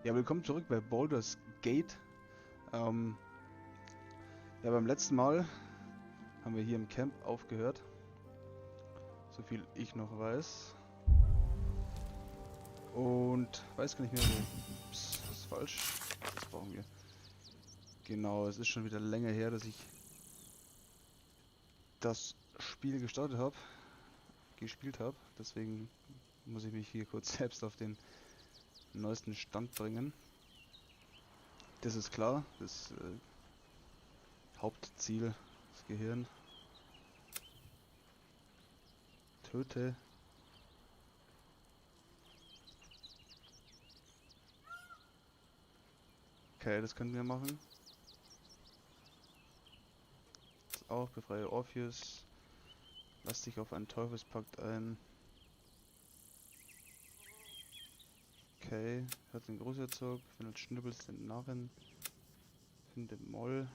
Ja, willkommen zurück bei Baldurs Gate. Ja, beim letzten Mal haben wir hier im Camp aufgehört. So viel ich noch weiß. Und weiß gar nicht mehr, wo. Ups, das ist falsch. Das brauchen wir. Genau, es ist schon wieder länger her, dass ich das Spiel gestartet habe, gespielt habe. Deswegen muss ich mich hier kurz selbst auf den neuesten Stand bringen. Das ist klar, das Hauptziel, das Gehirn. Töte. Okay, das können wir machen. Das auch, befreie Orpheus. Lass dich auf einen Teufelspakt ein. Okay, hört den Großherzog, findet Schnibbels den Narren. Finde Moll.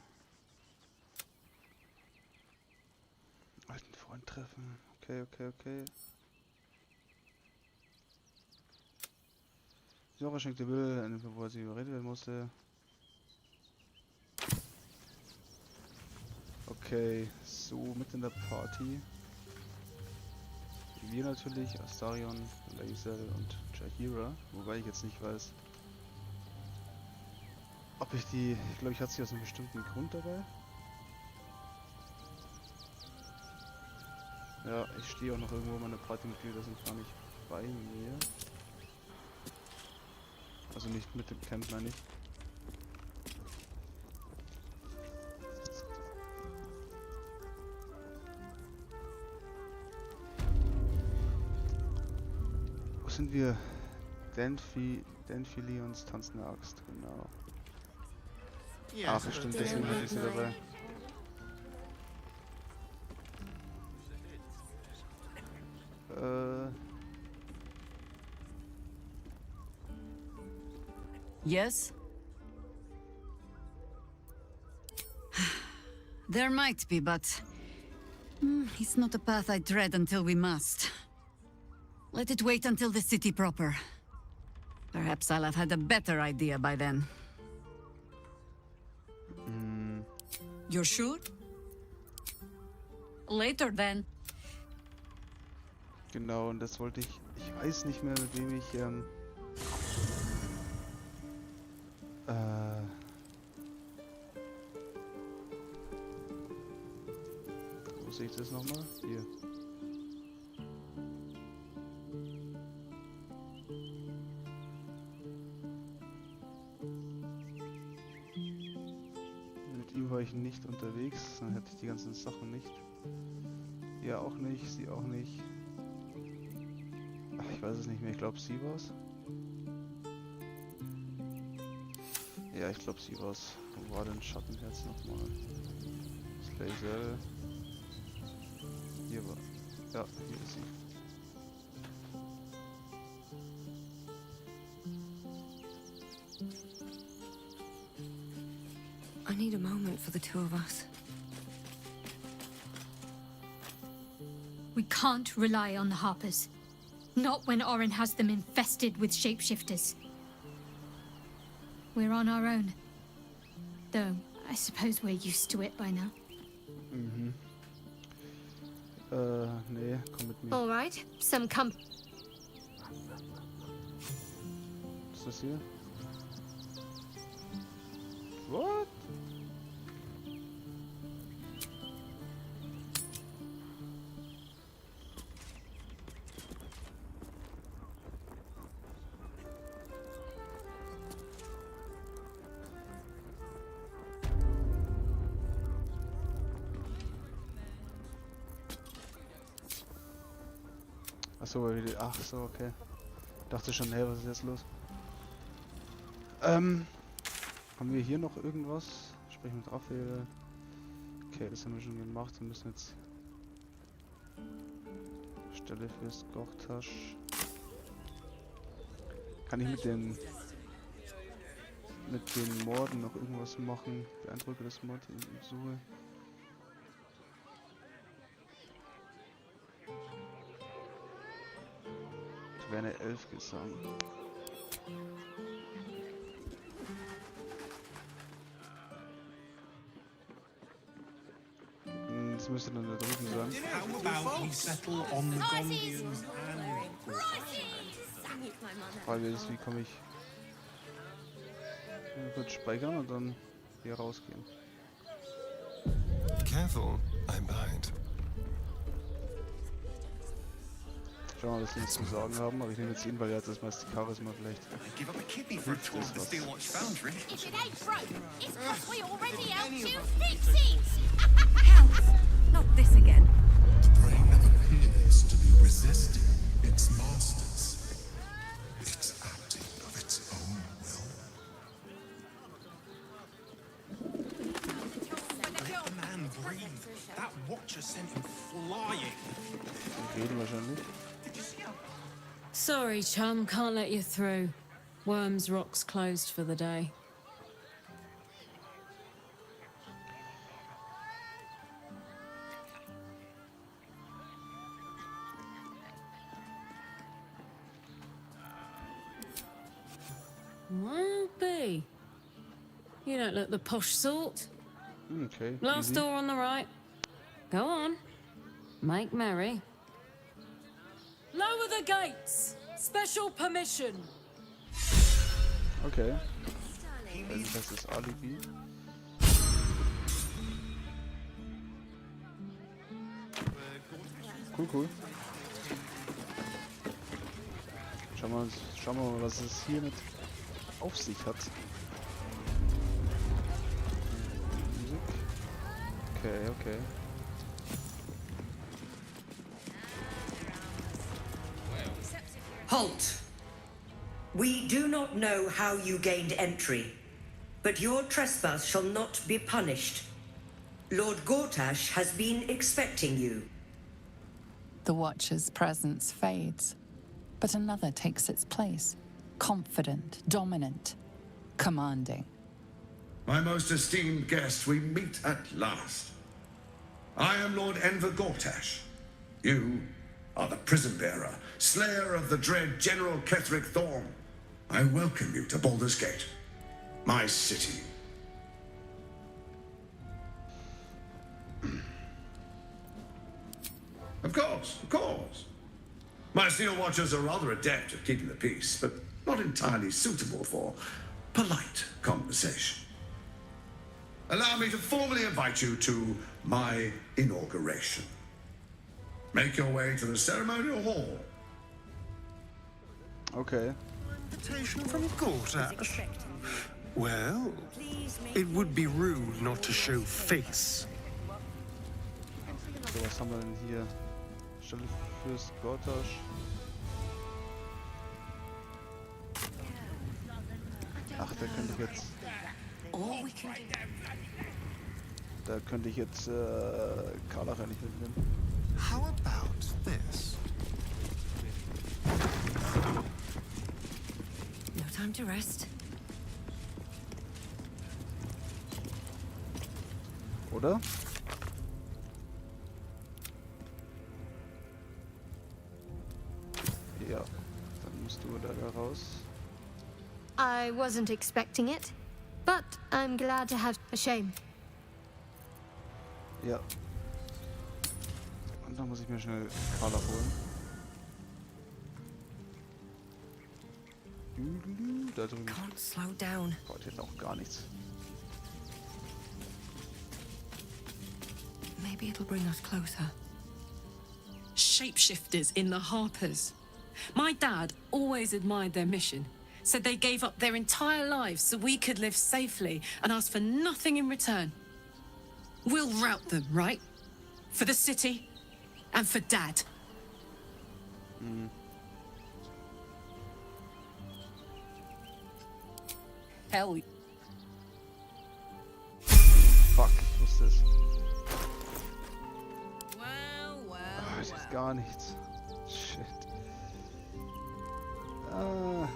Alten Freund treffen. Okay. Sora schenkte Will, wo sie überredet werden musste. Okay, so mit in der Party. Wir natürlich, Astarion, Lae'zel und Jaheira. Wobei ich jetzt nicht weiß, ob ich die... Ich glaube, ich hatte sie aus einem bestimmten Grund dabei. Ja, ich stehe auch noch irgendwo, meine Partymitglieder sind gar nicht bei mir. Also nicht mit dem Camp, meine ich. Wo sind wir? Denphilions tanzende Axt, genau. Ach, stimmt, deswegen hatte ich sie dabei. Yes? There might be, but... it's not a path I tread until we must. Let it wait until the city proper. Perhaps I'll have had a better idea by then. You're sure? Later then. Genau, und das wollte ich... Ich weiß nicht mehr, mit wem ich... Wo sehe ich das nochmal? Hier. Mit ihm war ich nicht unterwegs, dann hätte ich die ganzen Sachen nicht. Er auch nicht, sie auch nicht. Ach, ich weiß es nicht mehr, ich glaube sie war's. Ja, ich glaube sie war's. Wo war denn Schattenherz nochmal? Lae'zel. Hier war. Ja, hier ist sie. I need a moment for the two of us. We can't rely on the Harpers. Not when Orin has them infested with shapeshifters. We're on our own. Though, I suppose we're used to it by now. Mhm. Nee, komm mit mir. All right, some come. Was ist das hier? What? Ach so, okay. Dachte schon, hey, was ist jetzt los? Haben wir hier noch irgendwas? Sprechen mit Raphael. Okay, das haben wir schon gemacht. Wir müssen jetzt Stelle fürs Gortasch. Kann ich mit den Morden noch irgendwas machen? Beeindrucke das Mord in Suche. Taverne 11 Gesang. Das müsste dann da drüben sein. How about we settle on the Gondians and Frage ist, wie komme ich kurz speichern und dann hier rausgehen. Careful, I'm behind. Schauen wir mal, was die jetzt zu sagen haben, aber ich nehme jetzt ihn, weil er hat das meiste Charisma vielleicht. give up a kippy for a tour of the Steelwatch Foundry. If it ain't broke, it's 'cause we already helped you fix it! Help! Not this again. Brain appears to be resisting its masters. It's acting of its own will. Let the man breathe. That watcher sent him flying. Die reden wahrscheinlich. Sorry, chum, can't let you through. Worms Rock's closed for the day. Well, B. You don't look the posh sort. Okay. Last easy. door on the right. Go on. Make merry. Lower the gates! Special permission! Okay. Das ist Alibi. Cool, cool. Schauen wir mal, was es hier mit auf sich hat. Musik. Okay. Halt! We do not know how you gained entry, but your trespass shall not be punished. Lord Gortash has been expecting you. The Watcher's presence fades, but another takes its place. Confident, dominant, commanding. My most esteemed guest, we meet at last. I am Lord Enver Gortash. You are the prison bearer, slayer of the dread General Ketheric Thorm. I welcome you to Baldur's Gate, my city. Of course. My Steel Watchers are rather adept at keeping the peace, but not entirely suitable for polite conversation. Allow me to formally invite you to my inauguration. Make your way to the ceremonial hall. Okay. Invitation from Gortash? Well, it would be rude not to show face. So, was haben wir denn hier? Stelle fürs Gortash. Ach, da könnte ich jetzt... Da könnte ich jetzt Karlach ja nicht mitnehmen. How about this? No time to rest. Oder? Ja, dann musst du da raus. I wasn't expecting it, but I'm glad to have a shame. Ja. Und dann muss ich mir schnell Karlach holen. Da drüben. Can't slow down. Braucht jetzt auch gar nichts. Maybe it'll bring us closer. Shapeshifters in the Harpers. My dad always admired their mission. Said they gave up their entire lives so we could live safely and asked for nothing in return. We'll rout them, right? For the city and for Dad. Hell. Fuck, ich wusste es. Well. Das ist gar nichts. Shit. Ah.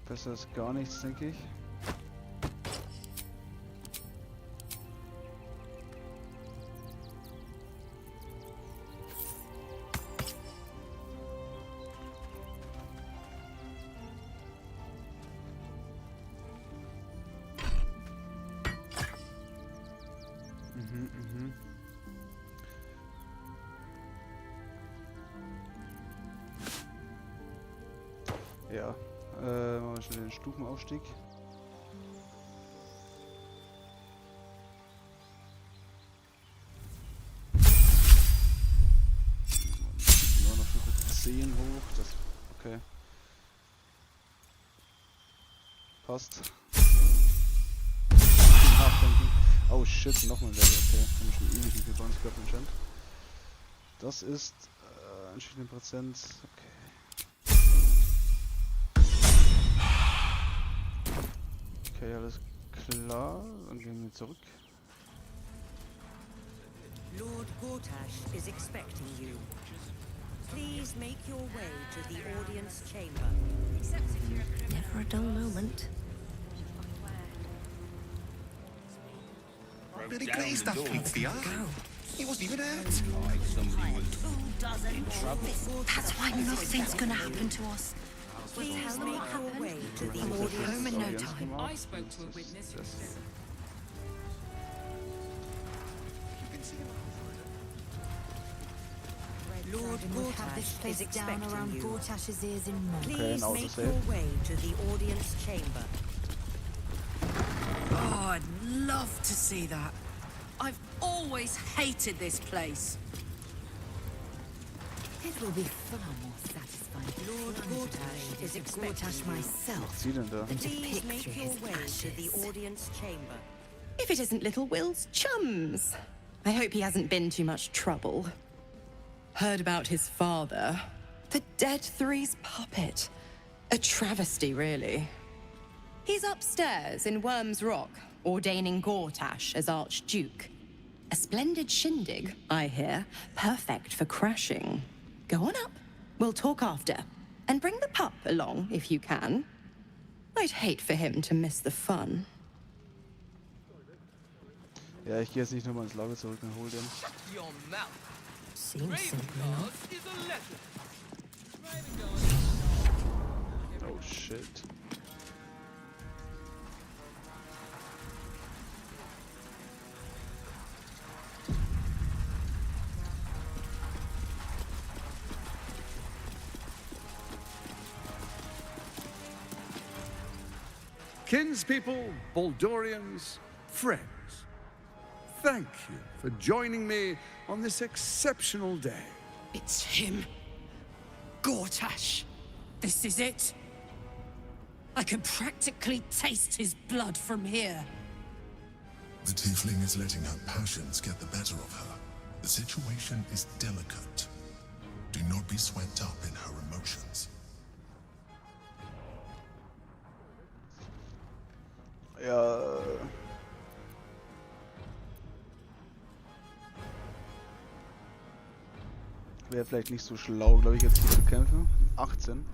Besser ist gar nichts, denke ich. Ja. Machen wir schnell den Stufenaufstieg. Nur noch Stufe 10 hoch. Das. Okay. Passt. Nachdenken. Oh shit, nochmal Level. Okay. Haben wir schon ewig nicht gebaut. Ich glaube anscheinend. Das ist entschiedene Prozent. Okay. Okay, alles klar. Dann gehen wir zurück. Lord Gortash is expecting you. Please make your way to the audience chamber. Never a dull moment. Really pleased that Cynthia. He wasn't even hurt. That's why nothing's gonna happen to us. Please make your way to the audience. Home in no time. I spoke to a witness. Lord Gortash is expecting around you. Gortash's ears in months. Please now make to your save. way to the audience chamber. Oh, I'd love to see that. I've always hated this place. It will be far more satisfying. Lord Gortash is expecting Gortash you. myself Sie denn da? than to Please pick make through your his way to the ashes. audience chamber. If it isn't little Will's chums. I hope he hasn't been too much trouble. Heard about his father. The Dead Three's puppet. A travesty, really. He's upstairs in Worm's Rock, ordaining Gortash as Archduke. A splendid shindig, I hear. Perfect for crashing. Go on up. We'll talk after. And bring the pup along, if you can. I'd hate for him to miss the fun. Ja, ich gehe jetzt nicht nochmal ins Lager zurück und hol den. Seems simple enough. Oh shit. Kinspeople, Baldurians, friends, thank you for joining me on this exceptional day. It's him. Gortash. This is it. I can practically taste his blood from here. The tiefling is letting her passions get the better of her. The situation is delicate. Do not be swept up in her emotions. Ja. Wäre vielleicht nicht so schlau, glaube ich, jetzt hier zu kämpfen. 18.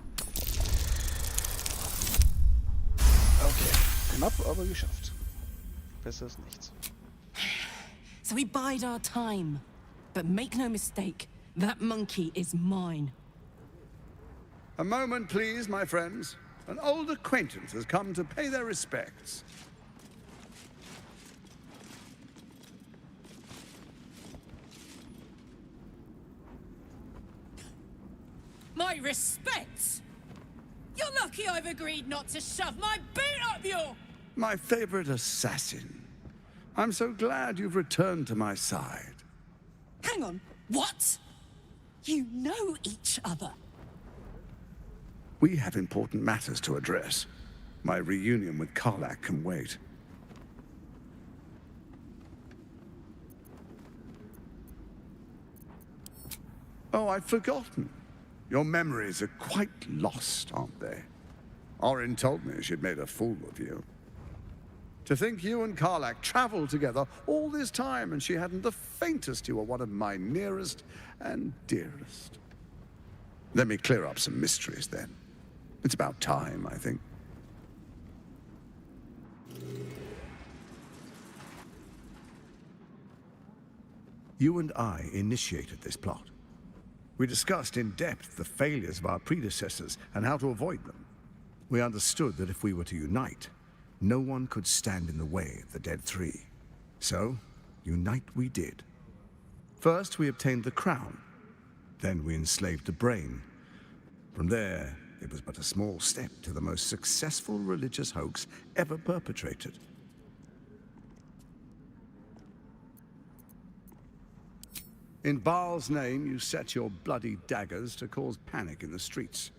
Okay. Knapp, aber geschafft. Besser ist nichts. So we bide our time. But make no mistake, that monkey is mine. A moment, please, my friends. An old acquaintance has come to pay their respects. My respects! You're lucky I've agreed not to shove my boot up your... My favorite assassin. I'm so glad you've returned to my side. Hang on, what? You know each other? We have important matters to address. My reunion with Karlach can wait. Oh, I'd forgotten. Your memories are quite lost, aren't they? Orin told me she'd made a fool of you. To think you and Karlach traveled together all this time and she hadn't the faintest you were one of my nearest and dearest. Let me clear up some mysteries then. It's about time, I think. You and I initiated this plot. We discussed in depth the failures of our predecessors and how to avoid them. We understood that if we were to unite, no one could stand in the way of the Dead Three. So, unite we did. First, we obtained the crown. Then we enslaved the brain. From there, it was but a small step to the most successful religious hoax ever perpetrated. In Baal's name, you set your bloody daggers to cause panic in the streets,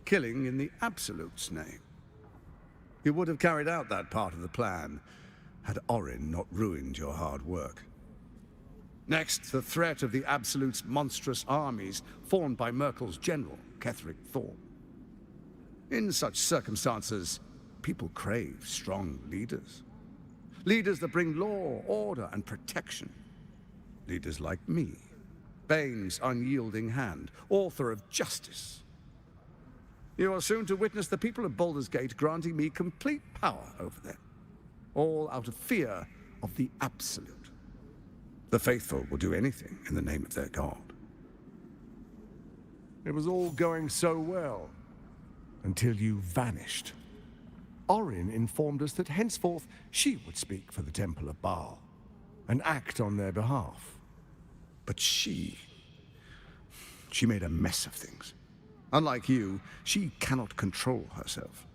killing in the Absolute's name. You would have carried out that part of the plan had Orin not ruined your hard work. Next, the threat of the Absolute's monstrous armies formed by Merkel's general, Ketheric Thorm. In such circumstances, people crave strong leaders. Leaders that bring law, order, and protection. Leaders like me, Bane's unyielding hand, author of justice. You are soon to witness the people of Baldur's Gate granting me complete power over them, all out of fear of the Absolute. The faithful will do anything in the name of their god. It was all going so well, until you vanished. Orin informed us that henceforth she would speak for the Temple of Baal, and act on their behalf. But she made a mess of things. Unlike you, she cannot control herself.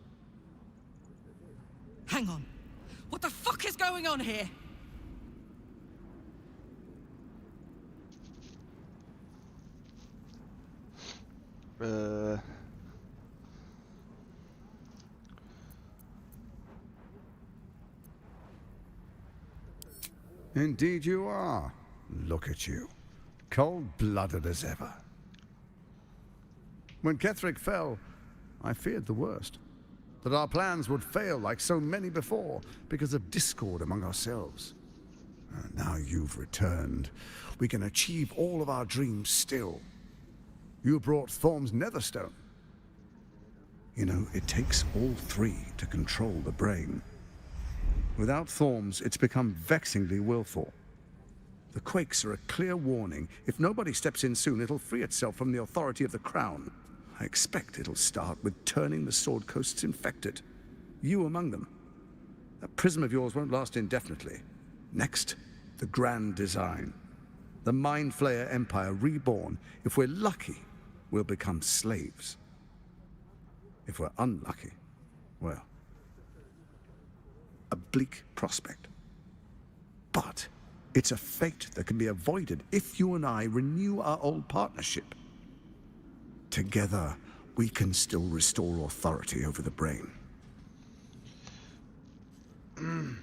Hang on. What the fuck is going on here? Indeed you are. Look at you. Cold-blooded as ever. When Ketheric fell, I feared the worst. That our plans would fail like so many before, because of discord among ourselves. Now you've returned. We can achieve all of our dreams still. You brought Thorm's Netherstone. You know, it takes all three to control the brain. Without Thorm's, it's become vexingly willful. The quakes are a clear warning. If nobody steps in soon, it'll free itself from the authority of the Crown. I expect it'll start with turning the Sword Coasts infected. You among them. That prism of yours won't last indefinitely. Next, the grand design. The Mind Flayer Empire reborn. If we're lucky, we'll become slaves. If we're unlucky, well, a bleak prospect. But it's a fate that can be avoided if you and I renew our old partnership. Together, we can still restore authority over the brain. Wir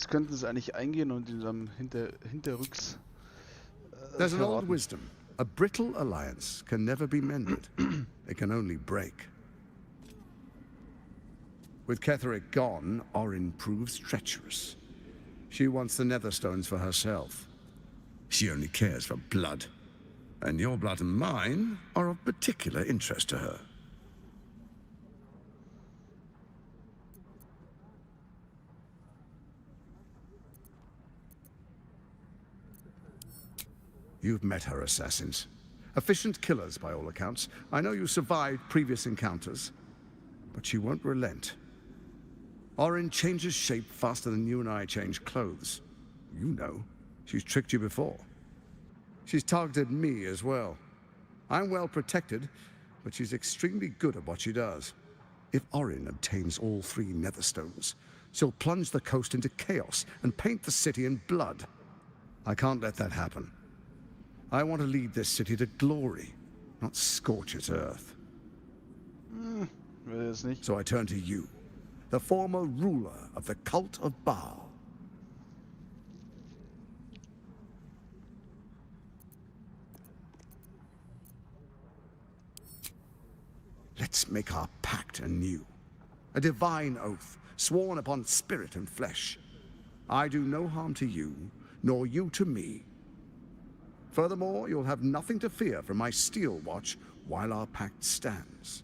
könnten es eigentlich eingehen und in einem hinterrücks. There's an old wisdom. A brittle alliance can never be mended. It can only break. With Ketheric gone, Orin proves treacherous. She wants the Netherstones for herself. She only cares for blood. And your blood and mine are of particular interest to her. You've met her assassins. Efficient killers, by all accounts. I know you survived previous encounters. But she won't relent. Orin changes shape faster than you and I change clothes. You know. She's tricked you before. She's targeted me as well. I'm well protected, but she's extremely good at what she does. If Orin obtains all three Netherstones, she'll plunge the coast into chaos and paint the city in blood. I can't let that happen. I want to lead this city to glory, not scorch its earth. So I turn to you, the former ruler of the cult of Baal. Let's make our pact anew. A divine oath, sworn upon spirit and flesh. I do no harm to you, nor you to me. Furthermore, you'll have nothing to fear from my steel watch while our pact stands.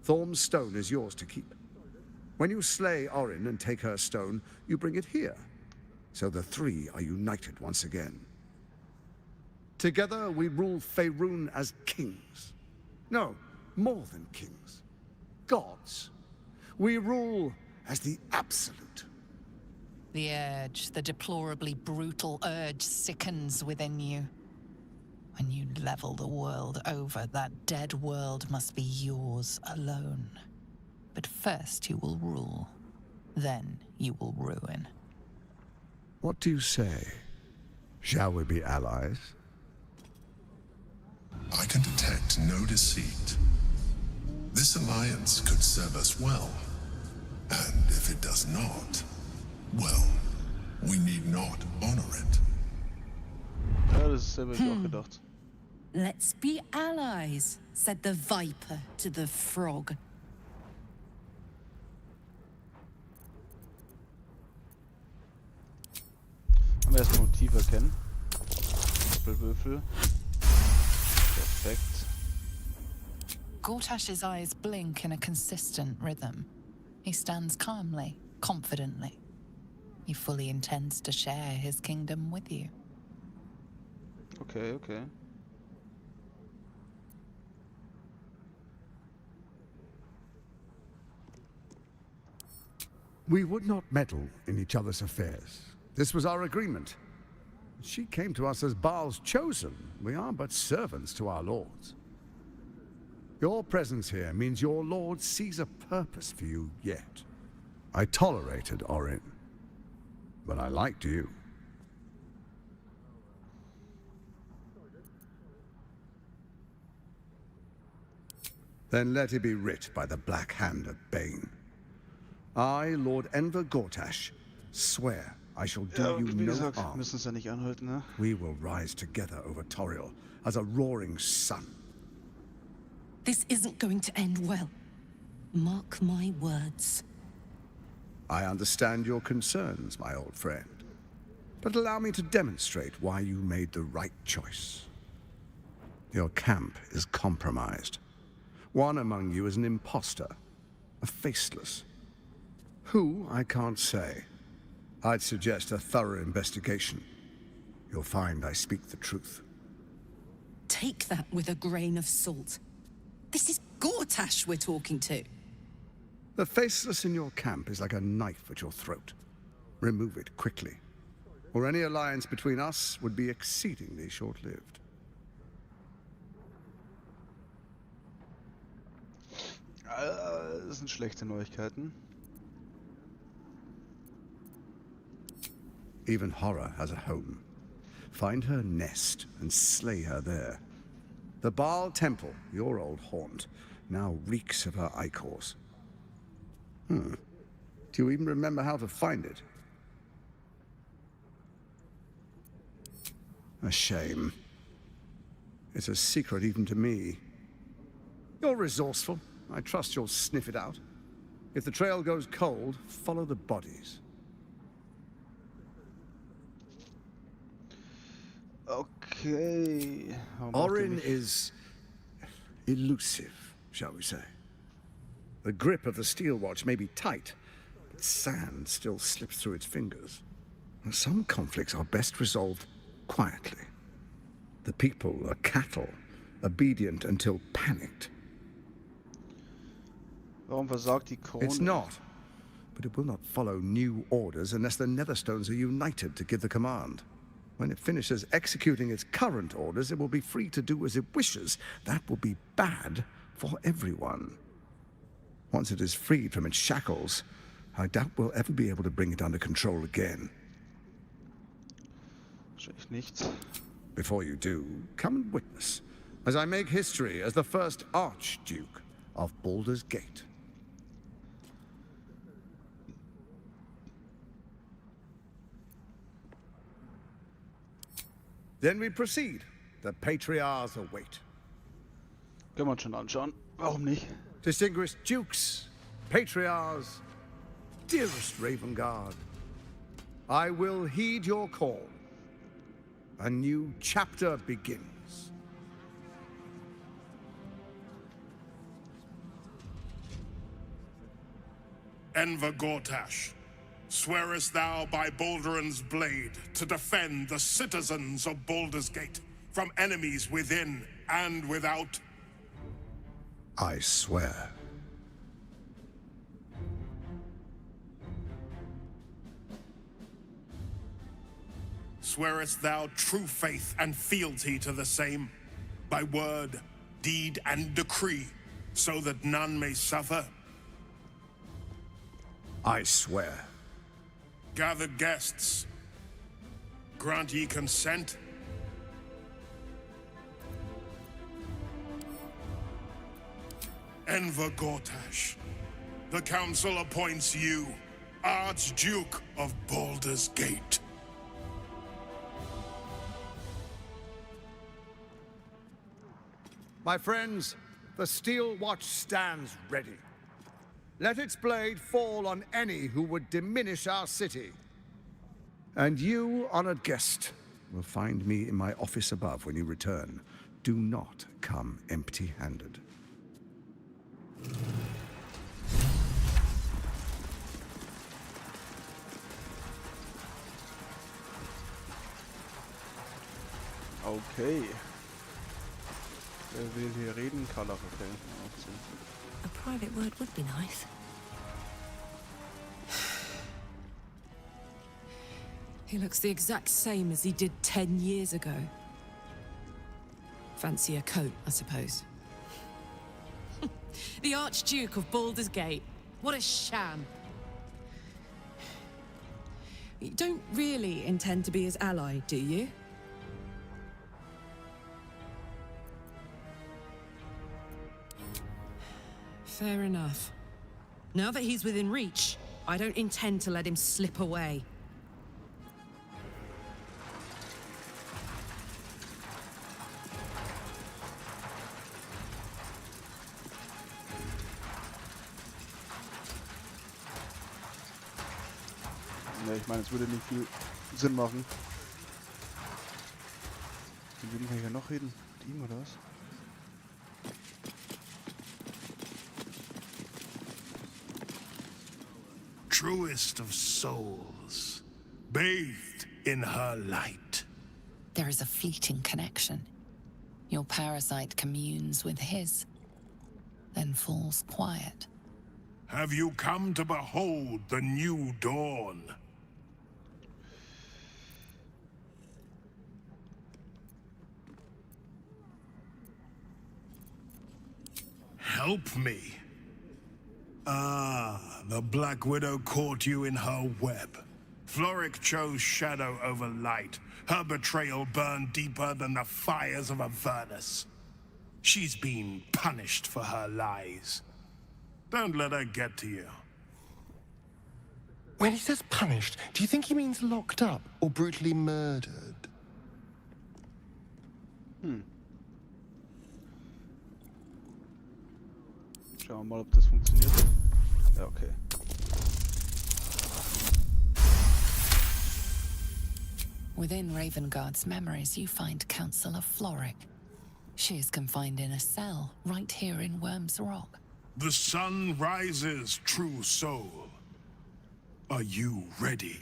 Thorm's stone is yours to keep. When you slay Orin and take her stone, you bring it here. So the three are united once again. Together we rule Faerun as kings. No, more than kings. Gods. We rule as the Absolute. The urge, the deplorably brutal urge sickens within you. When you level the world over, that dead world must be yours alone. But first you will rule. Then you will ruin. What do you say? Shall we be allies? I can detect no deceit. This alliance could serve us well. And if it does not, well, we need not honor it. Ja, das habe ich auch gedacht. Let's be allies, said the viper to the frog. Haben wir erstmal Motiv erkennen. Doppelwürfel. Perfekt. Gortash's eyes blink in a consistent rhythm. He stands calmly, confidently. He fully intends to share his kingdom with you. Okay, okay. We would not meddle in each other's affairs. This was our agreement. She came to us as Baal's chosen. We are but servants to our lords. Your presence here means your lord sees a purpose for you yet. I tolerated Orin, but I liked you. Then let it be writ by the black hand of Bane. I, Lord Enver Gortash, swear I shall do you wie no gesagt, harm. müssen es ja nicht anhalten, ne? We will rise together over Toriel as a roaring sun. This isn't going to end well. Mark my words. I understand your concerns, my old friend. But allow me to demonstrate why you made the right choice. Your camp is compromised. One among you is an imposter, a faceless. Who, I can't say. I'd suggest a thorough investigation. You'll find I speak the truth. Take that with a grain of salt. This is Gortash we're talking to. The faceless in your camp is like a knife at your throat. Remove it quickly, or any alliance between us would be exceedingly short-lived. Das sind schlechte Neuigkeiten. Even horror has a home. Find her nest and slay her there. The Baal Temple, your old haunt, now reeks of her ichors. Do you even remember how to find it? A shame. It's a secret even to me. You're resourceful. I trust you'll sniff it out. If the trail goes cold, follow the bodies. Okay. Orin is elusive, shall we say. The grip of the steel watch may be tight, but sand still slips through its fingers. Some conflicts are best resolved quietly. The people are cattle, obedient until panicked. Warum versagt die Krone? It's not, but it will not follow new orders unless the Netherstones are united to give the command. When it finishes executing its current orders, it will be free to do as it wishes. That will be bad for everyone. Once it is freed from its shackles, I doubt we'll ever be able to bring it under control again. Wahrscheinlich nicht. Before you do, come and witness, as I make history as the first Archduke of Baldur's Gate. Then we proceed. The Patriarchs await. Können wir uns schon anschauen. Warum nicht? Distinguished Dukes, Patriarchs, dearest Ravengard, I will heed your call. A new chapter begins. Enver Gortash, swearest thou by Balduran's blade to defend the citizens of Baldur's Gate from enemies within and without? I swear. swearest thou true faith and fealty to the same, by word, deed, and decree, so that none may suffer? I swear. Gathered guests, grant ye consent? Enver Gortash, the council appoints you Archduke of Baldur's Gate. My friends, the Steel Watch stands ready. Let its blade fall on any who would diminish our city. And you, honored guest, will find me in my office above when you return. Do not come empty-handed. Okay. Wer will hier reden? Karlach, okay. A private word would be nice. He looks the exact same as he did 10 years ago. Fancy a coat, I suppose. The Archduke of Baldur's Gate. What a sham. You don't really intend to be his ally, do you? Fair enough. Now that he's within reach, I don't intend to let him slip away. Ja, ich meine, es würde nicht viel Sinn machen. Mit wem kann ich ja noch reden? Mit ihm oder was? Truest of souls, bathed in her light. There is a fleeting connection. Your parasite communes with his, then falls quiet. Have you come to behold the new dawn? Help me. Ah, the Black Widow caught you in her web. Floric chose shadow over light. Her betrayal burned deeper than the fires of Avernus. She's been punished for her lies. Don't let her get to you. When he says punished, do you think he means locked up or brutally murdered? Schauen wir mal, ob das funktioniert. Ja, okay. Within Ravengard's memories, you find Councillor Floric. She is confined in a cell right here in Worm's Rock. The sun rises, true soul. Are you ready?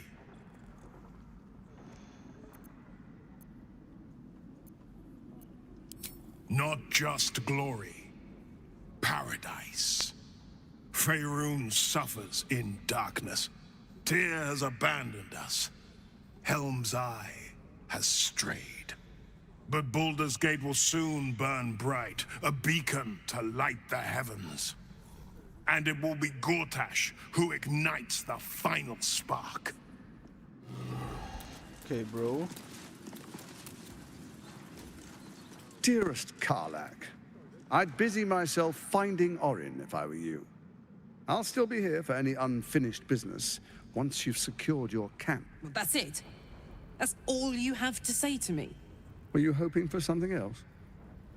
Not just glory, paradise. Faerun suffers in darkness. Tyr has abandoned us. Helm's Eye has strayed. But Baldur's Gate will soon burn bright, a beacon to light the heavens. And it will be Gortash who ignites the final spark. Okay, bro. Dearest Karlach, I'd busy myself finding Orin if I were you. I'll still be here for any unfinished business once you've secured your camp. Well, that's it. That's all you have to say to me. Were you hoping for something else?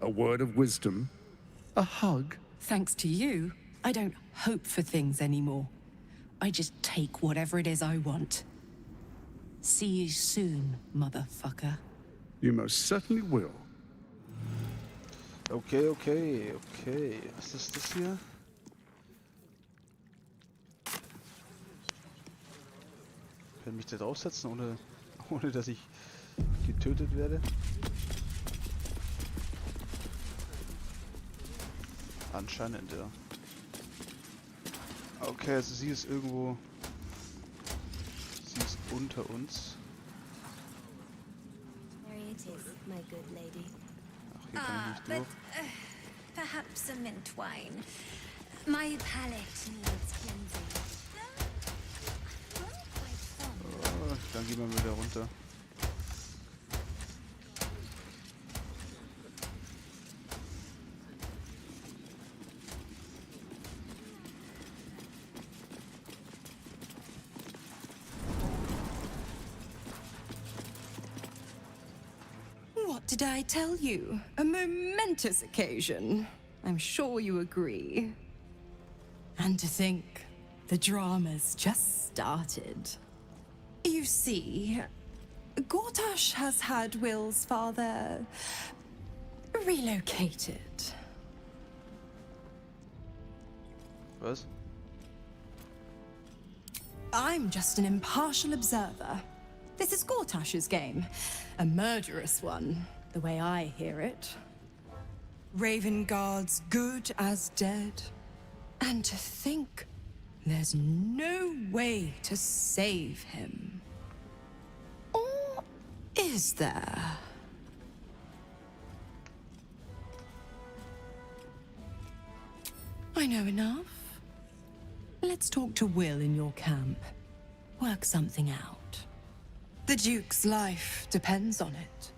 A word of wisdom? A hug? Thanks to you, I don't hope for things anymore. I just take whatever it is I want. See you soon, motherfucker. You most certainly will. Okay, okay, okay. Was ist das hier? Kann mich da draufsetzen, ohne dass ich getötet werde? Anscheinend, ja. Okay, also sie ist irgendwo... Sie ist unter uns. it is, my good lady. But perhaps some mint wine. My palate needs cleansing. Oh, dann gehen wir wieder runter. What did I tell you? A momentous occasion. I'm sure you agree. And to think, the drama's just started. You see, Gortash has had Will's father relocated. Was? I'm just an impartial observer. This is Gortash's game. A murderous one, the way I hear it. Ravenguard's good as dead. And to think, there's no way to save him. Or is there? I know enough. Let's talk to Will in your camp. Work something out. The Duke's life depends on it.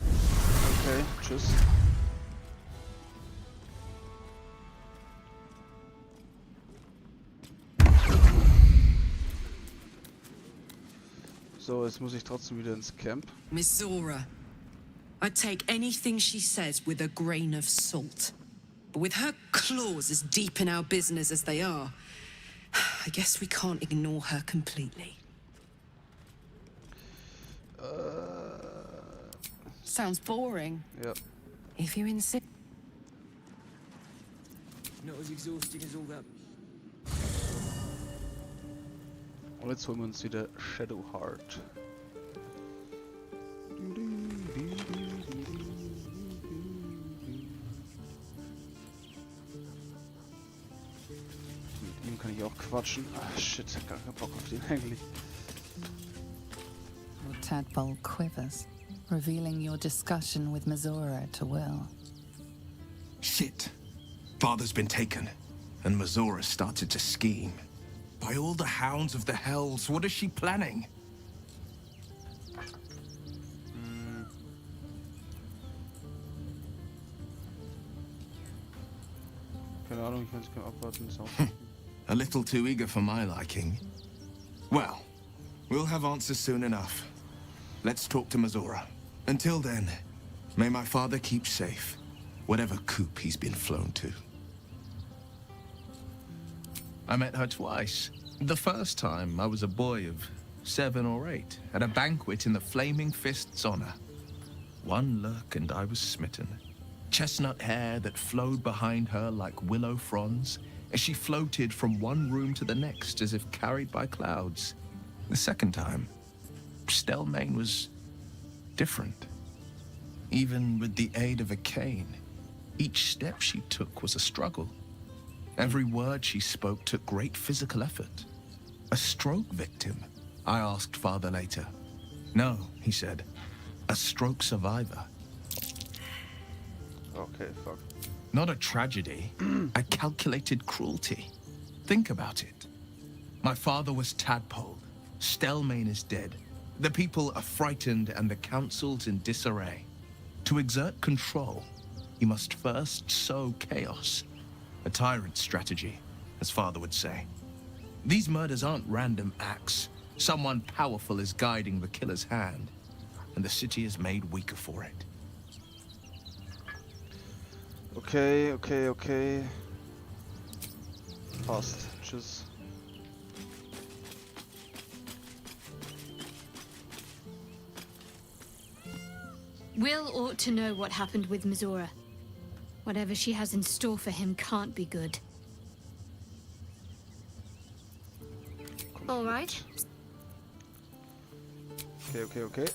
Okay, tschüss. So, jetzt muss ich trotzdem wieder ins Camp. Misora. I'd take anything she says with a grain of salt. But with her claws as deep in our business as they are, I guess we can't ignore her completely. Sounds boring. Yep. If you insist. Not as exhausting as all that. Und jetzt holen wir uns wieder Shadowheart. Mit ihm kann ich auch quatschen. Ah shit, ich hab gar keinen Bock auf den eigentlich. Your tadpole quivers, revealing your discussion with Misora to Will. Shit. Father's been taken, and Misora started to scheme. By all the hounds of the hells, what is she planning? Keine Ahnung, ich kann es kaum abwarten. A little too eager for my liking. Well, we'll have answers soon enough. Let's talk to Misora. Until then, may my father keep safe, whatever coop he's been flown to. I met her twice. The first time, I was a boy of 7 or 8, at a banquet in the Flaming Fist's honor. One look and I was smitten. Chestnut hair that flowed behind her like willow fronds, as she floated from one room to the next as if carried by clouds. The second time, Stelle was different. Even with the aid of a cane, each step she took was a struggle. Every word she spoke took great physical effort. A stroke victim? I asked father later. No, he said. A stroke survivor. Okay, fuck. Not a tragedy, a calculated cruelty. Think about it. My father was tadpole. Stelle is dead. The people are frightened and the council's in disarray. To exert control, you must first sow chaos. A tyrant's strategy, as father would say. These murders aren't random acts. Someone powerful is guiding the killer's hand, and the city is made weaker for it. Okay. Passt. Tschüss. Will ought to know what happened with Misora. Whatever she has in store for him can't be good. All right. Okay.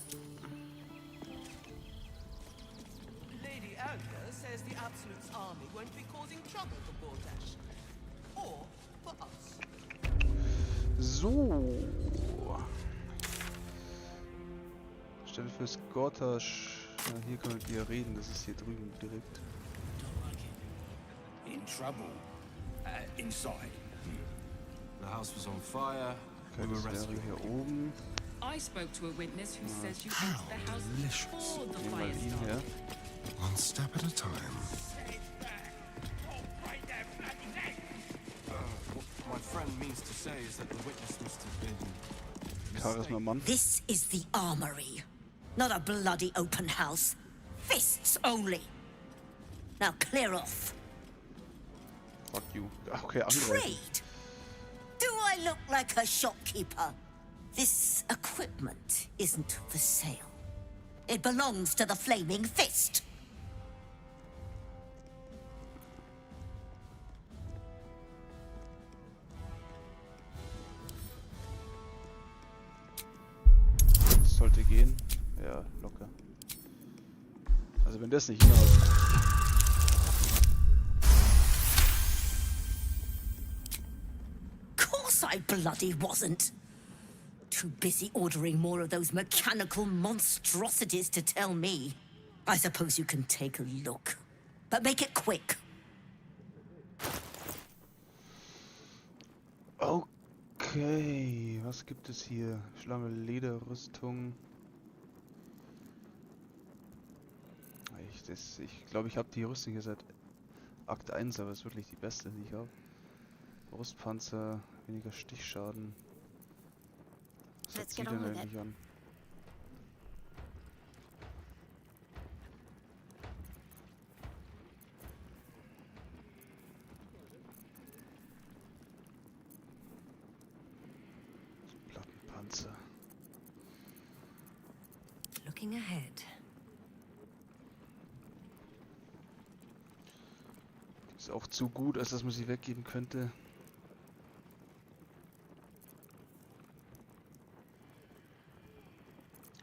Lady Erlebe says the Absolute's army won't be causing trouble for Gortash. Or for us. So. Stelle fürs Gortasch. Ja, hier können wir mit ihr reden, das ist hier drüben direkt. In trouble. Inside. The house was on fire. Okay, das wäre hier oben. I spoke to a witness who says you entered the house before the Nehmen wir fire ihn started. her. One step at a time. What my friend means to say is that the witness must have been... Charisma-Mann. This is the armory. Not a bloody open house. Fists only. Now clear off. Fuck you. Okay, angreifen. Trade. Do I look like a shopkeeper? This equipment isn't for sale. It belongs to the Flaming Fist. Das sollte gehen. Ja, locker. Also wenn das nicht hinhaut. Course I bloody wasn't. Too busy ordering more of those mechanical monstrosities to tell me. I suppose you can take a look. But make it quick. Okay, was gibt es hier? Schlange, Lederrüstung. Ich glaube, ich habe die Rüstung hier seit Akt 1, aber es ist wirklich die beste, die ich habe. Brustpanzer, weniger Stichschaden. Was hat sie denn eigentlich an? Plattenpanzer. Looking ahead. Ist auch zu gut, als dass man sie weggeben könnte.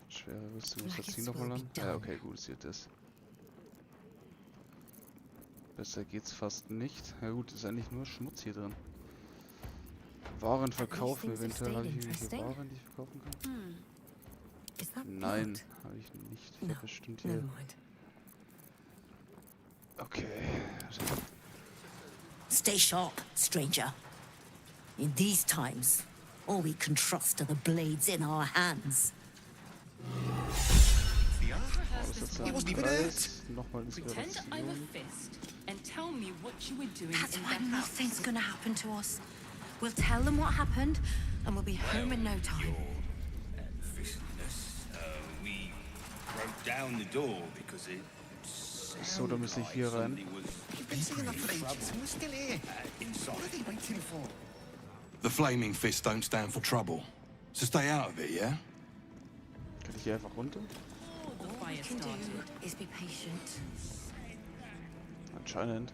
Schwere Rüstung, was hat sie nochmal an? Ja, okay, gut, sie hat das. Besser geht's fast nicht. Ja gut, ist eigentlich nur Schmutz hier drin. Waren verkaufen, eventuell habe ich irgendwelche Waren, die ich verkaufen kann. Nein, habe ich nicht. Ich habe bestimmt hier... Okay. Stay sharp, stranger. In these times, all we can trust are the blades in our hands. Nochmal Pretend I'm a fist and tell me what you were doing That's in why the house. nothing's gonna happen to us. We'll tell them what happened, and we'll be home in no time. We broke down the door because it... So, da muss ich hier rein. The Flaming Fist don't stand for trouble. So stay out of it, yeah? Kann ich hier einfach runter? All we can do is be patient. Anscheinend.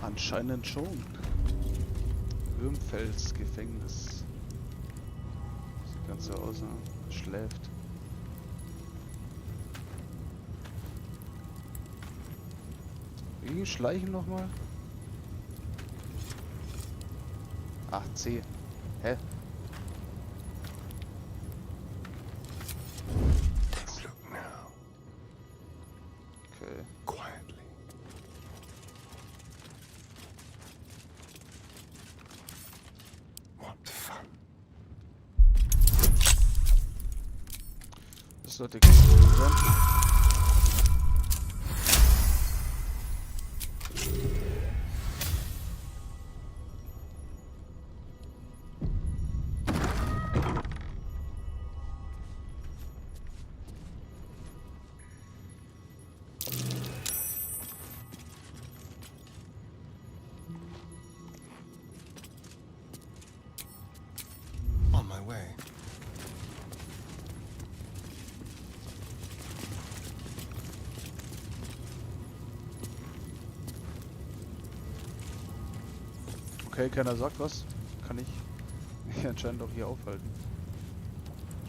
Anscheinend schon. Würmfels Gefängnis. Sieht ganz so aus, ne? Schläft. Wie schleichen nochmal? Ach, C. Hä? Don't look now. Okay. Quietly. What fun. Das sollte ganz gut sein. On my way. Okay, keiner sagt was. Kann ich mich anscheinend auch hier aufhalten.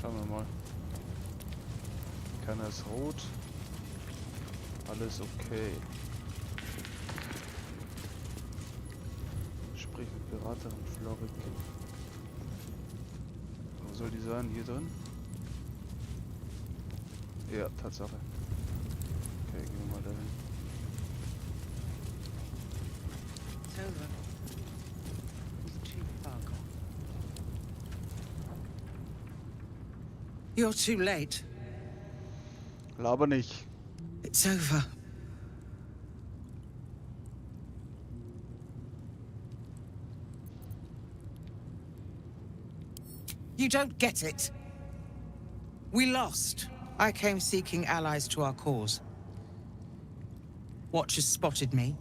Schauen wir mal. Keiner ist rot. Alles okay. Sprich mit Beraterin Florik. soll die sein? Hier drin? Ja, Tatsache. Okay, gehen wir mal dahin. It's over. It's too far gone. You're too late. Laber nicht. It's over. You don't get it. We lost. I came seeking allies to our cause. Watchers spotted me,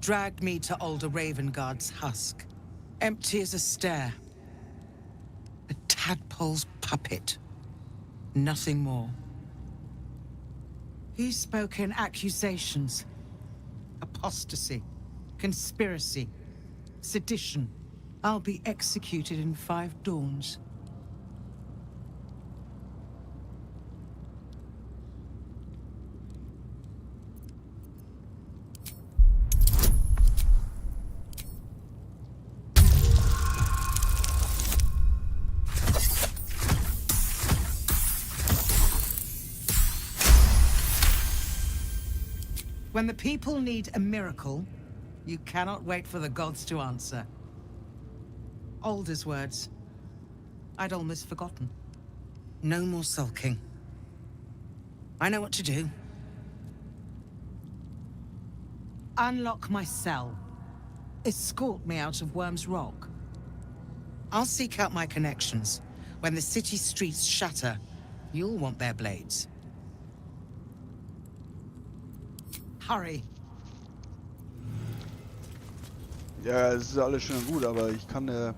dragged me to Older Ravengard's husk. Empty as a stare. A tadpole's puppet. Nothing more. He spoke in accusations. Apostasy. Conspiracy. Sedition. I'll be executed in 5 dawns. When the people need a miracle, you cannot wait for the gods to answer. Alder's words. I'd almost forgotten. No more sulking. I know what to do. Unlock my cell. Escort me out of Worm's Rock. I'll seek out my connections. When the city streets shatter, you'll want their blades. Hurry. Ja, es ist alles schön und gut, aber ich kann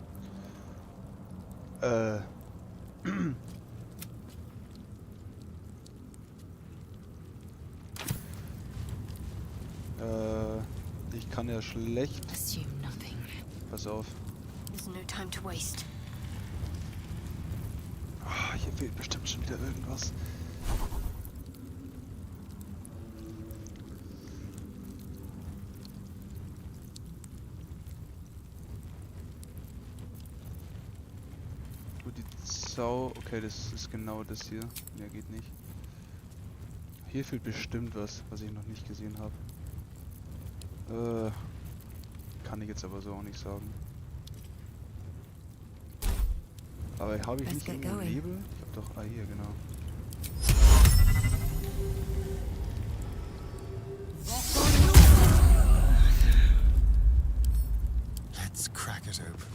ich kann ja schlecht. Assume nothing. Pass auf. There's no time to waste. Oh, hier fehlt bestimmt schon wieder irgendwas. Sau, okay, das ist genau das hier. Mehr geht nicht. Hier fehlt bestimmt was ich noch nicht gesehen habe. Kann ich jetzt aber so auch nicht sagen. Aber habe ich nicht irgendwo Nebel? Ich habe doch... Ah, hier, genau. Let's crack it open.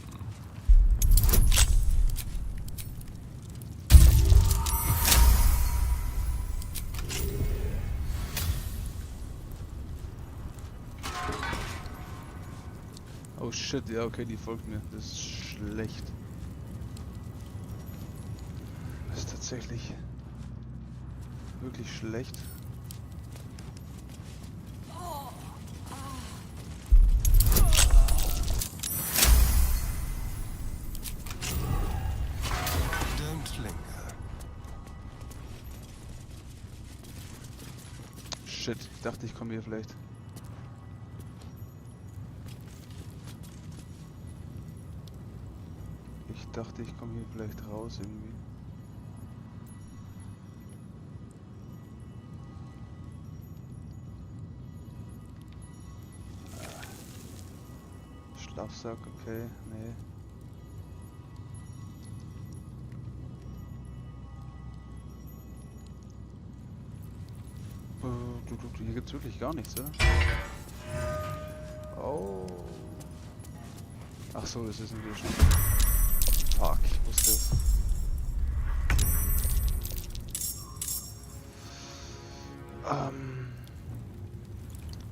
Oh shit, ja okay, die folgt mir. Das ist schlecht. Das ist tatsächlich wirklich schlecht. Don't linger. Shit, ich dachte, ich komme hier vielleicht. Ich dachte, ich komme hier vielleicht raus irgendwie. Schlafsack, okay, nee. Hier gibt's wirklich gar nichts, oder? Oh. Ach so, das ist ein Widerstand. Fuck, ich wusste es.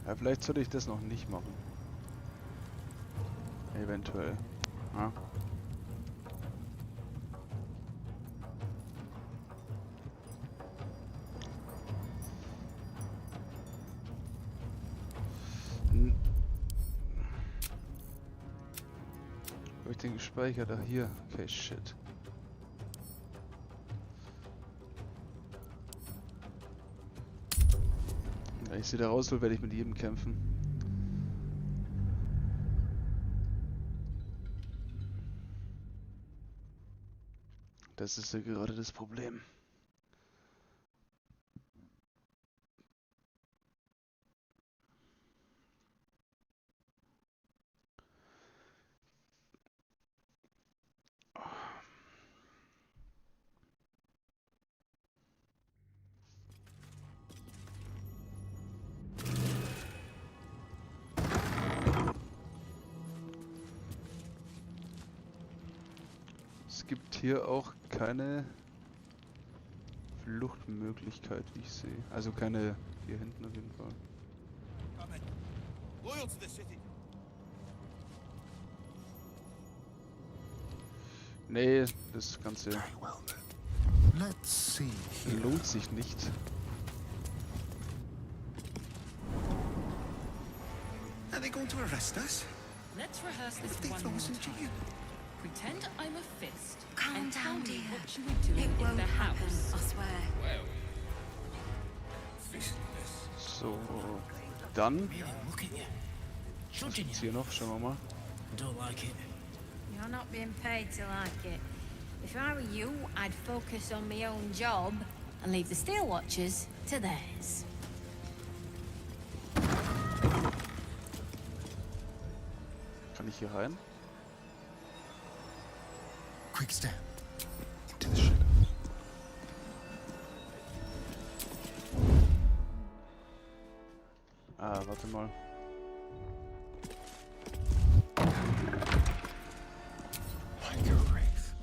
Ja, vielleicht sollte ich das noch nicht machen. Eventuell. Ja. Habe ich den gespeichert? Ah, hier. Okay, shit. Wenn ich sie da raushol, werde ich mit jedem kämpfen. Das ist ja gerade das Problem. Es gibt hier auch keine Fluchtmöglichkeit, wie ich sehe. Also keine hier hinten auf jeden Fall. Nee, das Ganze lohnt sich nicht. Are they going to arrest us? Let's rehearse this one more time. Pretend I'm a fist. Calm and tell down, me dear. what you were doing It in won't the happen, house. I swear. So, dann. Was gibt's hier noch? Schauen wir mal. You're not being paid to like it. If I were you, I'd focus on my own job and leave the Steel Watchers to theirs. Kann ich hier rein? Quick step. Into the shadow. Ah, warte mal. Like a wraith.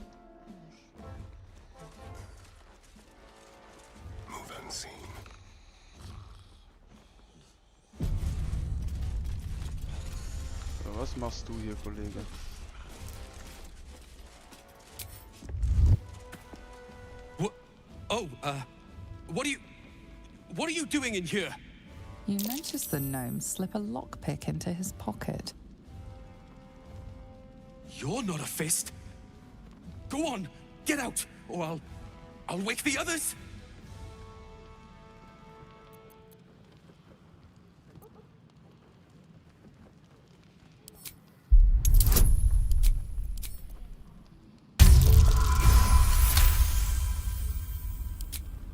Move unseen. So, was machst du hier, Kollege? Oh, what are you doing in here? You notice the gnome slip a lockpick into his pocket. You're not a fist. Go on, get out, or I'll wake the others.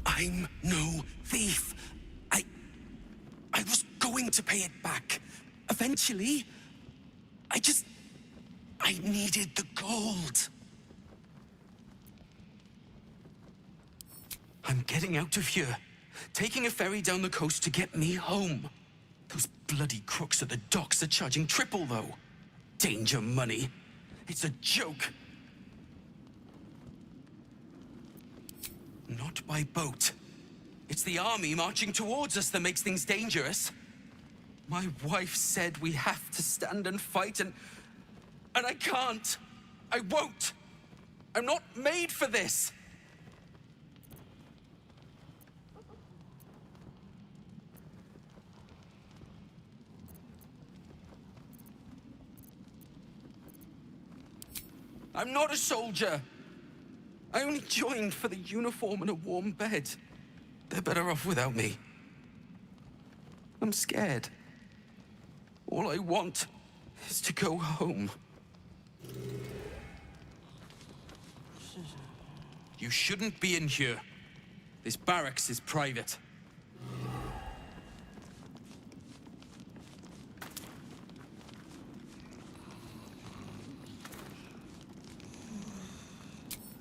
I'm no thief. I was going to pay it back. Eventually. I needed the gold. I'm getting out of here. Taking a ferry down the coast to get me home. Those bloody crooks at the docks are charging triple, though. Danger money. It's a joke. Not by boat. It's the army marching towards us that makes things dangerous. My wife said we have to stand and fight, and I can't. I won't. I'm not made for this. I'm not a soldier. I only joined for the uniform and a warm bed. They're better off without me. I'm scared. All I want is to go home. You shouldn't be in here. This barracks is private.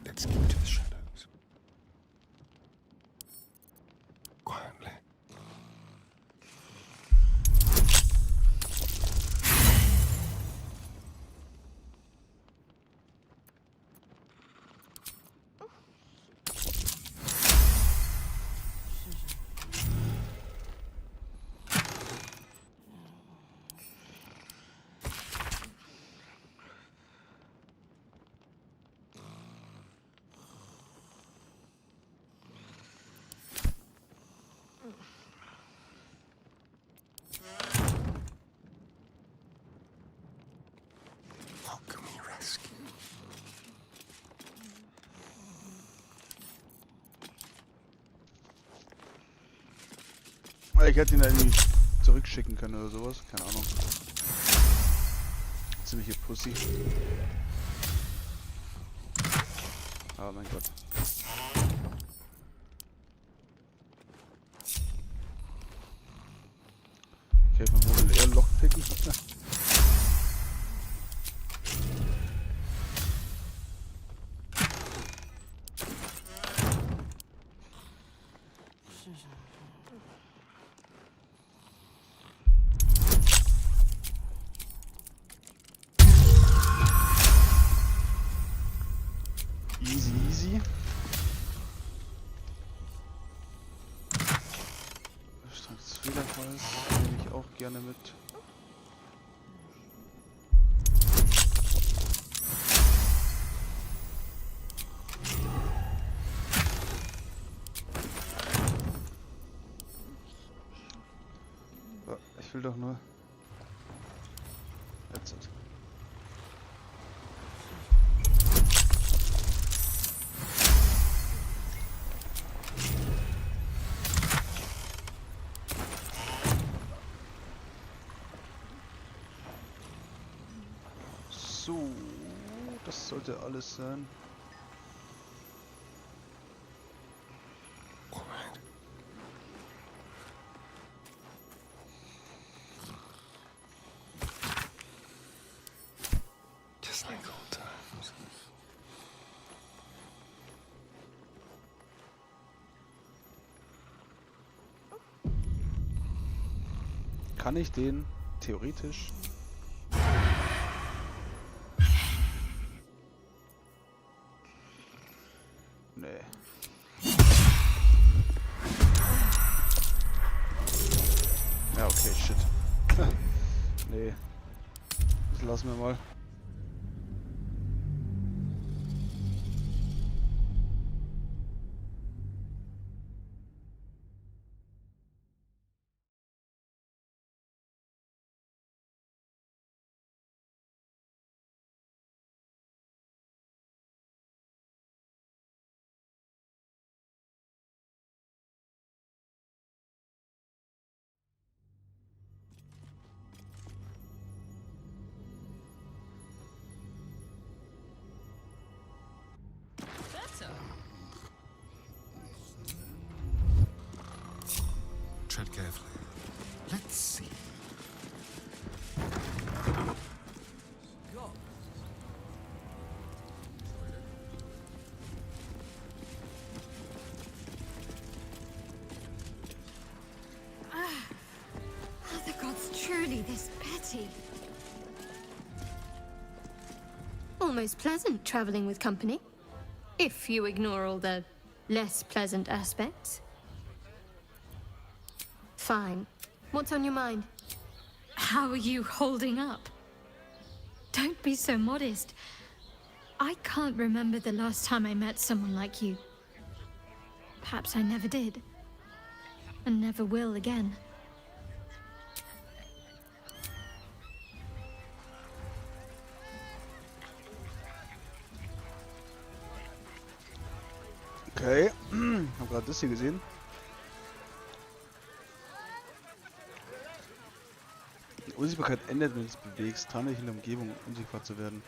Let's keep to the shadows. Quietly. Ich hätte ihn irgendwie zurückschicken können oder sowas, keine Ahnung. Ziemliche Pussy. Ah, mein Gott. Okay, man muss eher Lockpicken. Easy, easy. Das Fehlerfalls nehme ich auch gerne mit. So, ich will doch nur. That's it. So, das sollte alles sein. Just like old times. Kann ich den theoretisch? Nee. Ja, okay, shit. Nee. Das lassen wir mal. Tread carefully. Let's see. Are the gods truly this petty? Almost pleasant traveling with company, if you ignore all the less pleasant aspects. Fine. What's on your mind? How are you holding up? Don't be so modest. I can't remember the last time I met someone like you. Perhaps I never did. And never will again. Okay. Ich habe gerade das hier gesehen. Die Unsichtbarkeit endet, wenn du es bewegst. Tarne dich in der Umgebung, um unsichtbar zu werden.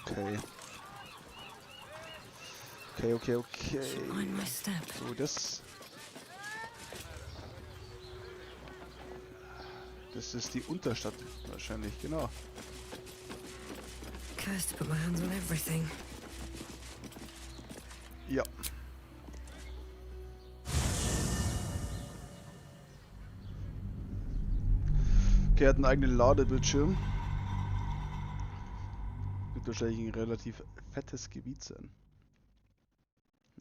Okay. Okay. So, das ist die Unterstadt wahrscheinlich, genau. Cursed to put my hands on everything. Ja. Okay, er hat einen eigenen Ladebildschirm. Wird wahrscheinlich ein relativ fettes Gebiet sein.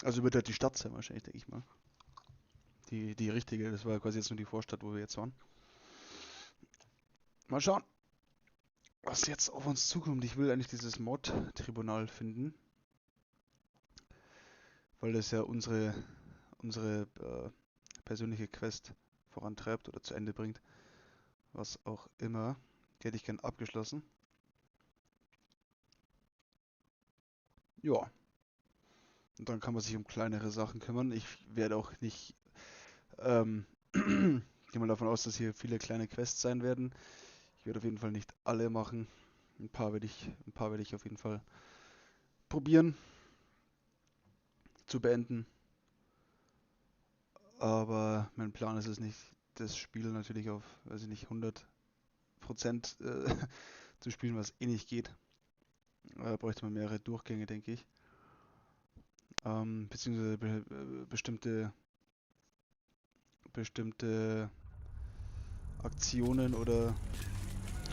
Also wird halt die Stadt sein wahrscheinlich, denke ich mal. Die richtige, das war quasi jetzt nur die Vorstadt, wo wir jetzt waren. Mal schauen, was jetzt auf uns zukommt. Ich will eigentlich dieses Mordtribunal finden. Weil das ja unsere persönliche Quest vorantreibt oder zu Ende bringt. Was auch immer. Die hätte ich gern abgeschlossen. Ja. Und dann kann man sich um kleinere Sachen kümmern. Ich werde auch nicht... gehe mal davon aus, dass hier viele kleine Quests sein werden. Ich werde auf jeden Fall nicht alle machen. Ein paar werde ich auf jeden Fall probieren zu beenden. Aber mein Plan ist es nicht, das Spiel natürlich auf, weiß ich nicht, 100% zu spielen, was eh nicht geht. Bräuchte man mehrere Durchgänge, denke ich. Beziehungsweise bestimmte Aktionen oder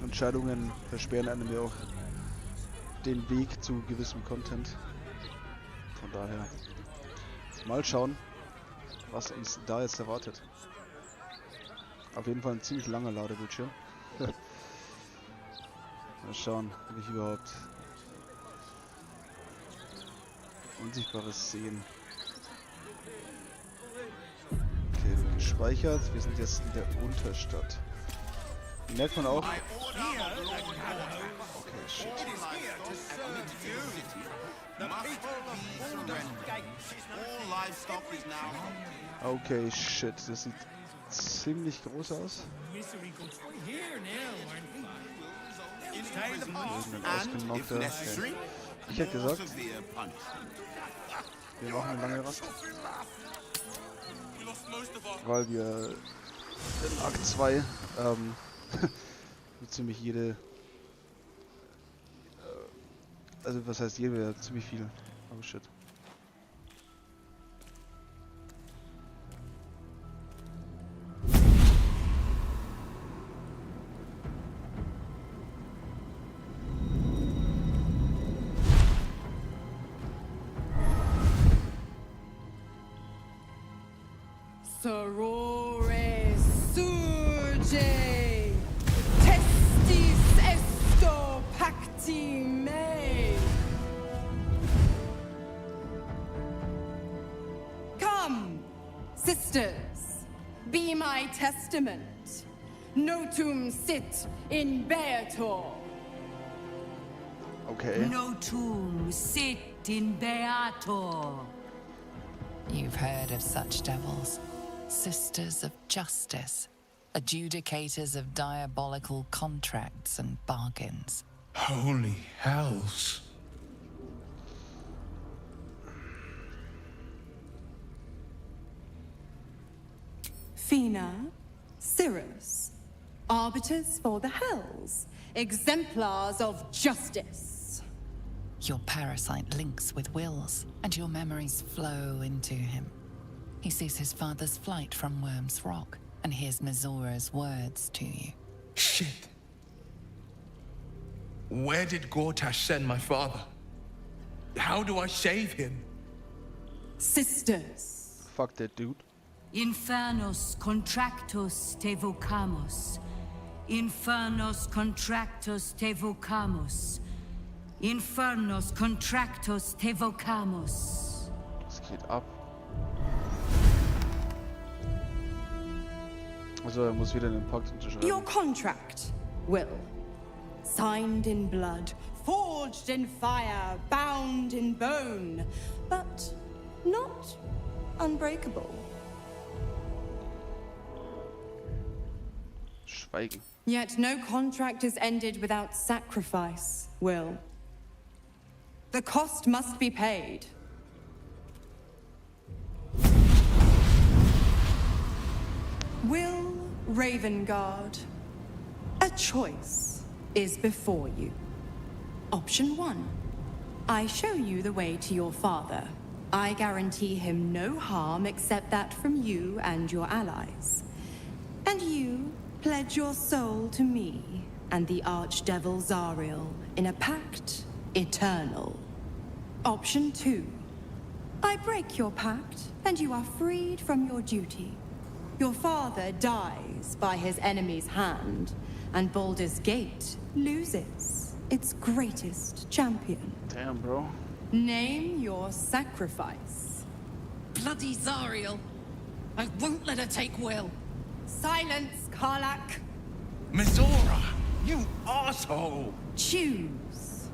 Entscheidungen versperren einem ja auch den Weg zu gewissem Content. Von daher mal schauen, was uns da jetzt erwartet. Auf jeden Fall ein ziemlich langer Ladebildschirm. Mal schauen, ob ich überhaupt Unsichtbares sehen. Okay, gespeichert. Wir sind jetzt in der Unterstadt. Merkt man auch. Okay, shit. Okay, shit. Das sieht ziemlich groß aus. Ausgenockter. Okay. Ich hätte gesagt, wir machen eine lange Rast. Weil wir in Akt 2 ziemlich jede, also was heißt jede, ziemlich viel. Oh shit. Sorore surge, testis esto pacti me. Come, sisters, be my testament. Notum sit in beator. Okay. Notum sit in beator. You've heard of such devils. Sisters of justice, adjudicators of diabolical contracts and bargains. Holy hells. Fina, Cirrus, arbiters for the hells, exemplars of justice. Your parasite links with Will's, and your memories flow into him. He sees his father's flight from Worm's Rock, and hears Mazora's words to you. Shit. Where did Gortash send my father? How do I save him? Sisters. Fuck that dude. Infernos contractus te vocamus. Infernos contractus te vocamus. Infernos contractus te vocamus. Es geht ab. Also er muss wieder den Pakt unterschreiben. Your contract, Will. Signed in blood, forged in fire, bound in bone, but not unbreakable. Schweigen. Yet no contract is ended without sacrifice, Will. The cost must be paid. Will Ravengard, a choice is before you. Option 1. I show you the way to your father. I guarantee him no harm except that from you and your allies. And you pledge your soul to me and the Archdevil Zariel in a pact eternal. Option 2. I break your pact and you are freed from your duty. Your father dies by his enemy's hand, and Baldur's Gate loses its greatest champion. Damn, bro. Name your sacrifice. Bloody Zariel. I won't let her take Will. Silence, Karlak. Mizora, you asshole! Choose.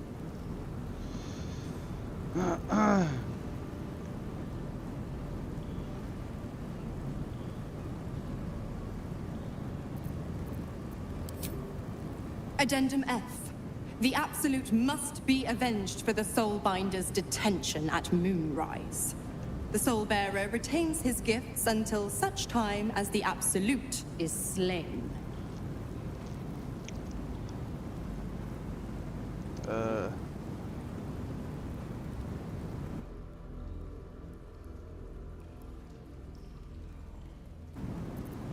Addendum F. The Absolute must be avenged for the Soulbinder's detention at Moonrise. The Soulbearer retains his gifts until such time as the Absolute is slain.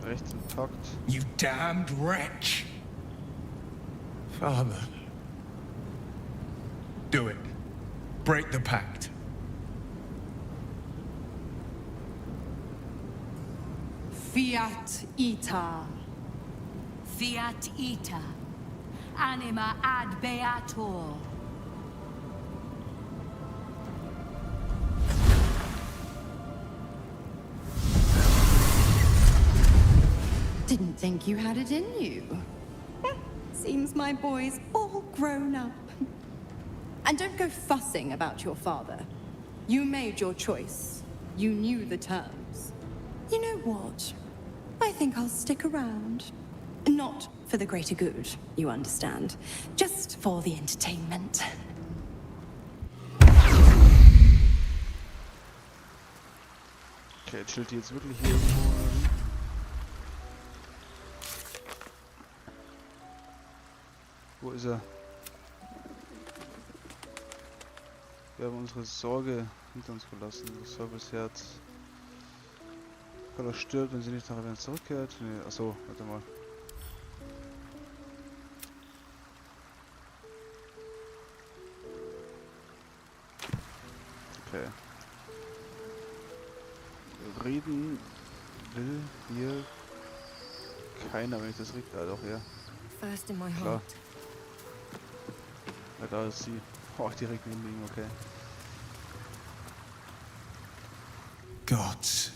Rechts intakt. You damned wretch! Father. Do it. Break the pact. Fiat ita. Fiat ita. Anima ad beator. Didn't think you had it in you. Seems my boy's all grown up. And don't go fussing about your father. You made your choice. You knew the terms. You know what? I think I'll stick around. Not for the greater good, you understand. Just for the entertainment. Okay, chillt die jetzt wirklich hier irgendwo? Wo ist er? Wir haben unsere Sorge hinter uns gelassen. Das Sorgesherz voller stirbt, wenn sie nicht nachher wieder zurückkehrt. Nee, achso, warte mal. Okay. Reden will hier keiner, wenn ich das richtig... Ah, doch, ja. First in my Klar. heart. Ja, da ist sie. Oh, direkt neben ihm, okay. Gods,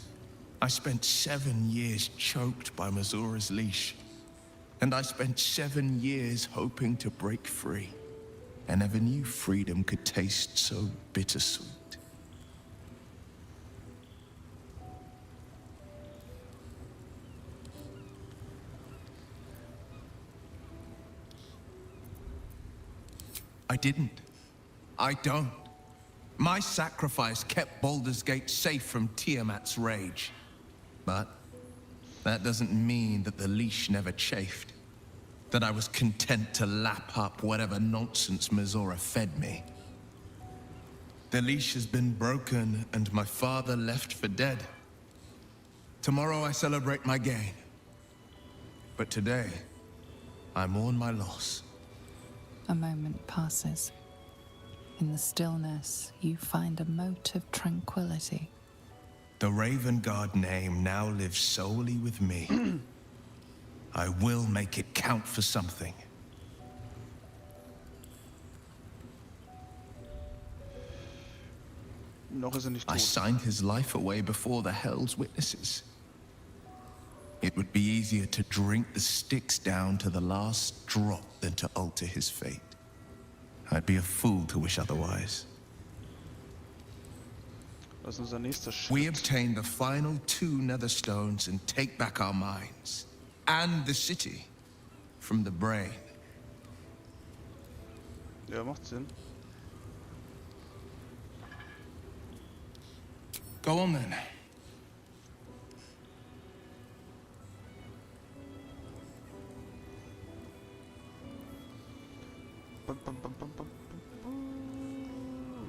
I spent 7 years choked by Mazora's leash. And I spent 7 years hoping to break free. I never knew freedom could taste so bittersweet. I didn't. I don't. My sacrifice kept Baldur's Gate safe from Tiamat's rage. But that doesn't mean that the leash never chafed. That I was content to lap up whatever nonsense Mizora fed me. The leash has been broken and my father left for dead. Tomorrow I celebrate my gain. But today, I mourn my loss. A moment passes. In the stillness, you find a mote of tranquility. The Raven Guard name now lives solely with me. I will make it count for something. Noch ist er nicht tot. I signed his life away before the Hell's witnesses. It would be easier to drink the Styx down to the last drop than to alter his fate. I'd be a fool to wish otherwise. Was ist unser nächster Schritt? We obtain the final 2 nether stones and take back our minds. And the city. From the brain. Ja, macht Sinn. Go on then.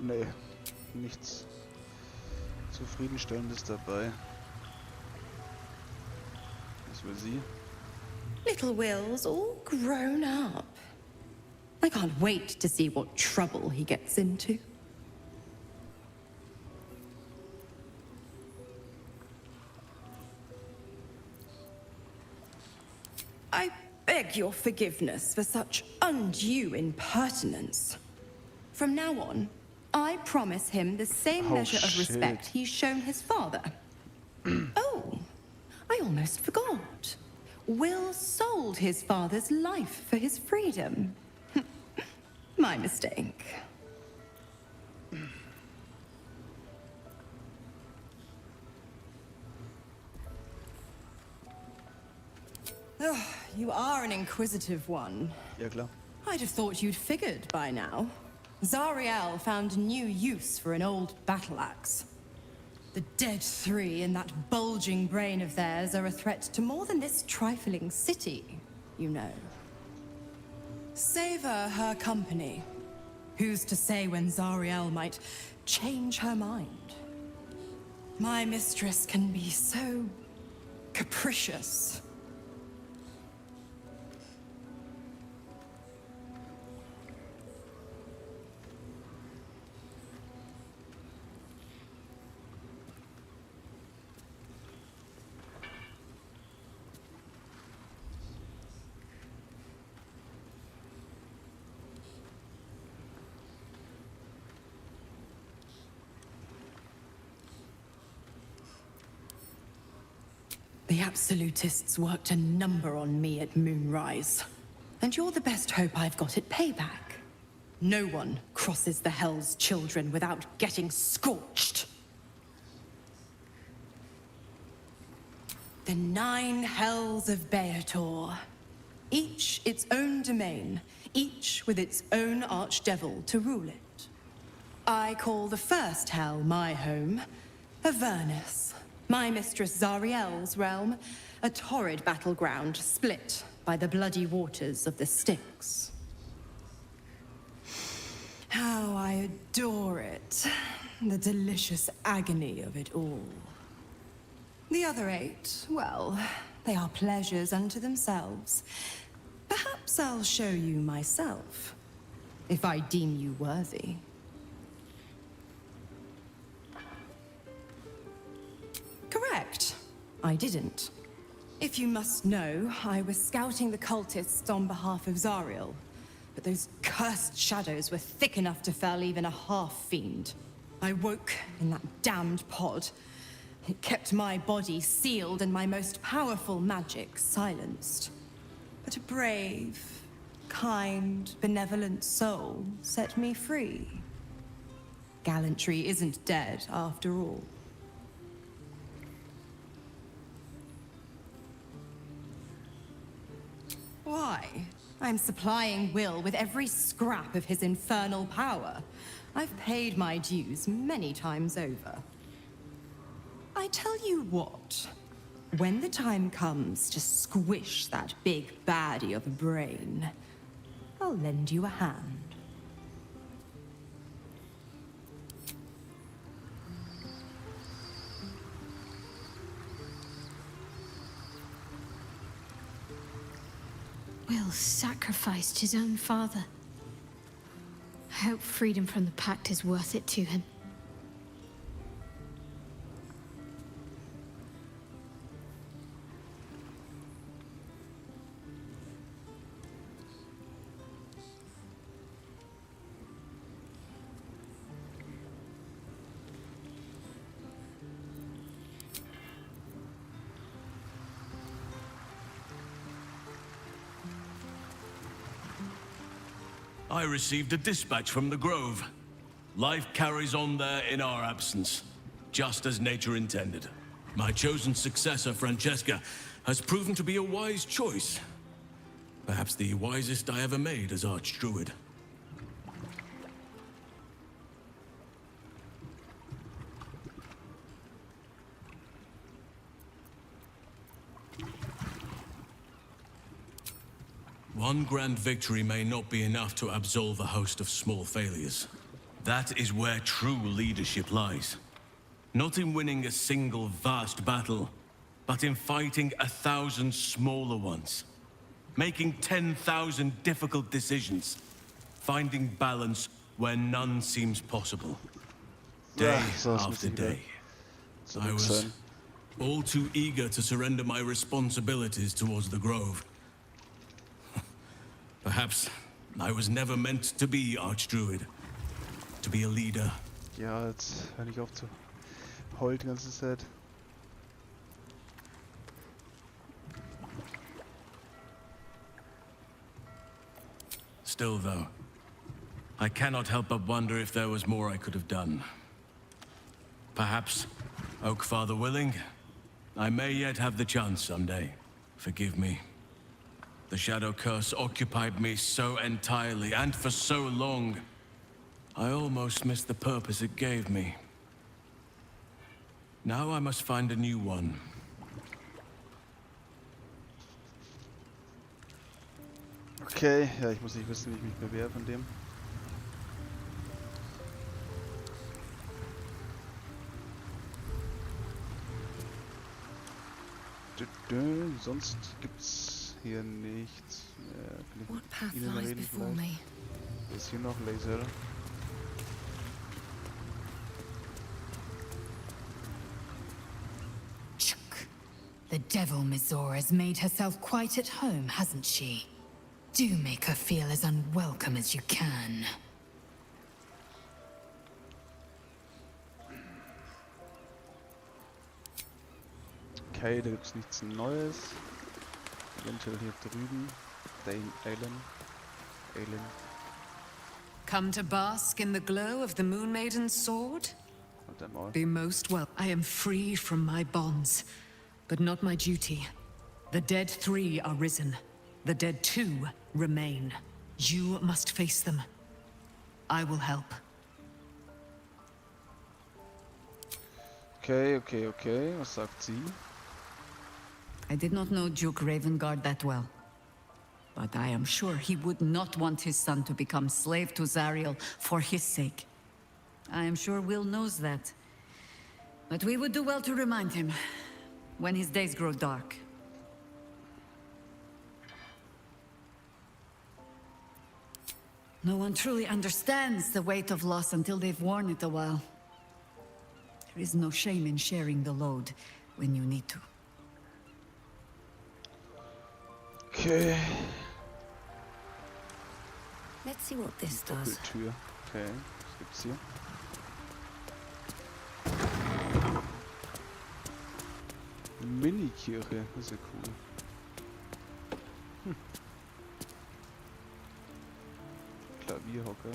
Nee, nichts Zufriedenstellendes dabei. Was will sie? Little Will's all grown up. I can't wait to see what trouble he gets into. I beg your forgiveness for such undue impertinence. From now on, I promise him the same measure of respect he's shown his father. Oh, I almost forgot. Will sold his father's life for his freedom. My mistake. Oh, you are an inquisitive one. Ja, klar. I'd have thought you'd figured by now. Zariel found a new use for an old battle axe. The dead three in that bulging brain of theirs are a threat to more than this trifling city, you know. Savor her company. Who's to say when Zariel might change her mind? My mistress can be so capricious. The Absolutists worked a number on me at Moonrise. And you're the best hope I've got at payback. No one crosses the Hell's Children without getting scorched. The 9 Hells of Beator. Each its own domain, each with its own archdevil to rule it. I call the first hell my home, Avernus. My mistress Zariel's realm, a torrid battleground split by the bloody waters of the Styx. How I adore it, the delicious agony of it all. The other 8, well, they are pleasures unto themselves. Perhaps I'll show you myself, if I deem you worthy. Correct. I didn't. If you must know, I was scouting the cultists on behalf of Zariel. But those cursed shadows were thick enough to fell even a half-fiend. I woke in that damned pod. It kept my body sealed and my most powerful magic silenced. But a brave, kind, benevolent soul set me free. Gallantry isn't dead after all. Why? I'm supplying Will with every scrap of his infernal power. I've paid my dues many times over. I tell you what, when the time comes to squish that big baddie of a brain, I'll lend you a hand. Will sacrificed his own father. I hope freedom from the Pact is worth it to him. I received a dispatch from the Grove. Life carries on there in our absence, just as nature intended. My chosen successor, Francesca, has proven to be a wise choice. Perhaps the wisest I ever made as Archdruid. One grand victory may not be enough to absolve a host of small failures. That is where true leadership lies. Not in winning a single vast battle, but in fighting 1,000 smaller ones. Making 10,000 difficult decisions. Finding balance where none seems possible. Day after day. I was all too eager to surrender my responsibilities towards the Grove. Perhaps I was never meant to be Archdruid. To be a leader. Ja, jetzt hör nicht auf zu heulen die ganze Zeit. Still, though, I cannot help but wonder if there was more I could have done. Perhaps, Oak Father willing, I may yet have the chance someday. Forgive me. The shadow curse occupied me so entirely and for so long, I almost missed the purpose it gave me. Now I must find a new one. Okay, ja, ich muss nicht wissen, wie ich mich bewähre von dem. Sonst gibt's hier nichts mehr. What path lies before me? Ist hier noch Laser? The devil Mizora has made herself quite at home, hasn't she? Do make her feel as unwelcome as you can. Okay, da gibt's nichts Neues. Eventuell hier drüben. Island. Come to bask in the glow of the Moon Maiden's sword? Be most well. I am free from my bonds, but not my duty. The dead 3 are risen. The dead 2 remain. You must face them. I will help. Okay. Was sagt sie? I did not know Duke Ravengard that well. But I am sure he would not want his son to become slave to Zariel for his sake. I am sure Will knows that. But we would do well to remind him when his days grow dark. No one truly understands the weight of loss until they've worn it a while. There is no shame in sharing the load when you need to. Okay. Let's see what this does. Tür. Okay, was gibt's hier? Mini-Kirche, das ist ja cool. Klavierhocker.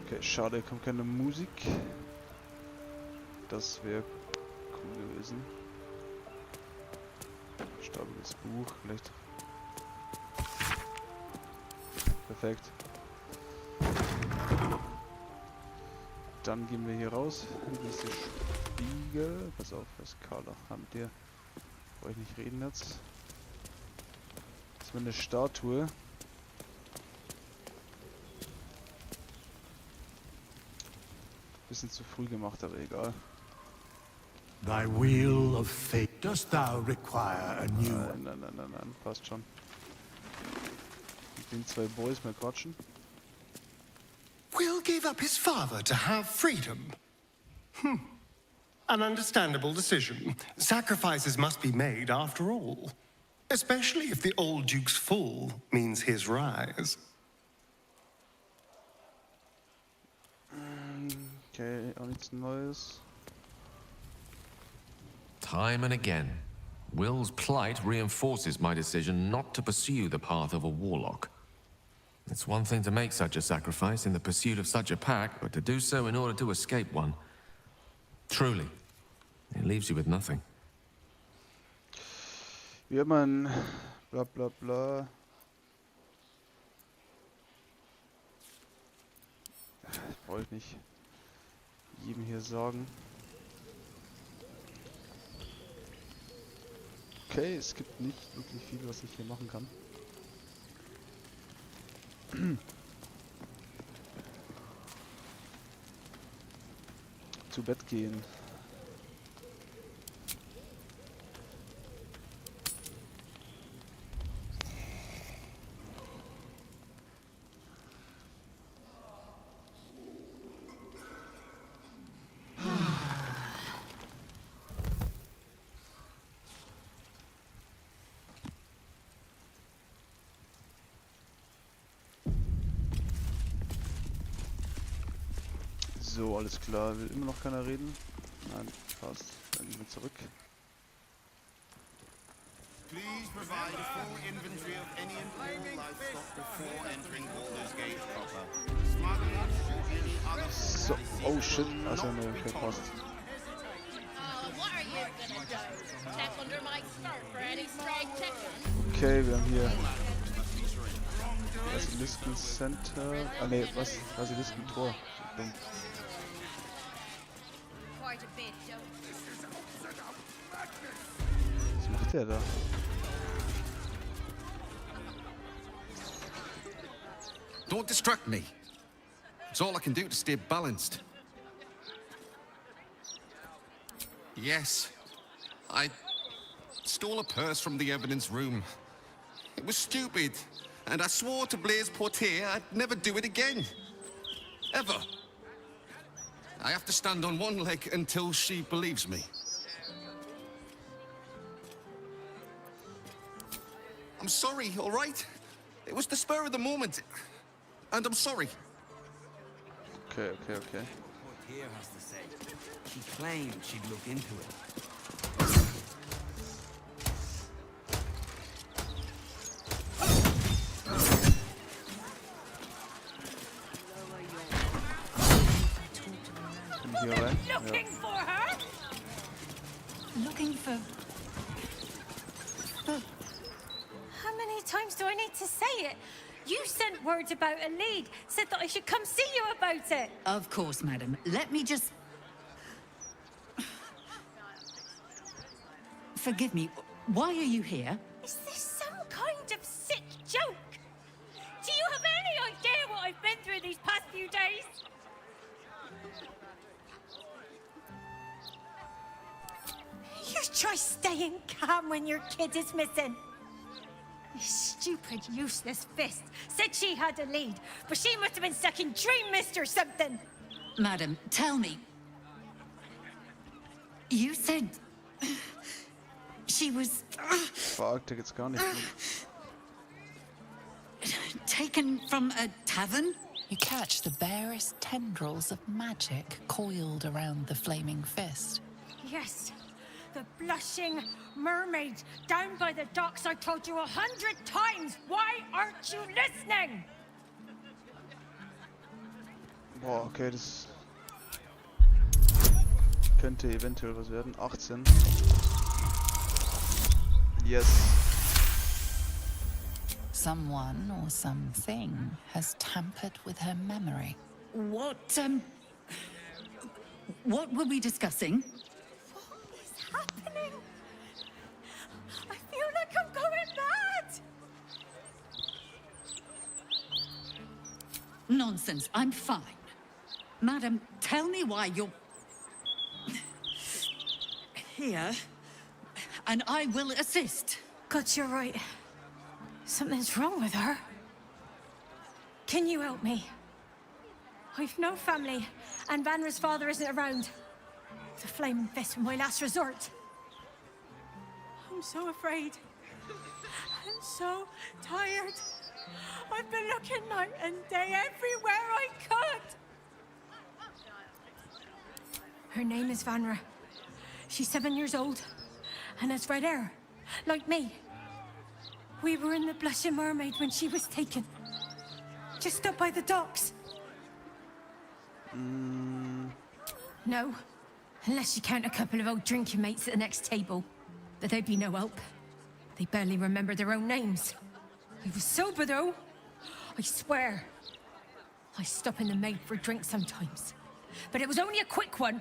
Okay, schade, kommt keine Musik. Das wäre cool gewesen. Staubiges Buch, vielleicht. Perfekt. Dann gehen wir hier raus. Hier ist der Spiegel. Pass auf, das ist Carla. Mit der brauche ich nicht reden jetzt. Das war eine Statue. Bisschen zu früh gemacht, aber egal. Thy wheel of fate, dost thou require a new one? Nein, passt schon. Mit den 2 Boys mal quatschen. Will gave up his father to have freedom. An understandable decision. Sacrifices must be made after all. Especially if the old Duke's fall means his rise. Okay, auch nichts Neues. Time and again, Will's plight reinforces my decision not to pursue the path of a warlock. It's one thing to make such a sacrifice in the pursuit of such a pack, but to do so in order to escape one. Truly, it leaves you with nothing. Wie man bla bla bla. Das brauche ich nicht jedem hier sagen. Okay, es gibt nicht wirklich viel, was ich hier machen kann. Zu Bett gehen. So, alles klar. Will immer noch keiner reden? Nein, passt. Dann gehen wir zurück. Please provide a full inventory of any and all livestock before entering Baldur's Gate proper. Smugglers, shooting any So, oh shit, also eine verpasst. Okay, wir haben hier Basilisken-Center. Ah ne, was? Basilisken-Tor. Dumm. Was macht der da? Don't distract me. It's all I can do to stay balanced. Yes, I stole a purse from the evidence room. It was stupid, and I swore to Blaise Portier I'd never do it again. Ever. I have to stand on one leg until she believes me. I'm sorry, all right? It was the spur of the moment, and I'm sorry. Okay. Portier has to say. She claimed she'd look into it. Looking for her? Looking for... How many times do I need to say it? You sent word about a lead, said that I should come see you about it. Of course, madam. Let me just... Forgive me, why are you here? Is this some kind of sick joke? Do you have any idea what I've been through these past few days? You try staying calm when your kid is missing. This stupid, useless fist said she had a lead, but she must have been stuck in Dream Mist or something. Madam, tell me. You said... she was... Fuck, da geht's gar nicht gut. Taken from a tavern? You catch the barest tendrils of magic coiled around the flaming fist. Yes, the blushing mermaid down by the docks. I told you 100 times. Why aren't you listening? Boah, okay, das könnte eventuell was werden. 18. Yes. Someone or something has tampered with her memory. What were we discussing? What is happening? I feel like I'm going mad. Nonsense, I'm fine. Madam, tell me why you're... here, and I will assist. God, you're right. Something's wrong with her. Can you help me? I've no family, and Vanra's father isn't around. The flaming fist was my last resort. I'm so afraid. I'm so tired. I've been looking night and day everywhere I could. Her name is Vanra. She's 7 years old, and has red hair, like me. We were in the Blushing Mermaid when she was taken. Just up by the docks. No, unless you count a couple of old drinking mates at the next table. But they'd be no help. They barely remember their own names. I was sober though, I swear. I stop in the maid for a drink sometimes. But it was only a quick one.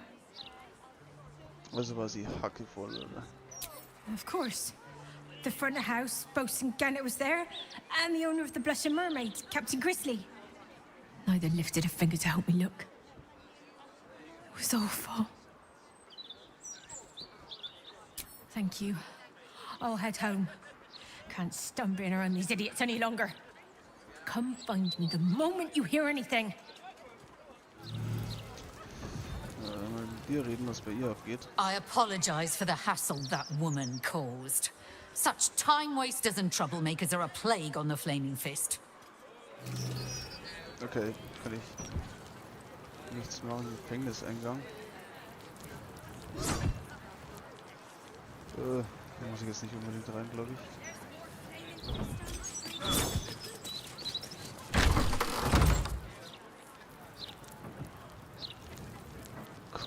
Also war sie hackevoll, oder? Of course. The front of house, Bosun Gannet was there, and the owner of the Blushing Mermaid, Captain Grizzly. Neither lifted a finger to help me look. It was awful. Thank you. I'll head home. Can't stand being around these idiots any longer. Come find me the moment you hear anything. Mal mit ihr reden, was bei ihr abgeht. I apologize for the hassle that woman caused. Such time wasters and troublemakers are a plague on the Flaming Fist. Okay, kann ich nichts machen. Gefängniseingang. Da muss ich jetzt nicht unbedingt rein, glaube ich.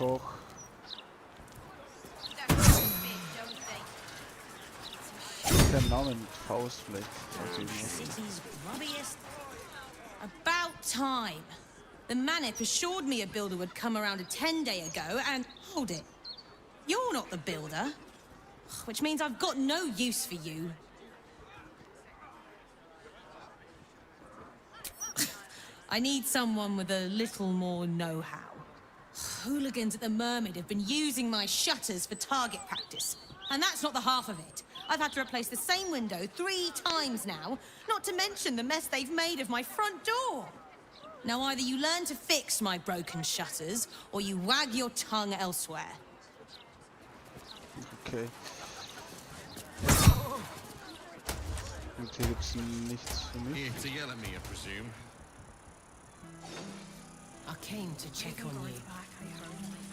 doch. Der Name mit Faust vielleicht. About time. The Manip assured me a builder would come around a 10-day ago, and hold it. You're not the builder, which means I've got no use for you. I need someone with a little more know-how. Hooligans at the Mermaid have been using my shutters for target practice, and that's not the half of it. I've had to replace the same window 3 times now, not to mention the mess they've made of my front door. Now either you learn to fix my broken shutters, or you wag your tongue elsewhere. Okay. Und hier gibt's nichts für mich. Here to yell at me, I presume. I came to check on you.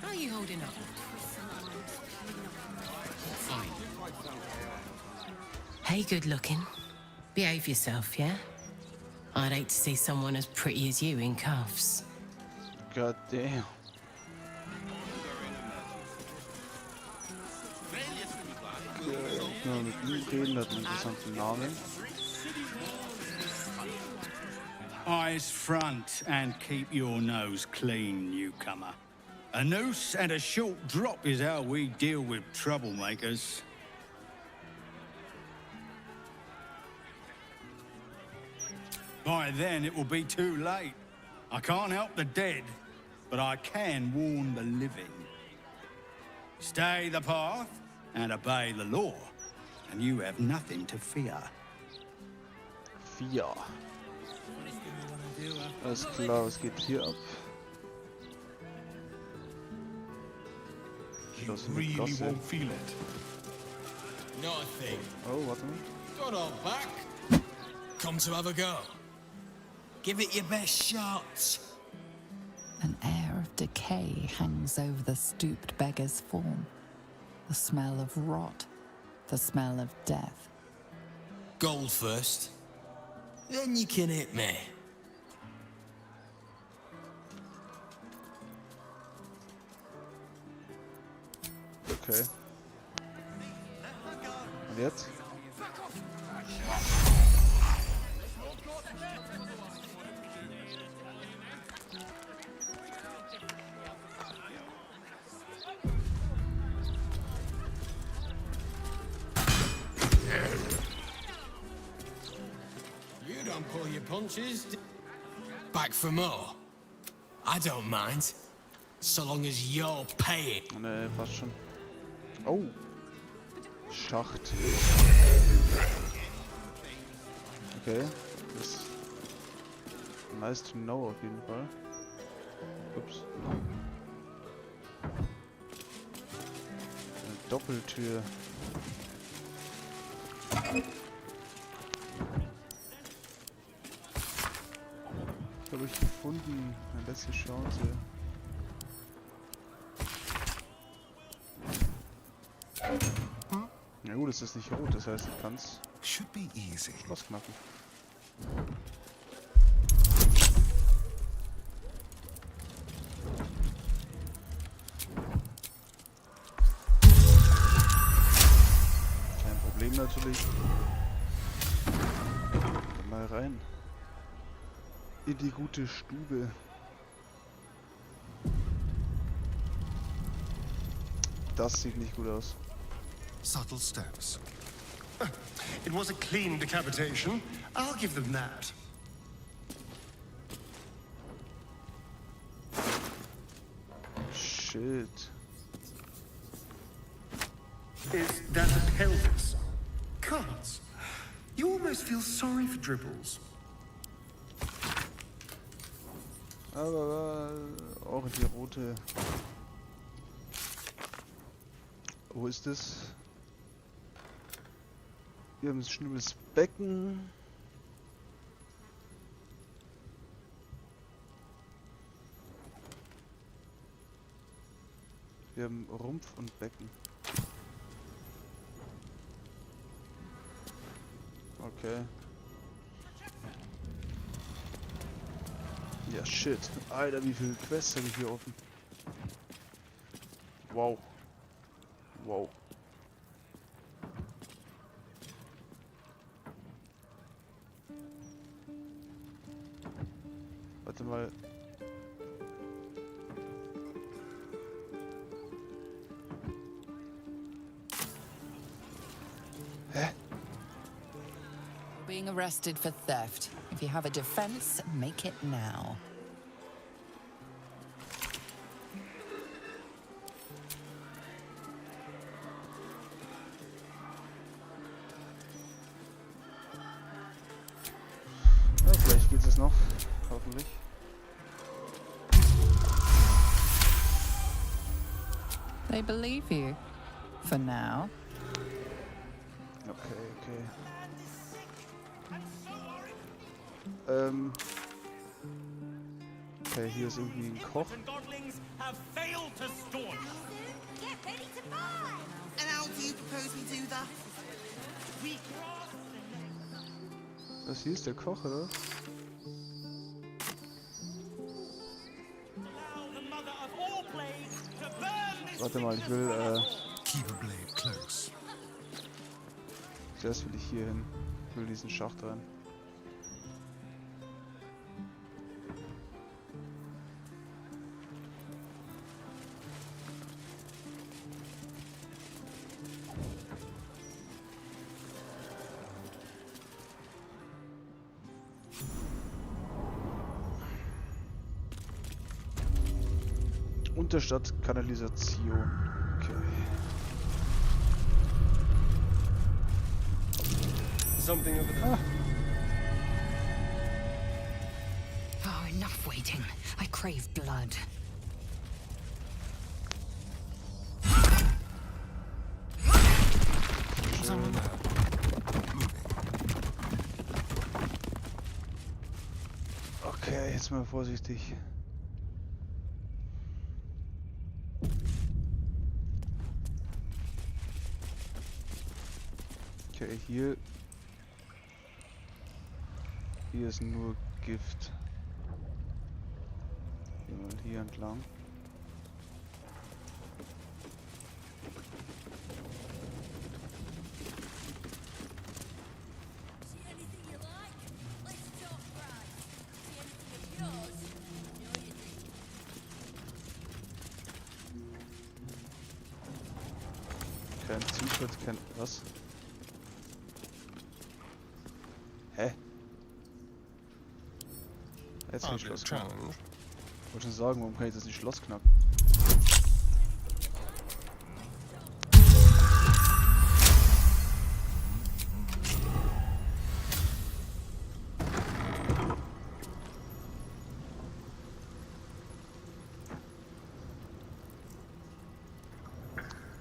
How are you holding up? Fine. Hey, good looking. Behave yourself, yeah? I'd hate to see someone as pretty as you in cuffs. God damn. Ja, mit ihm reden, hat einen interessanten Namen. Eyes front and keep your nose clean, newcomer. A noose and a short drop is how we deal with troublemakers. By then, it will be too late. I can't help the dead, but I can warn the living. Stay the path and obey the law, and you have nothing to fear. Fear. Alles klar, was geht hier ab? Really won't feel it. Not a thing. Oh, warte mal. Got on back. Come to have a go. Give it your best shot. An air of decay hangs over the stooped beggar's form. The smell of rot, the smell of death. Gold first. Then you can hit me. Okay. Und jetzt? You don't pull your punches. Back for more. I don't mind. So long as you're paying. Ne, passt schon. Oh. Schacht. Okay. Das ist nice to know auf jeden Fall. Ups. Eine Doppeltür. Habe ich gefunden. Eine letzte Chance. Na gut, es ist nicht rot, das heißt, ich kann's Schloss knacken. Kein Problem natürlich. Dann mal rein. In die gute Stube. Das sieht nicht gut aus. Subtle steps. It was a clean decapitation. I'll give them that. Shit. Is that a pelvis? Cards. You almost feel sorry for Dribbles. Aber auch die rote. Wo ist es? Wir haben ein schnübles Becken. Wir haben Rumpf und Becken. Okay. Ja, shit. Alter, wie viele Quests habe ich hier offen? Wow. Wow. Warte mal. Hä? Being arrested for theft. If you have a defense, make it now. Ja, vielleicht geht es noch. Hoffentlich. They believe you. For now. Okay, okay. Okay, hier ist irgendwie ein Koch. Das hier ist der Koch, oder? Warte mal, ich will, zuerst will ich hier hin. Ich will diesen Schacht rein. Unterstadt Kanalisation. Okay. Something over there. Oh, enough waiting. I crave blood. Okay, jetzt mal vorsichtig. Okay, hier ist nur Gift. Gehen wir mal hier entlang. Kein Zutritt, kein was? Hä? Jetzt kann ich Schloss knacken. Ich wollte schon sagen, warum kann ich das nicht Schloss knacken?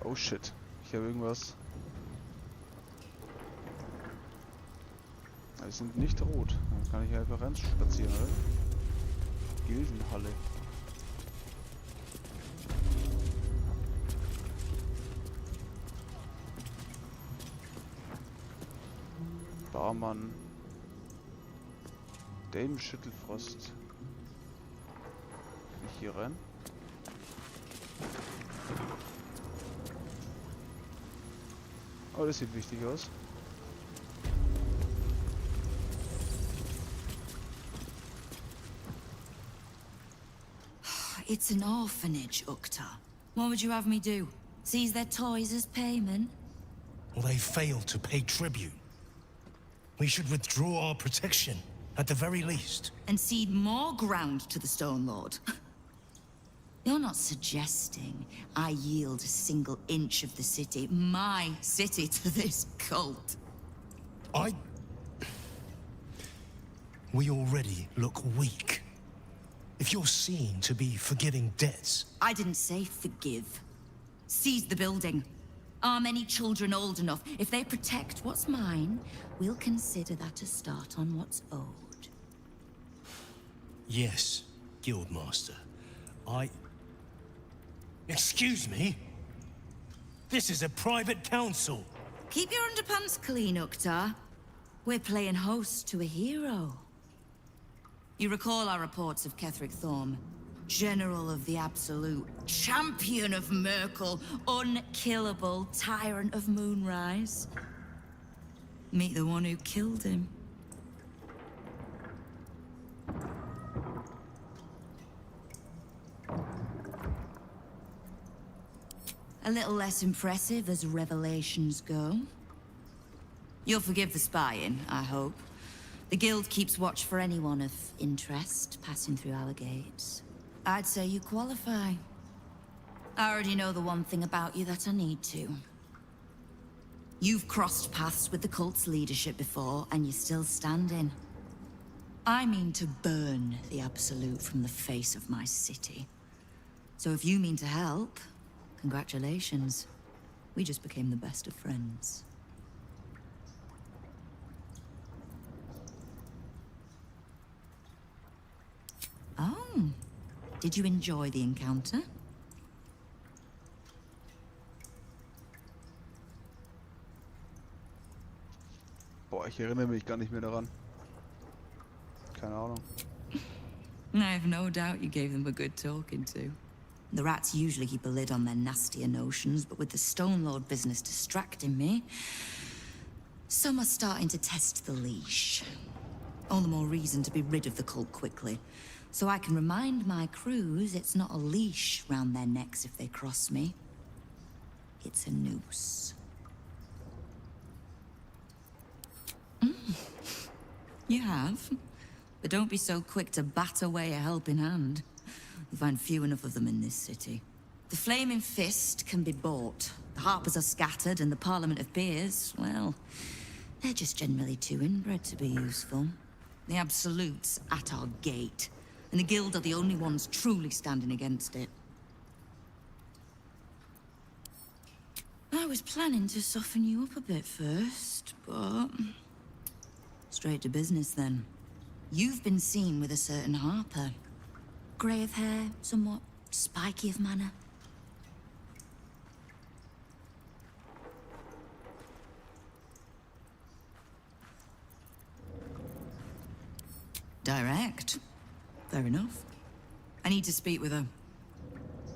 Oh shit, ich habe irgendwas. Die sind nicht rot. Dann kann ich einfach rein spazieren, oder? Gildenhalle. Barmann. Dame Schüttelfrost. Kann ich hier rein? Oh, das sieht wichtig aus. It's an orphanage, Ukta. What would you have me do? Seize their toys as payment? Well, they failed to pay tribute. We should withdraw our protection, at the very least. And cede more ground to the Stone Lord? You're not suggesting I yield a single inch of the city, my city, to this cult? We already look weak. If you're seen to be forgiving debts... I didn't say forgive. Seize the building. Arm any children old enough. If they protect what's mine, we'll consider that a start on what's owed. Yes, Guildmaster. Excuse me? This is a private council. Keep your underpants clean, Ukta. We're playing host to a hero. You recall our reports of Ketheric Thorm? General of the Absolute, champion of Merkel, unkillable tyrant of Moonrise. Meet the one who killed him. A little less impressive as revelations go. You'll forgive the spying, I hope. The Guild keeps watch for anyone of interest passing through our gates. I'd say you qualify. I already know the one thing about you that I need to. You've crossed paths with the cult's leadership before, and you're still standing. I mean to burn the Absolute from the face of my city. So if you mean to help, congratulations. We just became the best of friends. Oh, did you enjoy the encounter? Boah, ich erinnere mich gar nicht mehr daran. Keine Ahnung. I have no doubt you gave them a good talking to. The rats usually keep a lid on their nastier notions, but with the Stone Lord business distracting me, some are starting to test the leash. All the more reason to be rid of the cult quickly, so I can remind my crews it's not a leash round their necks if they cross me. It's a noose. You have, but don't be so quick to bat away a helping hand. You find few enough of them in this city. The Flaming Fist can be bought. The Harpers are scattered, and the Parliament of Peers, well, they're just generally too inbred to be useful. The Absolute's at our gate, and the Guild are the only ones truly standing against it. I was planning to soften you up a bit first, but... straight to business then. You've been seen with a certain Harper. Grey of hair, somewhat spiky of manner. Direct. Fair enough. I need to speak with her.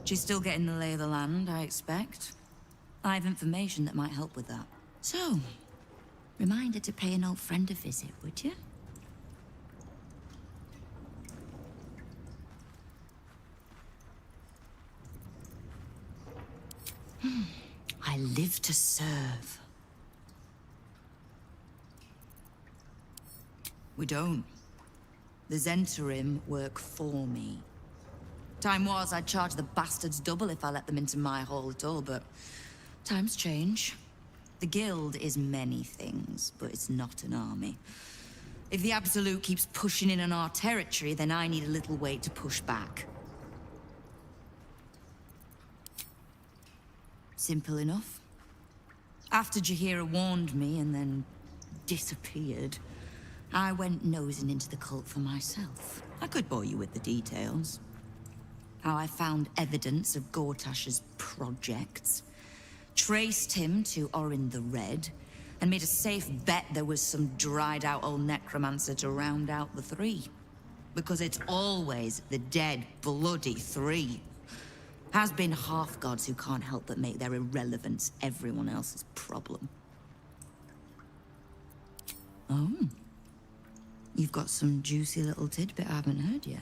She's still getting the lay of the land, I expect. I have information that might help with that. So, reminder to pay an old friend a visit, would you? I live to serve. We don't. The Zentarim work for me. Time was I'd charge the bastards double if I let them into my hall at all, but times change. The Guild is many things, but it's not an army. If the Absolute keeps pushing in on our territory, then I need a little weight to push back. Simple enough. After Jaheira warned me and then disappeared, I went nosing into the cult for myself. I could bore you with the details. How I found evidence of Gortash's projects, traced him to Orin the Red, and made a safe bet there was some dried-out old necromancer to round out the three. Because it's always the dead, bloody three. Has been half-gods who can't help but make their irrelevance everyone else's problem. Oh. You've got some juicy little tidbit I haven't heard yet.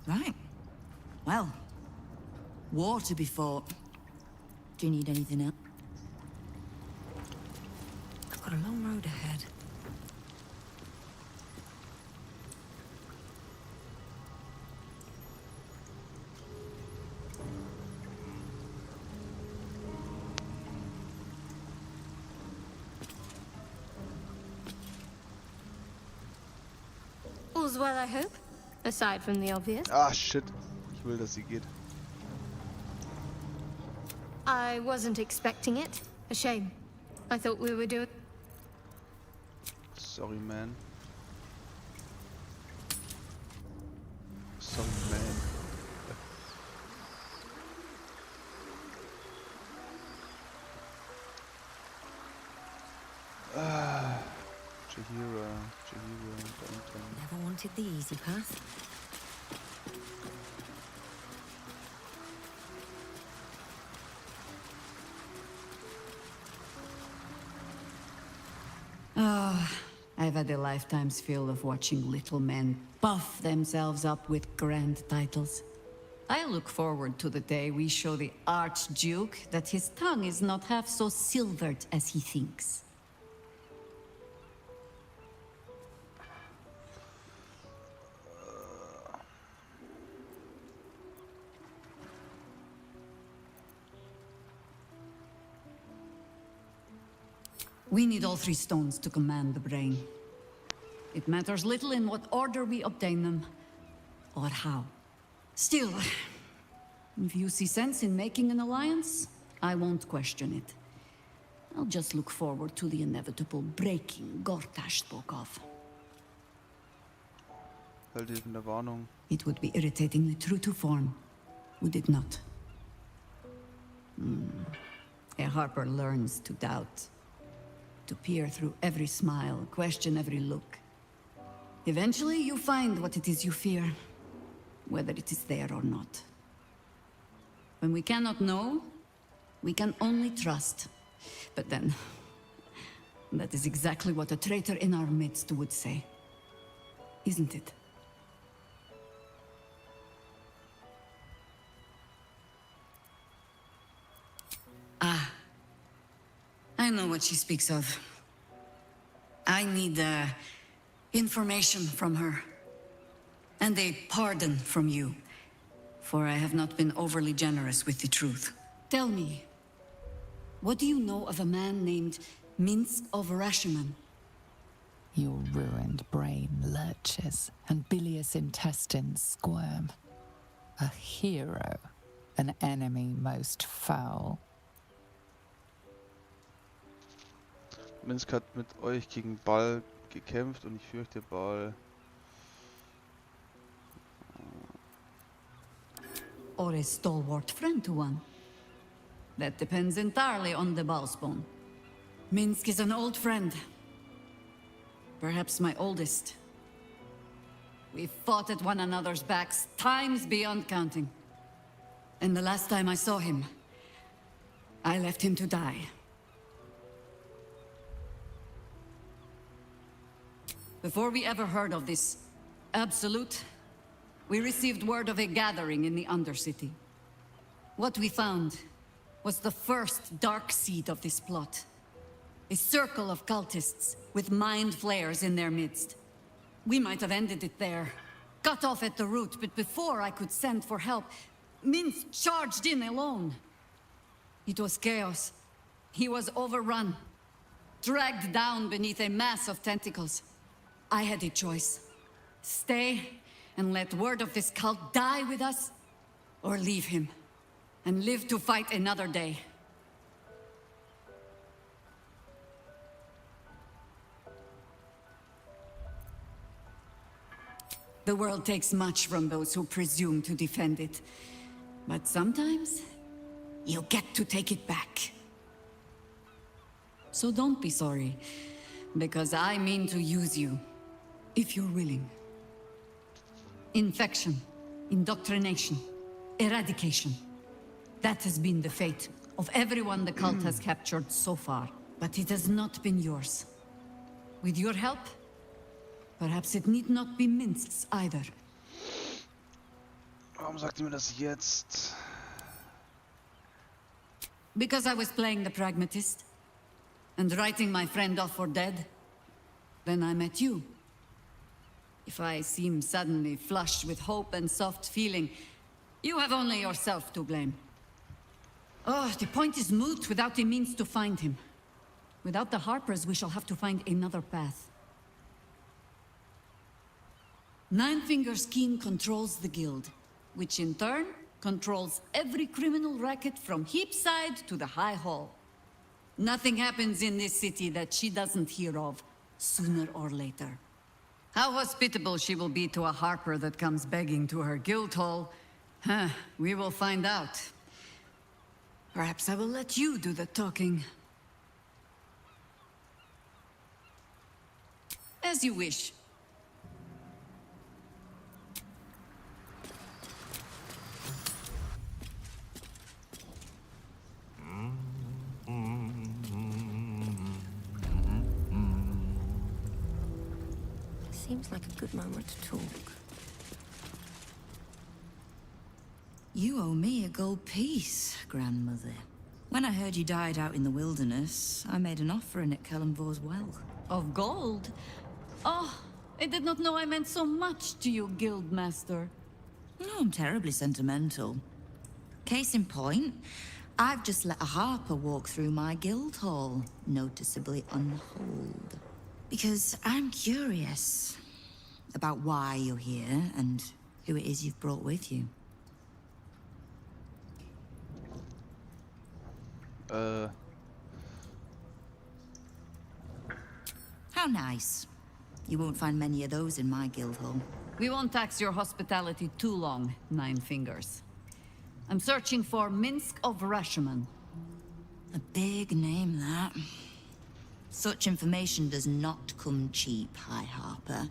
Right. Well, war to be fought. Do you need anything else? I've got a long road ahead. All's well, I hope? Aside from the obvious. Ah, shit. Ich will, dass sie geht. I wasn't expecting it. A shame. I thought we were doing... Sorry, man. Sorry, man. Chihira, Never wanted the easy path. Ah, I've had a lifetime's fill of watching little men buff themselves up with grand titles. I look forward to the day we show the Archduke that his tongue is not half so silvered as he thinks. We need all 3 stones to command the brain. It matters little in what order we obtain them, or how. Still, if you see sense in making an alliance, I won't question it. I'll just look forward to the inevitable breaking Gortash spoke of. Helldivende Warnung. It would be irritatingly true to form, would it not? A Harper learns to doubt. To peer through every smile, question every look. Eventually, you find what it is you fear, whether it is there or not. When we cannot know, we can only trust. But then, that is exactly what a traitor in our midst would say. Isn't it? Ah. I know what she speaks of. I need, information from her. And a pardon from you. For I have not been overly generous with the truth. Tell me, what do you know of a man named Minsk of Rashomon? Your ruined brain lurches, and bilious intestines squirm. A hero, an enemy most foul. Minsk hat mit euch gegen Bal gekämpft und ich fürchte Bal. Or a stalwart friend to one? That depends entirely on the Balspawn. Minsk is an old friend. Perhaps my oldest. We've fought at one another's backs times beyond counting. And the last time I saw him, I left him to die. Before we ever heard of this Absolute, we received word of a gathering in the Undercity. What we found was the first dark seed of this plot. A circle of cultists with mind flayers in their midst. We might have ended it there, cut off at the root, but before I could send for help, Minsk charged in alone. It was chaos. He was overrun, dragged down beneath a mass of tentacles. I had a choice. Stay and let word of this cult die with us, or leave him and live to fight another day. The world takes much from those who presume to defend it. But sometimes, you get to take it back. So don't be sorry, because I mean to use you. If you're willing. Infection, indoctrination, eradication. That has been the fate of everyone the cult has captured so far. But it has not been yours. With your help, perhaps it need not be Minsk's either. Warum sagt ihr mir das jetzt? Because I was playing the pragmatist and writing my friend off for dead. Then I met you. If I seem suddenly flushed with hope and soft feeling, you have only yourself to blame. Oh, the point is moot without a means to find him. Without the Harpers, we shall have to find another path. Nine Fingers Keen controls the guild. which in turn controls every criminal racket from Heapside to the High Hall. Nothing happens in this city that she doesn't hear of, sooner or later. How hospitable she will be to a harper that comes begging to her guild hall, we will find out. Perhaps I will let you do the talking. As you wish. Seems like a good moment to talk. You owe me a gold piece, grandmother. When I heard you died out in the wilderness, I made an offering at Kellenvor's well. Of gold? Oh, I did not know I meant so much to you, Guildmaster. No, I'm terribly sentimental. Case in point, I've just let a harper walk through my guild hall, noticeably unholed. Because I'm curious about why you're here and who it is you've brought with you. How nice. You won't find many of those in my guild hall. We won't tax your hospitality too long, Nine Fingers. I'm searching for Minsk of Rashomon. A big name, that. Such information does not come cheap, High Harper.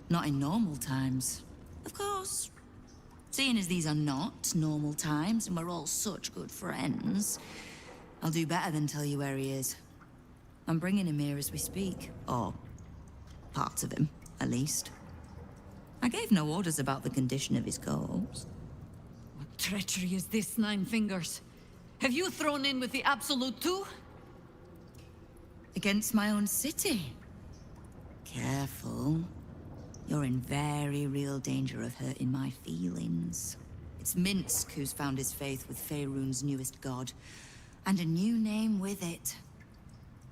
Not in normal times. Of course. Seeing as these are not normal times and we're all such good friends, I'll do better than tell you where he is. I'm bringing him here as we speak. Or parts of him, at least. I gave no orders about the condition of his corpse. What treachery is this, Nine Fingers? Have you thrown in with the Absolute too? Against my own city. Careful. You're in very real danger of hurting my feelings. It's Minsk who's found his faith with Faerun's newest god. And a new name with it.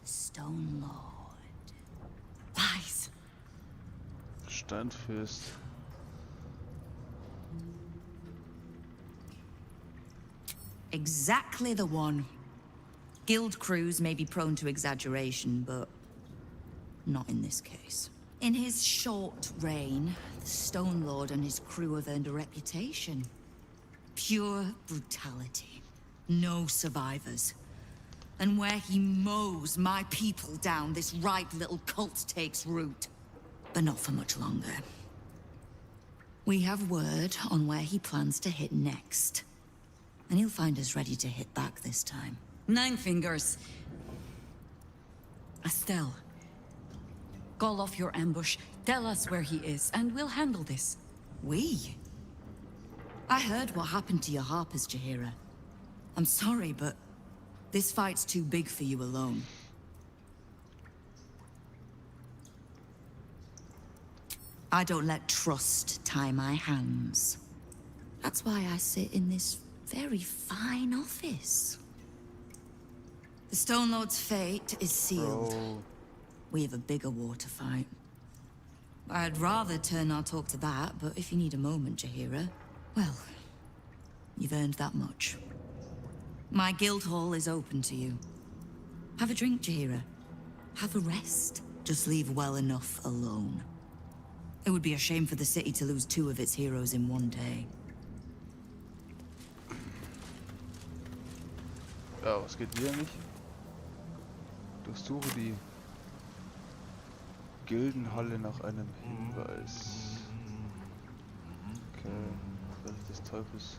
The Stone Lord. Lies. Steinfürst. Exactly the one. Guild crews may be prone to exaggeration, but not in this case. In his short reign, the Stone Lord and his crew have earned a reputation. Pure brutality. No survivors. And where he mows my people down, this ripe little cult takes root. But not for much longer. We have word on where he plans to hit next. And he'll find us ready to hit back this time. Nine Fingers. Estelle. Call off your ambush, tell us where he is, and we'll handle this. We? I heard what happened to your harpers, Jaheira. I'm sorry, but this fight's too big for you alone. I don't let trust tie my hands. That's why I sit in this very fine office. The Stone Lord's fate is sealed. Bro. We have a bigger war to fight. I'd rather turn our talk to that, but if you need a moment, Jaheira, well, you've earned that much. My guild hall is open to you. Have a drink, Jaheira. Have a rest. Just leave well enough alone. It would be a shame for the city to lose 2 of its heroes in one day. Ja, was geht hier nicht? Durchsuche die Gildenhalle nach einem Hinweis. Okay, Reich des Teufels.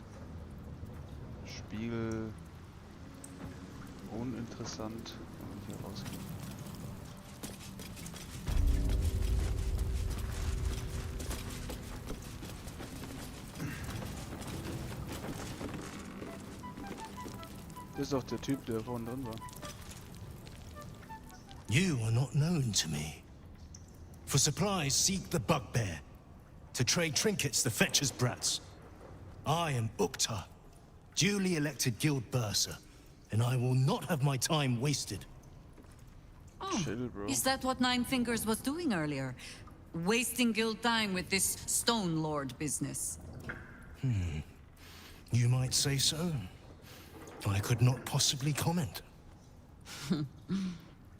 Spiegel. Uninteressant. Und hier rausgehen. Das ist doch der Typ, der vorhin drin war. You are not known to me. For supplies, seek the bugbear. To trade trinkets, the fetcher's brats. I am Uktar, duly elected guild bursar, and I will not have my time wasted. Oh, Chill, bro. Is that what Nine Fingers was doing earlier? Wasting guild time with this Stone Lord business? You might say so. I could not possibly comment.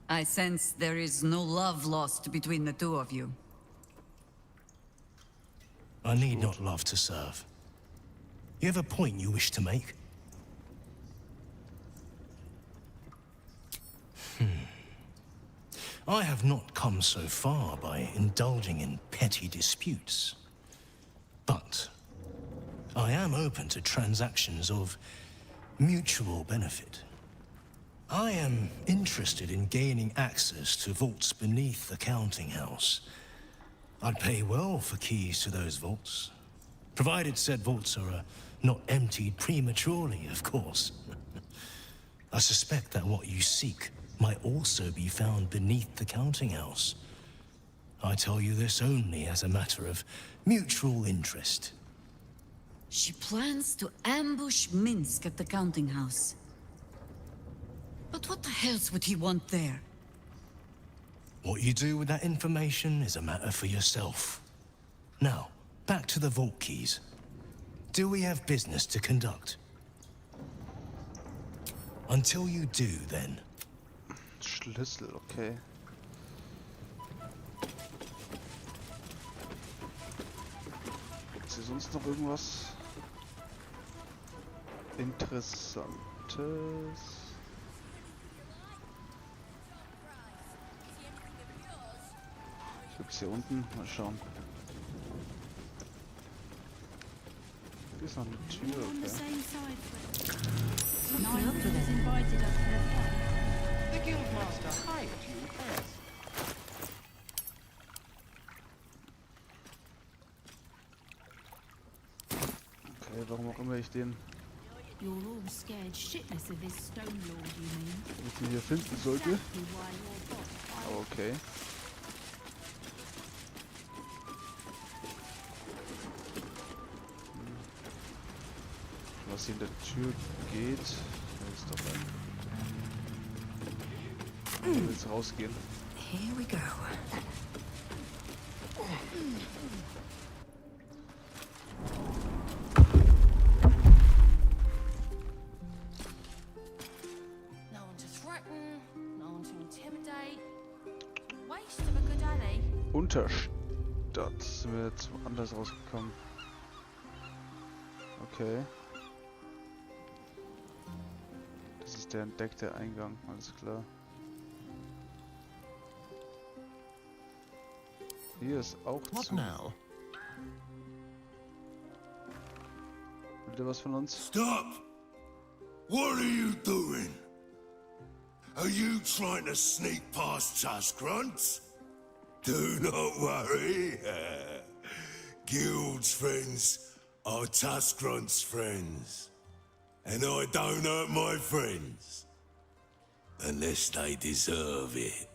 I sense there is no love lost between the two of you. I need not love to serve. You have a point you wish to make? I have not come so far by indulging in petty disputes. But I am open to transactions of mutual benefit. I am interested in gaining access to vaults beneath the counting house. I'd pay well for keys to those vaults, provided said vaults are not emptied prematurely, of course. I suspect that what you seek might also be found beneath the counting house. I tell you this only as a matter of mutual interest. She plans to ambush Minsk at the counting house. But what the hells would he want there? What you do with that information is a matter for yourself. Now, back to the vault keys. Do we have business to conduct? Until you do, then. Schlüssel, okay. Ist hier sonst noch irgendwas Interessantes? Gibt's hier unten? Mal schauen. Hier ist noch eine Tür, okay. The Guildmaster hired you first. Okay, warum auch immer ich den You're all scared shitless of this Stone Lord, you mean? ich den hier finden sollte. Aber okay. Was hier in der Tür geht, ist doch ein. Ich will jetzt rausgehen. Here we go. No one to threaten, no one to intimidate. Waste of a good alley. Unterstadt. Sind wir jetzt woanders rausgekommen. Okay. Das ist der entdeckte Eingang, alles klar. Hier ist auch zu. Will der was von uns? Stop! What are you doing? Are you trying to sneak past Tuskrunts? Do not worry. Guild's friends are Tuskrunts' friends. And I don't hurt my friends. Unless they deserve it.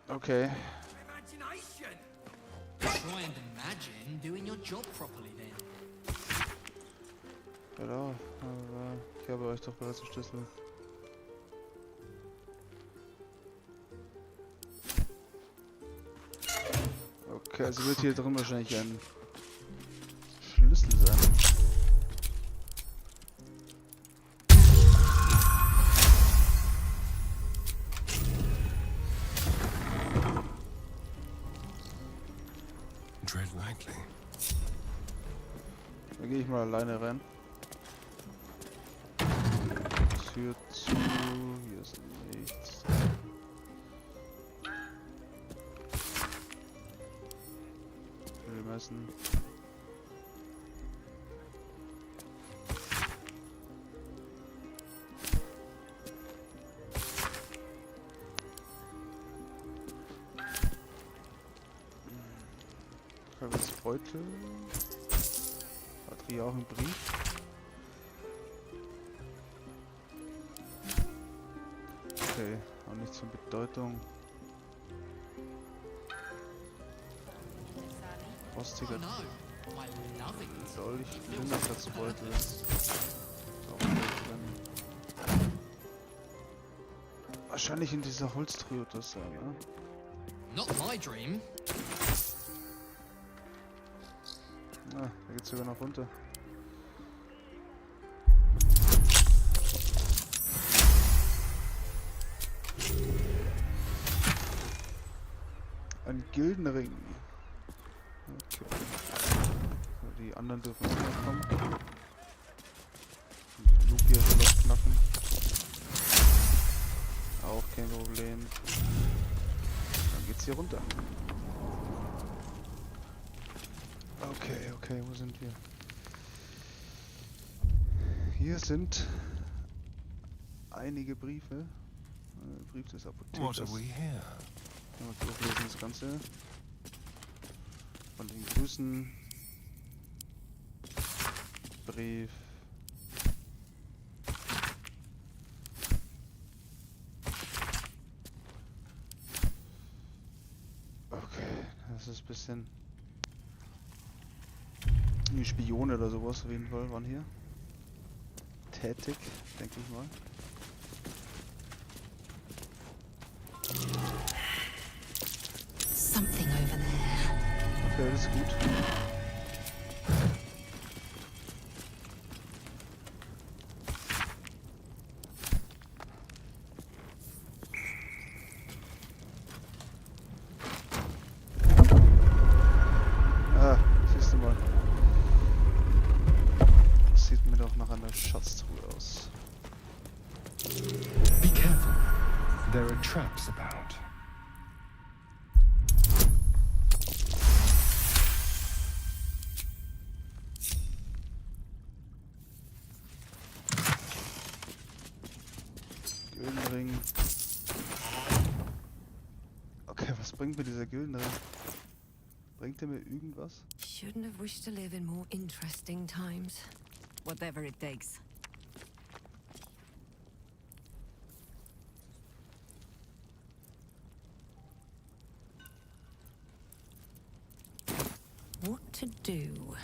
Okay. Imagination! Try and imagine doing your job properly then. Genau, aber ich habe euch doch bereits den Schlüssel. Okay, also wird hier drin wahrscheinlich ein Schlüssel sein. Tread lightly. Da gehe ich mal alleine rein. Tür zu, hier ist nichts. Messen. Beutel. Batterie auch im Brief. Okay, auch nichts von Bedeutung. Rostiger Dolch, Linderplatzbeutel. Auch nicht drin. Wahrscheinlich in dieser Holztruhe das sein, ne? Not my dream. Ah, da geht's sogar noch runter. Ein Gildenring. Okay. So, die anderen dürfen auch noch kommen. Die Luke hier vielleicht knacken. Auch kein Problem. Dann geht's hier runter. Okay, okay, wo sind wir? Hier sind einige Briefe. Brief des Apothekers. What have we here? Ja, durchlesen das Ganze. Von den Grüßen. Brief. Okay, das ist ein bisschen... Die Spione oder sowas auf jeden Fall waren hier tätig, denke ich mal. Something over there. Okay, das ist gut. Ah, siehst du mal. Das sieht mir doch nach einer Schatztruhe aus. Be careful. There are traps about. Gildenring. Okay, was bringt mir dieser Gildenring? Bringt er mir irgendwas? Shouldn't have wished to live in more interesting times. Whatever it takes. What to do?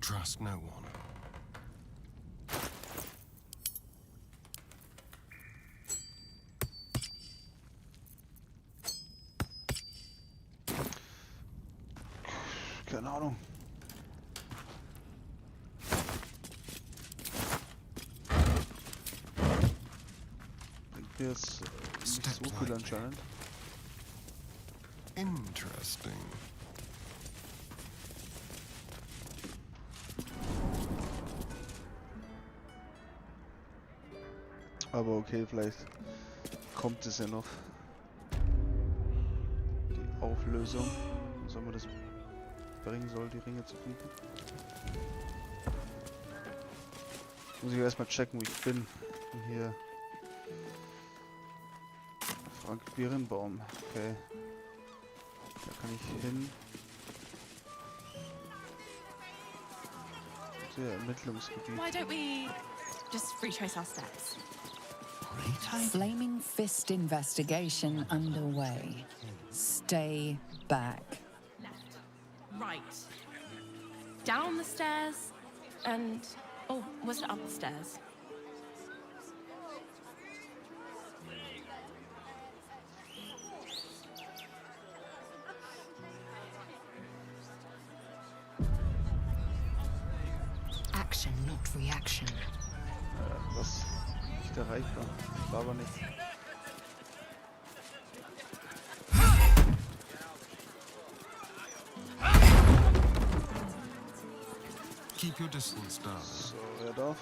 Trust no one. Keine Ahnung. Bringt mir jetzt nicht so viel anscheinend. Interesting. Aber okay, vielleicht kommt es ja noch. Die Auflösung. Was man das bringen soll, die Ringe zu bieten. Muss ich erstmal checken, wo ich bin. Hier. Frank Birnbaum. Okay. Da kann ich hin. Der Ermittlungsgebiet. Why don't we just retrace our steps? Flaming Fist investigation underway. Stay back. Right. Down the stairs and... Oh, was it up the stairs? Action, not reaction. Was? Nicht erreichbar. War aber nicht. Keep your distance, darling. So, wer darf?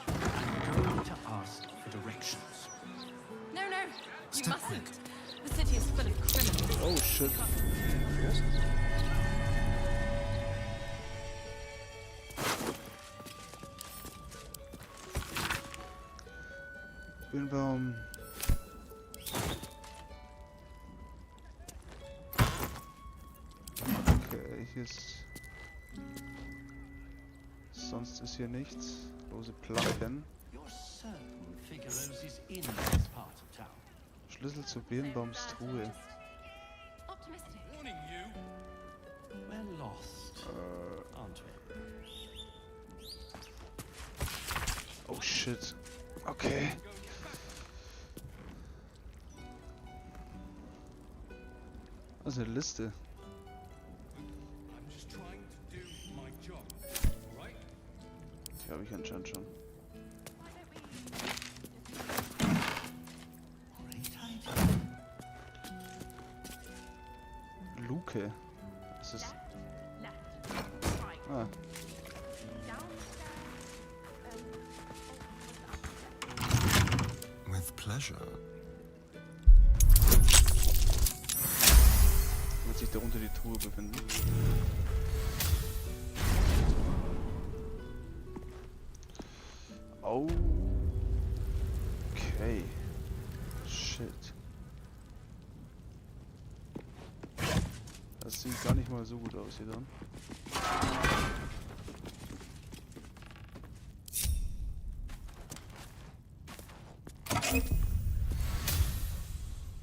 I'm going to ask for directions. No, no, you Step mustn't. The city is full of criminals. Oh shit. Birnbaum. Okay, hier ist... Sonst ist hier nichts. Lose Planken. You're certain Figaro's is in this part of town. Schlüssel zu Birnbaums Truhe. Optimistic. Warning you. We're lost, aren't we? Oh shit. Okay. ist eine Liste. Die habe ich anscheinend schon. Luke. Das ist... Ah. With pleasure. Wird sich darunter die Truhe befinden. Okay. Shit. Das sieht gar nicht mal so gut aus hier dann.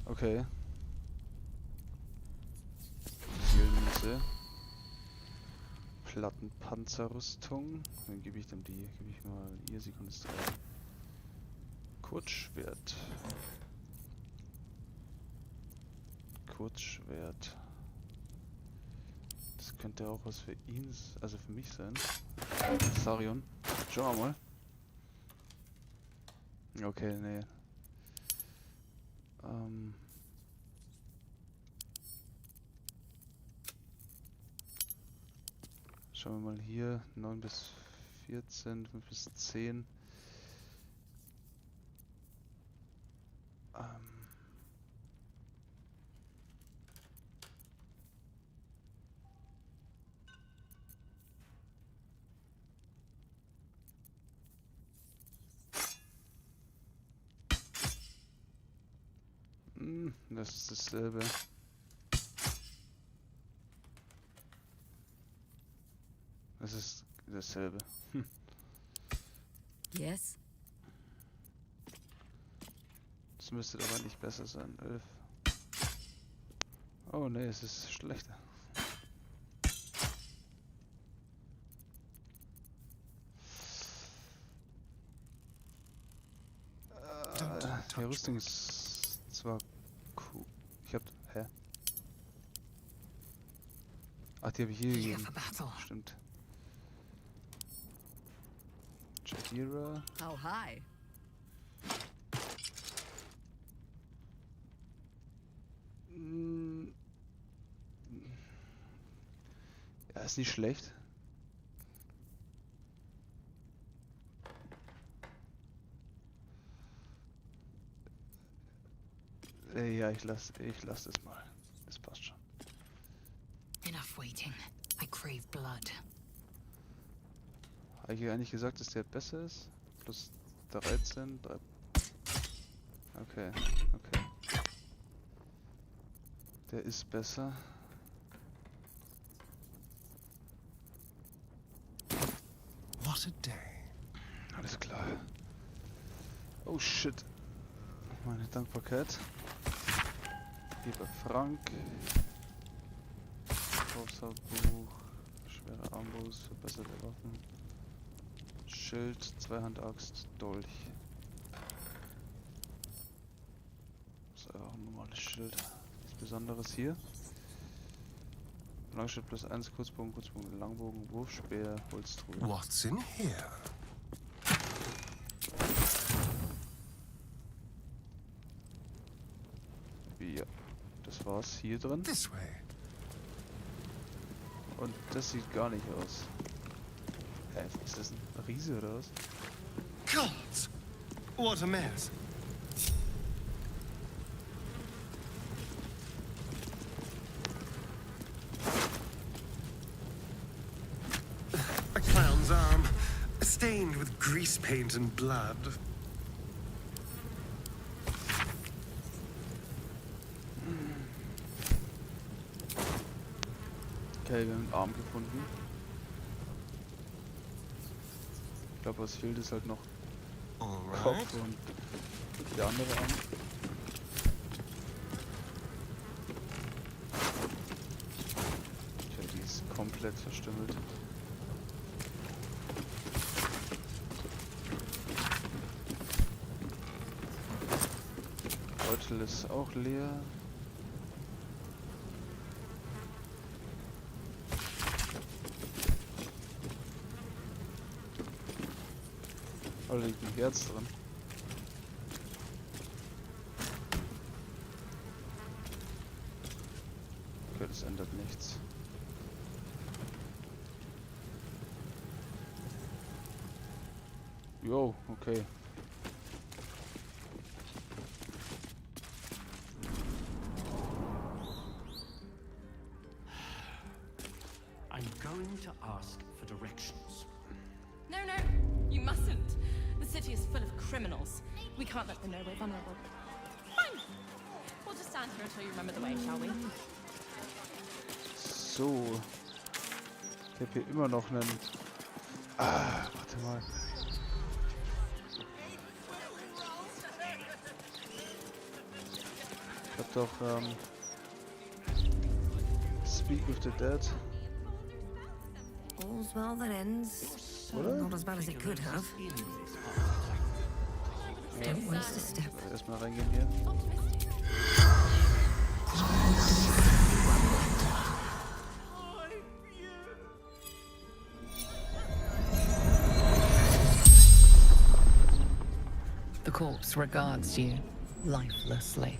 Okay. Zielmünze. Plattenpanzerrüstung. Dann gebe ich dem die. Gebe ich mal ihr, sie kann es tragen. Kurzschwert. Kurzschwert. Das könnte auch was für ihn, also für mich sein. Sarion. Schauen wir mal. Okay, nee. Schauen wir mal hier. 9 bis 14, 5 bis 10. Das ist dasselbe. Das ist dasselbe. Yes. Das müsste aber nicht besser sein. 11. Oh ne, es ist schlechter. Die Rüstung ist zwar cool. Ich hab... Hä? Ach, die habe ich hier gegeben. Stimmt. Jadira. How high? Ja, ist nicht schlecht. Ja, ich lass es mal. Das passt schon. Enough waiting. I crave blood. Habe ich eigentlich gesagt, dass der besser ist? Plus 13, 3. Okay, okay. Der ist besser. What a day. Alles klar. Oh shit. Meine Dankbarkeit. Lieber Frank. Haushaltbuch. Schwere Armbrust, verbesserte Waffen. Schild, Zweihandaxt, Dolch. Das ist einfach ein normales Schild. Was Besonderes hier. Langschild plus 1, Kurzbogen, Kurzbogen, Langbogen, Wurfspeer, Holztruhe. What's in here? Ja, das war's hier drin. This way. Und das sieht gar nicht aus. Ist das ein Riese oder was? God! What a mess. A clown's arm, stained with grease paint and blood. Okay, wir haben einen Arm gefunden. Ich glaube, was fehlt ist halt noch Kopf und der andere Arm. Tja, die ist komplett verstümmelt. Beutel ist auch leer. Da liegt ein Herz drin. Okay, das ändert nichts. Jo, okay. I'm going to ask for directions. No, no, you mustn't. The city is full of criminals. We can't let them know we're vulnerable. Fine. We'll just stand here until you remember the way, shall we? So. Ich habe hier immer noch einen... Ah, warte mal. Ich hab doch, Speak with the Dead. All's well that ends. Oder? Not as bad as it could have. Don't waste a step. Erstmal reingehen hier. The corpse regards you lifelessly.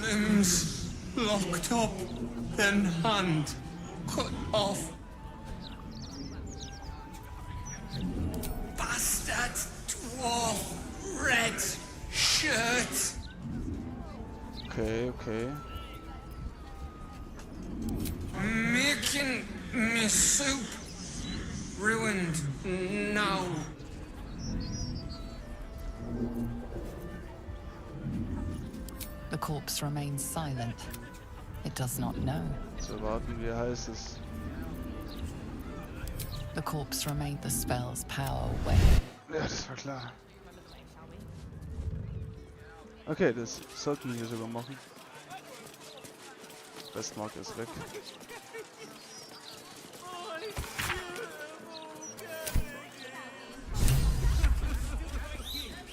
Limbs locked up, then hand cut off. Bastard dwarf, red shirt. Okay, okay. Making me soup ruined now. The corpse remains silent. It does not know. So warten, wie heißt es? The corpse remained the spell's power away. Ja, das war klar. Okay, das sollten wir hier sogar machen. Westmark ist weg.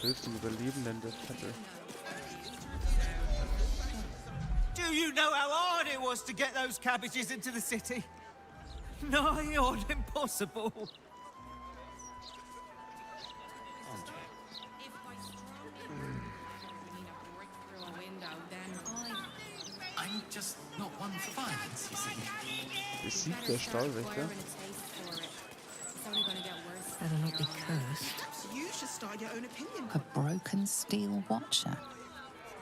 Hilft dem Überlebenden der Kette. Do you know how hard it was to get those cabbages into the city? Nigh on impossible. I'm just not one for violence, you see. Besiegt der Stahlwächter. Better not be cursed. You should start your own opinion. A broken steel watcher.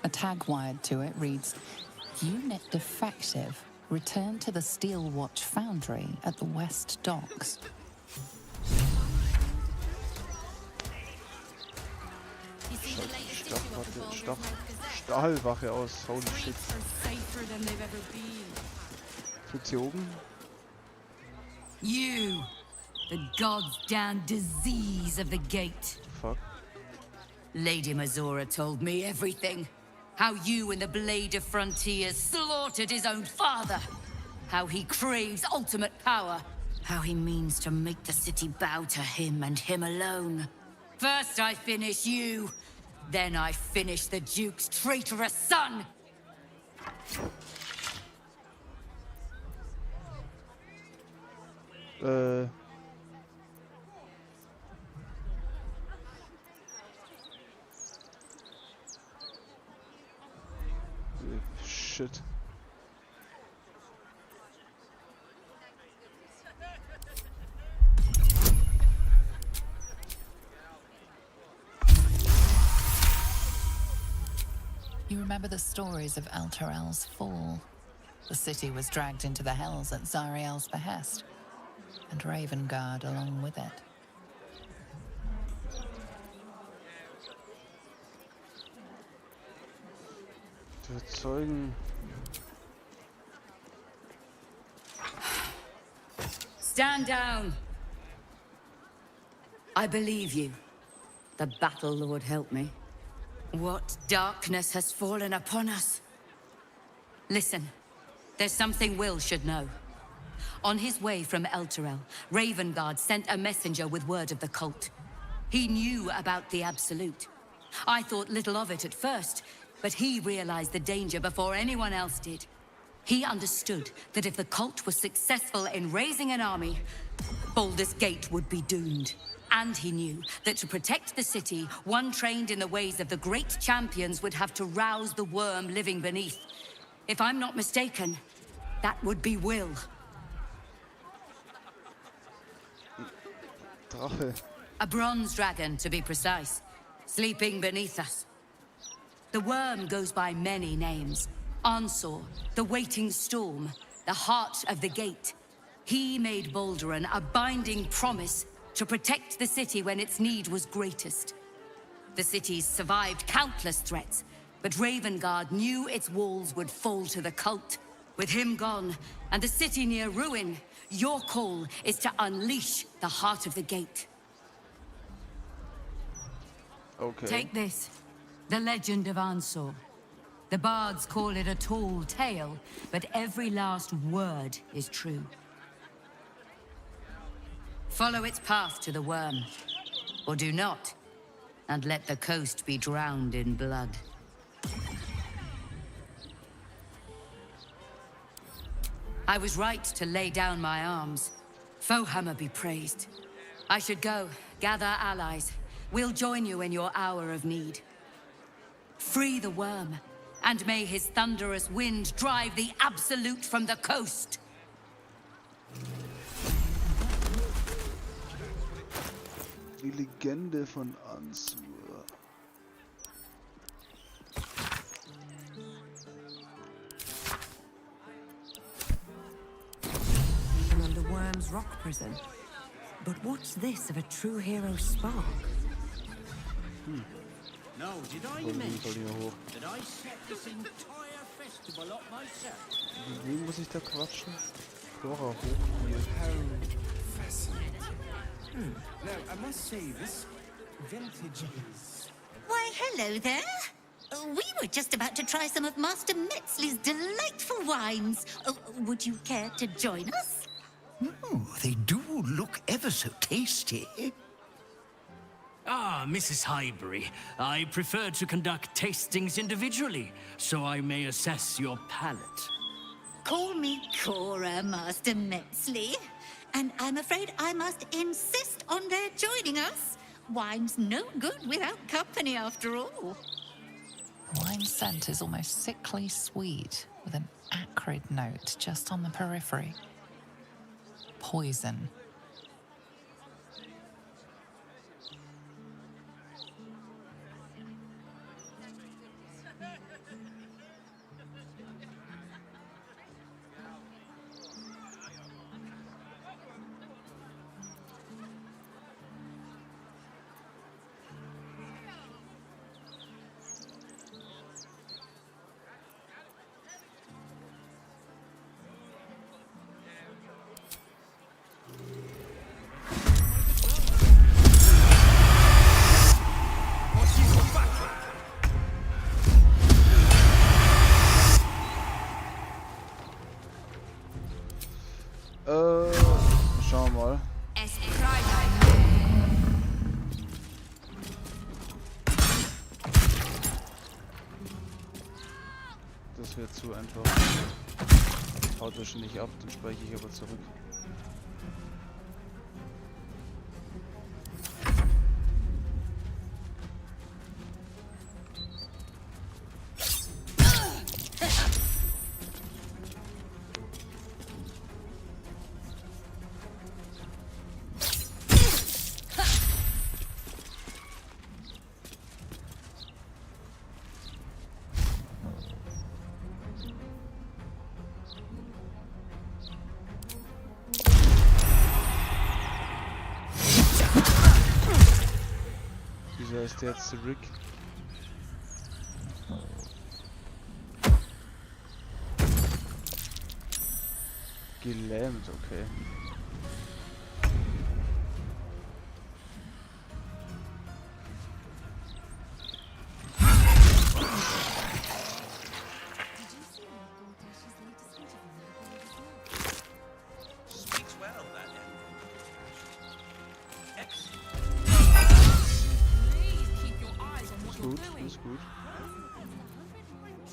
A tag wired to it reads, Unit defective. Return to the Steel Watch Foundry at the West Docks. Stahlwache aus. Holy shit. Gibt's hier oben? You, the god's damn disease of the gate. Fuck. Lady Mazora told me everything. How you and the Blade of Frontiers slaughtered his own father. How he craves ultimate power. How he means to make the city bow to him and him alone. First I finish you, then I finish the Duke's traitorous son. Shit. You remember the stories of Elturel's fall. The city was dragged into the hells at Zariel's behest, and Ravengard along with it. Der Zeugen. Stand down. I believe you. The Battle Lord help me. What darkness has fallen upon us? Listen, there's something Will should know. On his way from Elturel, Ravengard sent a messenger with word of the cult. He knew about the Absolute. I thought little of it at first, but he realized the danger before anyone else did. He understood that if the cult was successful in raising an army, Baldur's Gate would be doomed. And he knew that to protect the city, one trained in the ways of the great champions would have to rouse the worm living beneath. If I'm not mistaken, that would be Will. Drache. A bronze dragon, to be precise, sleeping beneath us. The worm goes by many names. Ansor, the waiting storm, the heart of the gate. He made Balduran a binding promise to protect the city when its need was greatest. The city's survived countless threats, but Ravengard knew its walls would fall to the cult. With him gone, and the city near ruin, your call is to unleash the heart of the gate. Okay. Take this, the legend of Ansor. The bards call it a tall tale, but every last word is true. Follow its path to the worm, or do not, and let the coast be drowned in blood. I was right to lay down my arms. Fohammer be praised. I should go, gather allies. We'll join you in your hour of need. Free the worm, and may his thunderous wind drive the Absolute from the coast. Die Legende von Ansur. I'm under Worm's rock prison. But what's this of a true hero's spark? No, did I mention that I set this entire festival up myself? Wen muss ich da quatschen? Flora hoch hier. Fascinating. Now, I must say, this vintage is... Why, hello there. We were just about to try some of Master Metzley's delightful wines. Would you care to join us? Oh, they do look ever so tasty. Ah, Mrs. Highbury, I prefer to conduct tastings individually, so I may assess your palate. Call me Cora, Master Metzley. And I'm afraid I must insist on their joining us. Wine's no good without company, after all. The wine scent is almost sickly sweet, with an acrid note just on the periphery. Poison. Schauen wir mal. Das wird zu einfach. Haut wahrscheinlich ab, dann speichere ich aber zurück. Wieso ist der jetzt zurück? Gelähmt, okay. gut, ist gut.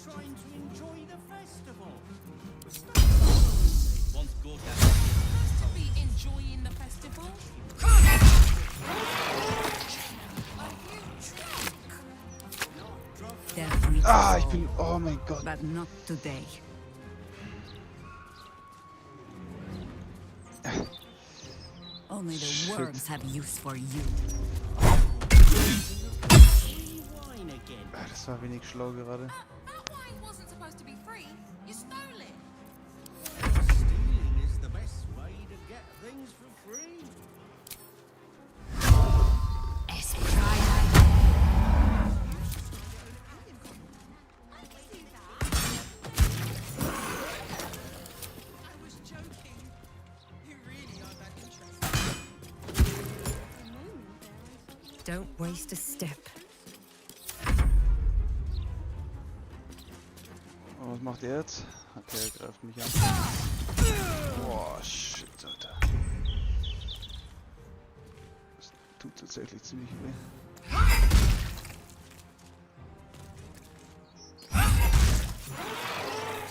Trying to enjoy the festival. To be enjoying the festival. Ah, ich bin... Oh mein Gott. But not today. Only the worms have use for you. Das war wenig schlau gerade. That wine wasn't supposed to be free. You stole it. Stealing is the best way to get things for free. Don't waste a step. Und was macht er jetzt? Okay, er greift mich an. Boah, shit, Alter. Das tut tatsächlich ziemlich weh.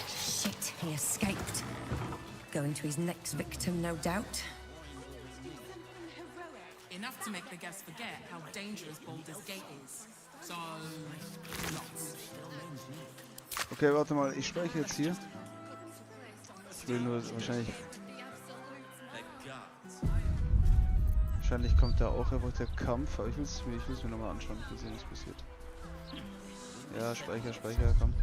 Shit, he escaped. Going to his next victim, no doubt. Enough to make the guests forget how dangerous Baldur's Gate is. So, lots. Okay, warte mal, ich speichere jetzt hier. Ich will nur wahrscheinlich... Wahrscheinlich kommt da auch einfach der Kampf, aber ich will es mir nochmal anschauen, ich will sehen, was passiert. Ja, Speicher, komm.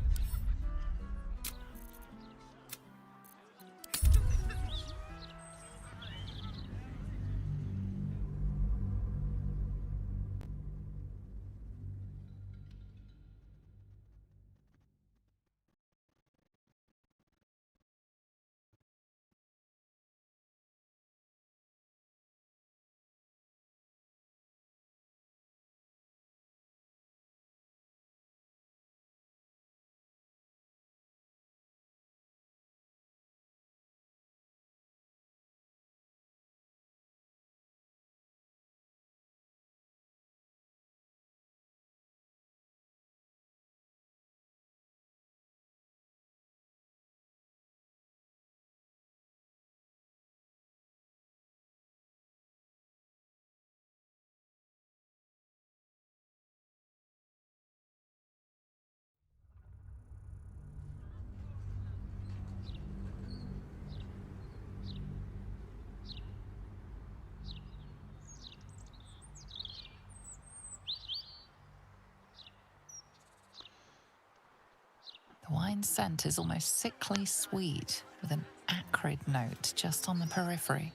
The wine scent is almost sickly sweet, with an acrid note just on the periphery.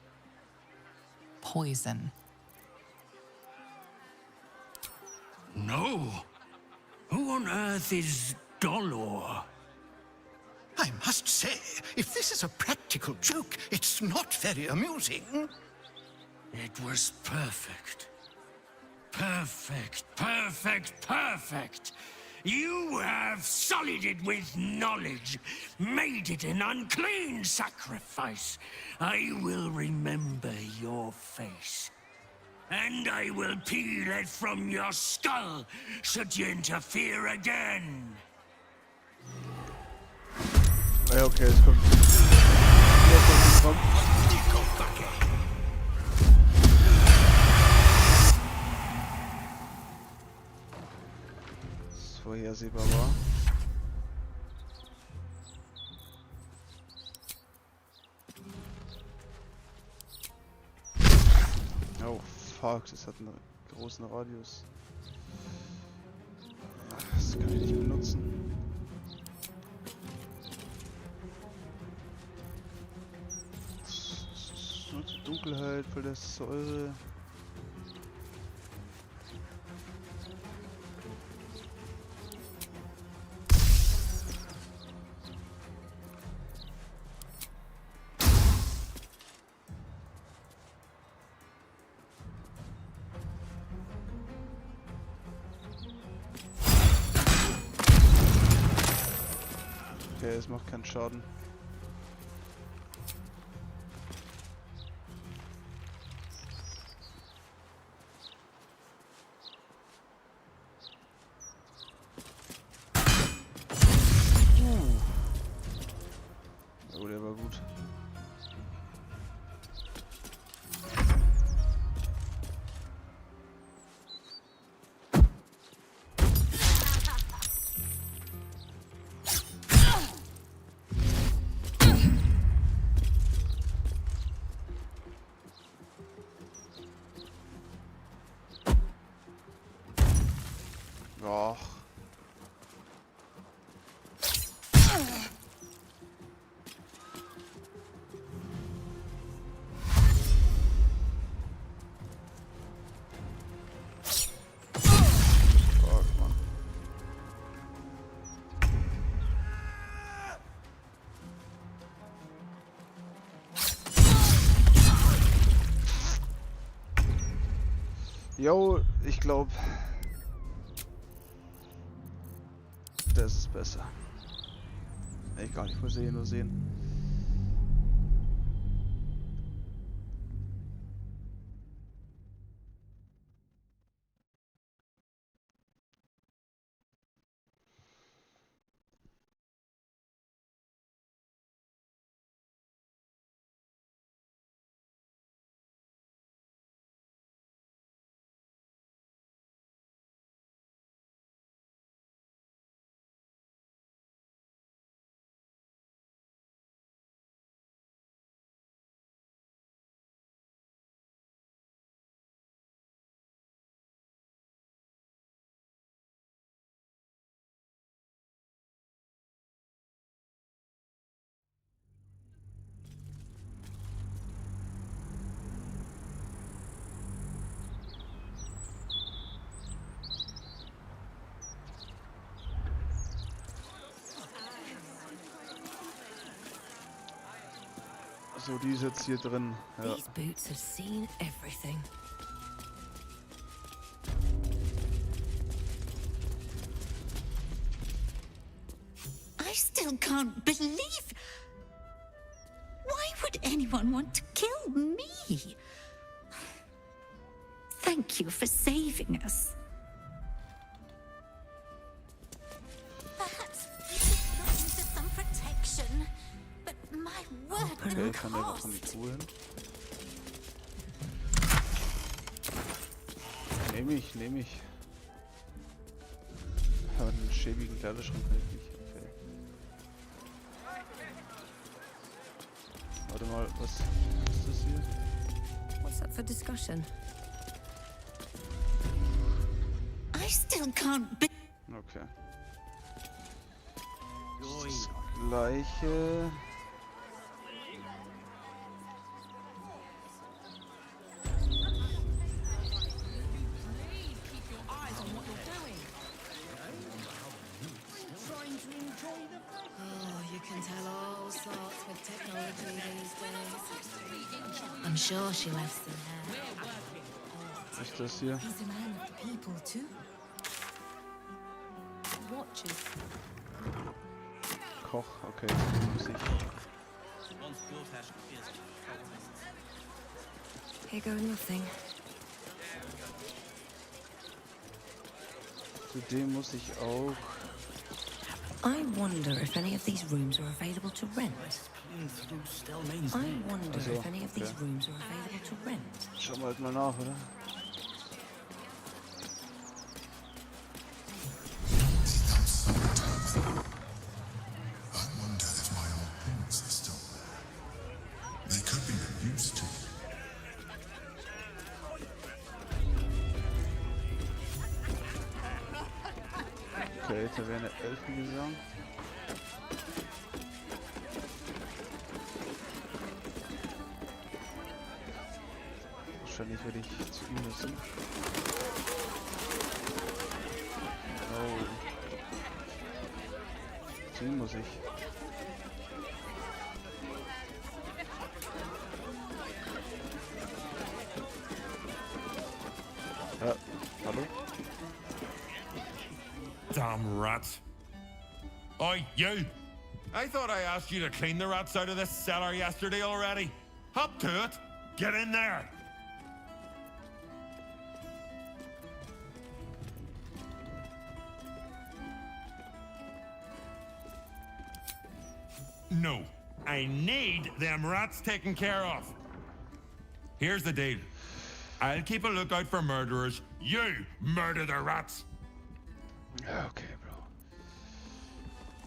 Poison. No. Who on earth is Dolor? I must say, if this is a practical joke, it's not very amusing. It was perfect. Perfect. You have sullied it with knowledge, made it an unclean sacrifice. I will remember your face. And I will peel it from your skull, should you interfere again. Ja, okay, es kommt. Das vorhersehbar war. Oh fuck, das hat einen großen Radius. Das kann ich nicht benutzen. Nur zur Dunkelheit, voll der Säure. Okay, es macht keinen Schaden. Och. Jo, ich glaube, das ist besser. Egal, ich muss nur sehen. So, die ist jetzt hier drin. Ja. These boots have seen everything. I still can't believe... Why would anyone want to kill me? Thank you for saving us. Perhaps you should look into some protection. But my word, Okay, ich kann einfach von die Truhe hin. Nehme ich. Aber einen schäbigen Kleiderschrank kann ich nicht. Okay. Warte mal, was ist das hier? What's up for discussion? I still can't be... Okay. Das gleiche. I'm sure she left some hair. Was ist das hier? He's a man of the people too. Watches. Koch, okay, muss ich. Here goes nothing. Zu dem muss ich auch. I wonder if any of these rooms are available to rent. I wonder Also, if any of these okay. rooms are available to rent. Schauen wir halt mal nach, oder? Okay, Taverne Elfengesang. Wahrscheinlich werde ich zu ihm müssen. Oh. Zu ihm muss ich. Ja, hallo? Damn rats. Oi, you! I thought I asked you to clean the rats out of this cellar yesterday already. Hop to it! Get in there! No, I need them rats taken care of. Here's the deal. I'll keep a lookout for murderers. You murder the rats. Okay, Bro.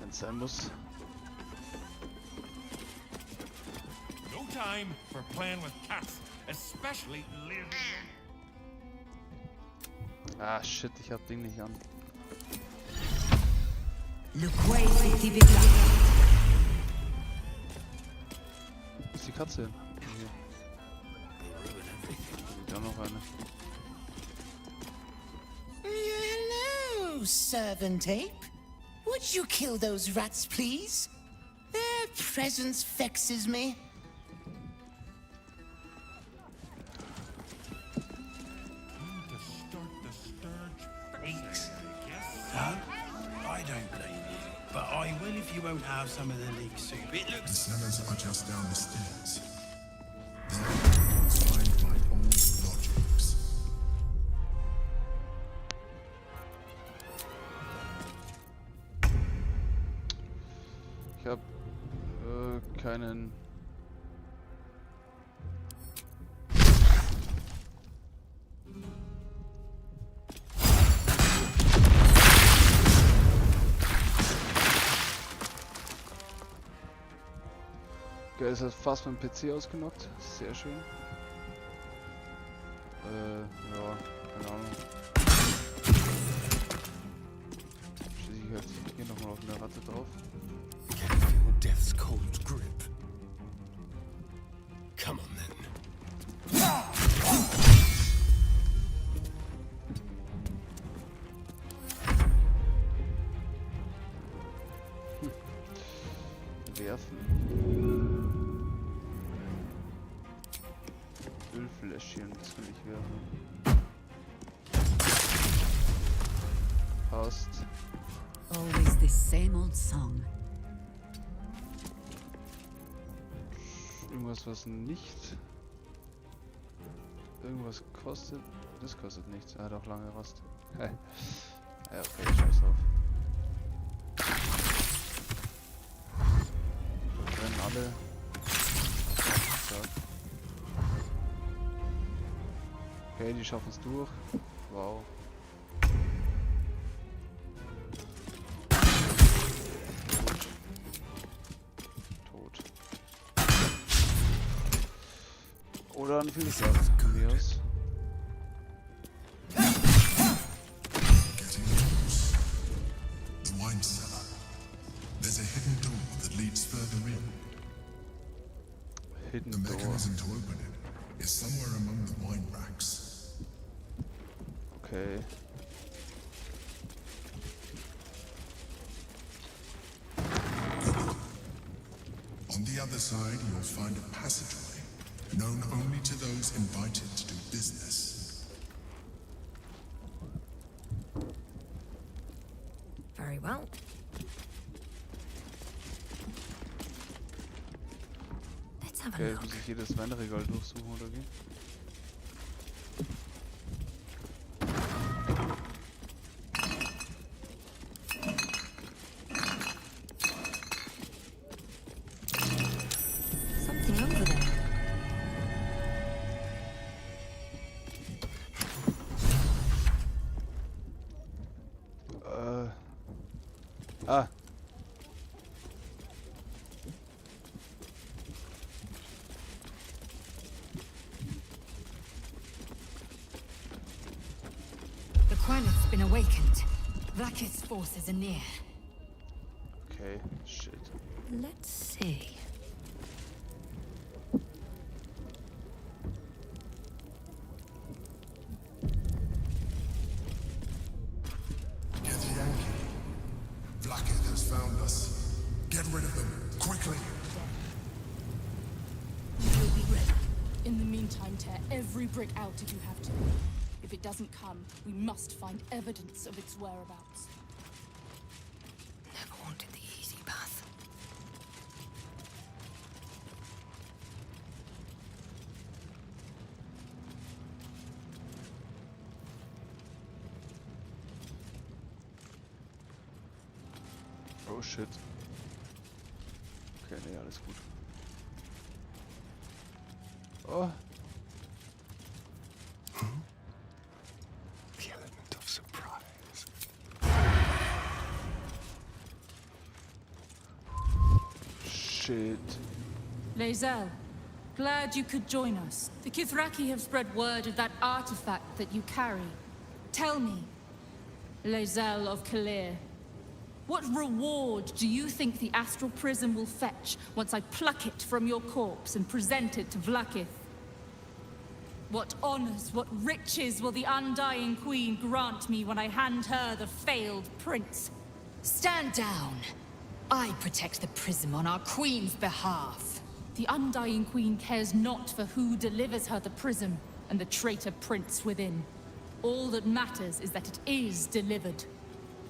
Wenn es sein muss. No time for playing with cats, especially lazy. Ah, shit, ich hab Ding nicht an. Ist die Katze? Hier. Da noch eine. Hello, servant ape. Would you kill those rats, please? Their presence vexes me. I don't blame you, but I will if you won't have some of the leek soup. It looks... The cellars are just down the stairs. There you'll find my old lodgings. Ich hab keinen... Okay, ist das fast mein PC ausgenockt. Sehr schön. Ja, keine Ahnung. Schließe ich jetzt hier nochmal auf eine Ratte drauf. Can you feel death's cold grip? Come on then. Werfen. Ölfläschchen, das will ich werfen. Passt. Always the same old song. Irgendwas, was nicht... Irgendwas kostet... Das kostet nichts. Er hat auch lange Rast. Ja, okay, scheiß drauf. Rennen alle. So. Okay, die schaffen es durch. Wow. Tot. Oder ein Filter von mir aus. Getting close. The wine cellar. There's a hidden door that leads further in. Hidden the door. mechanism to open it is somewhere among the wine racks. Okay. On the other side, you'll find a passageway, known only to those invited to do business. Very well. Let's have a Okay, look. muss ich jedes Weinregal durchsuchen oder wie? Something over there. Ah. The Quinet's been awakened. Vlaakith's forces are near. Okay, shit. Let's see. Get Yankee. Vlaakith has found us. Get rid of them, quickly. We'll be ready. In the meantime, tear every brick out if you have to. If it doesn't come, we must find evidence of its whereabouts. Never wanted the easy path. Oh shit. Okay, nee, alles gut. Oh. The element of surprise. Shit. Lae'zel, glad you could join us. The Kithraki have spread word of that artifact that you carry. Tell me, Lae'zel of Kehre, What reward do you think the astral prism will fetch once I pluck it from your corpse and present it to Vlaakith? What honors, what riches will the undying queen grant me when I hand her the failed prince? Stand down. I protect the prism on our queen's behalf. The undying queen cares not for who delivers her the prism and the traitor prince within. All that matters is that it is delivered.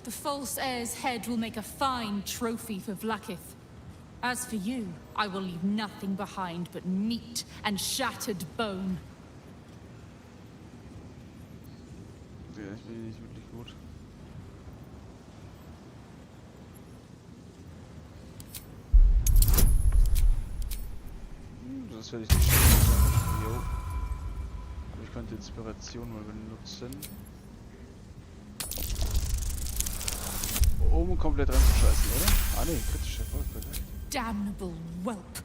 The false heir's head will make a fine trophy for Vlaakith. As for you, I will leave nothing behind but meat and shattered bone. Ja, ich bin nicht wirklich gut. Das werde ich nicht schaffen. Jo. Aber ich könnte Inspiration mal benutzen. Um komplett reinzuscheißen, oder? Ah ne, kritischer Erfolg, perfekt. Damnable whelp.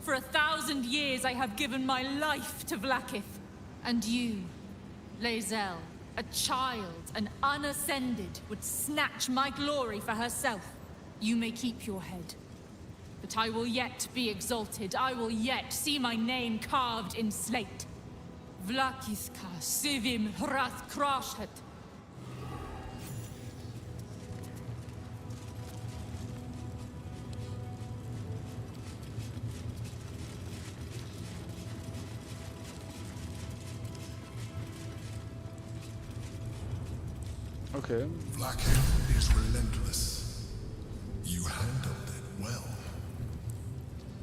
For 1,000 years I have given my life to Vlaakith. And you, Lae'zel, a child, an unascended, would snatch my glory for herself. You may keep your head. But I will yet be exalted. I will yet see my name carved in slate. Vlaakithka sivim hrath krashet. Okay. Vlaakith is relentless. You handled it well.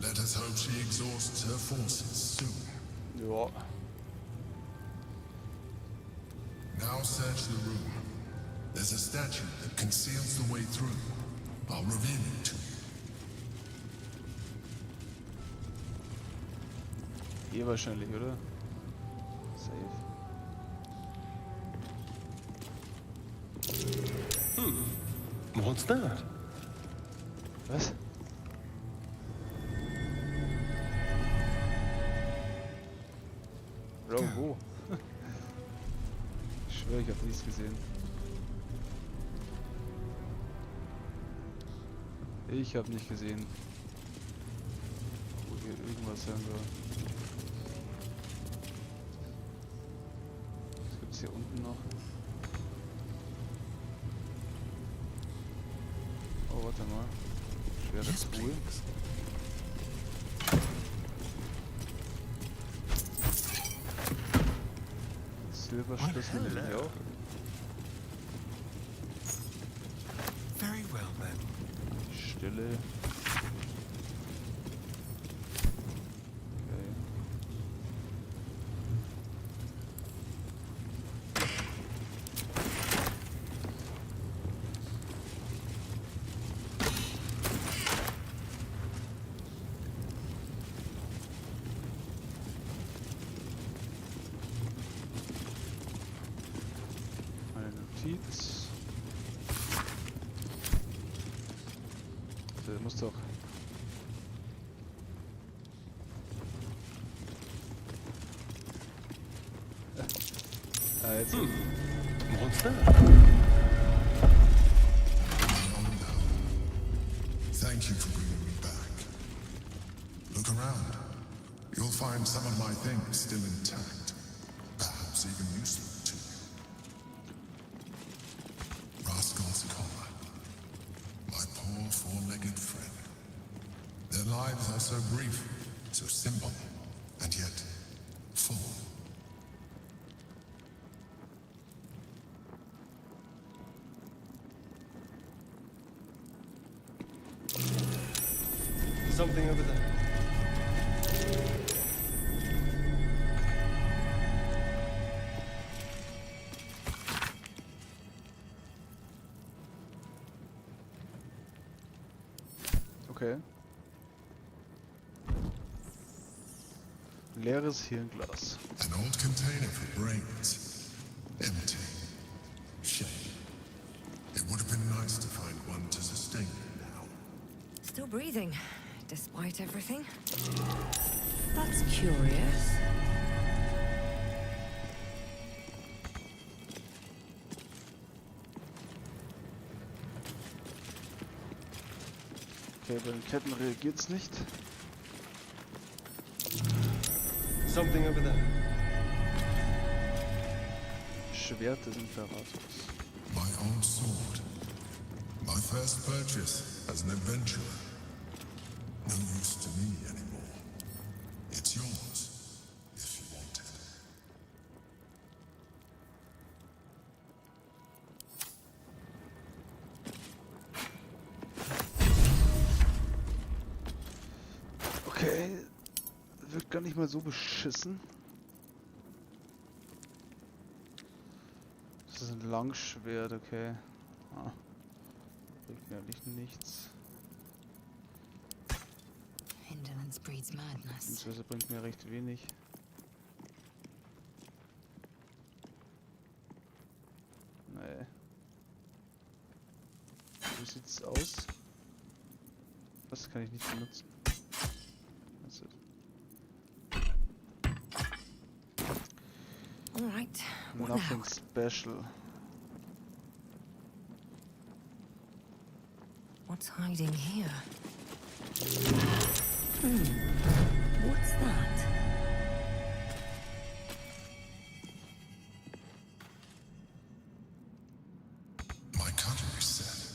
Let us hope she exhausts her forces soon. Ja. Now search the room. There's a statue that conceals the way through. I'll reveal it to you. Hier wahrscheinlich, oder? Safe. What's that? Was? Bro, wo? Ich schwöre, ich habe nichts gesehen. Ich habe nicht gesehen, wo hier irgendwas sein soll. Was gibt's hier unten noch? Oh, warte mal. Schweres Tool. Silberschlüssel nehme ich auch. Very well then. Stelle. Notiz. Der muss doch. Jetzt. Monster. Thank you for bringing me back. Look around. You'll find some of my things still intact. Perhaps even useful to you. Rascal's collar. My poor four-legged friend. Their lives are so brief, so simple, and yet full. Something over there. Okay. Leeres Hirnglas. An old container for brains. Empty. Shame. It would have been nice to find one to sustain you now. Still breathing, despite everything. That's curious. Okay, bei den Ketten reagiert's nicht. Something over there. Schwert des Imperators. My old sword. My first purchase as an adventurer. No use to me anymore. It's yours, if you want it. Okay, wirkt gar nicht mal so beschissen. Das ist ein Langschwert, okay. Ah. Bringt mir eigentlich nichts. Indolence breeds madness. Beziehungsweise bringt mir recht wenig. Nee. Wie sieht's aus? Das kann ich nicht benutzen. Das ist Alright, what nothing now? special. What's hiding here? What's that? My cutlery set.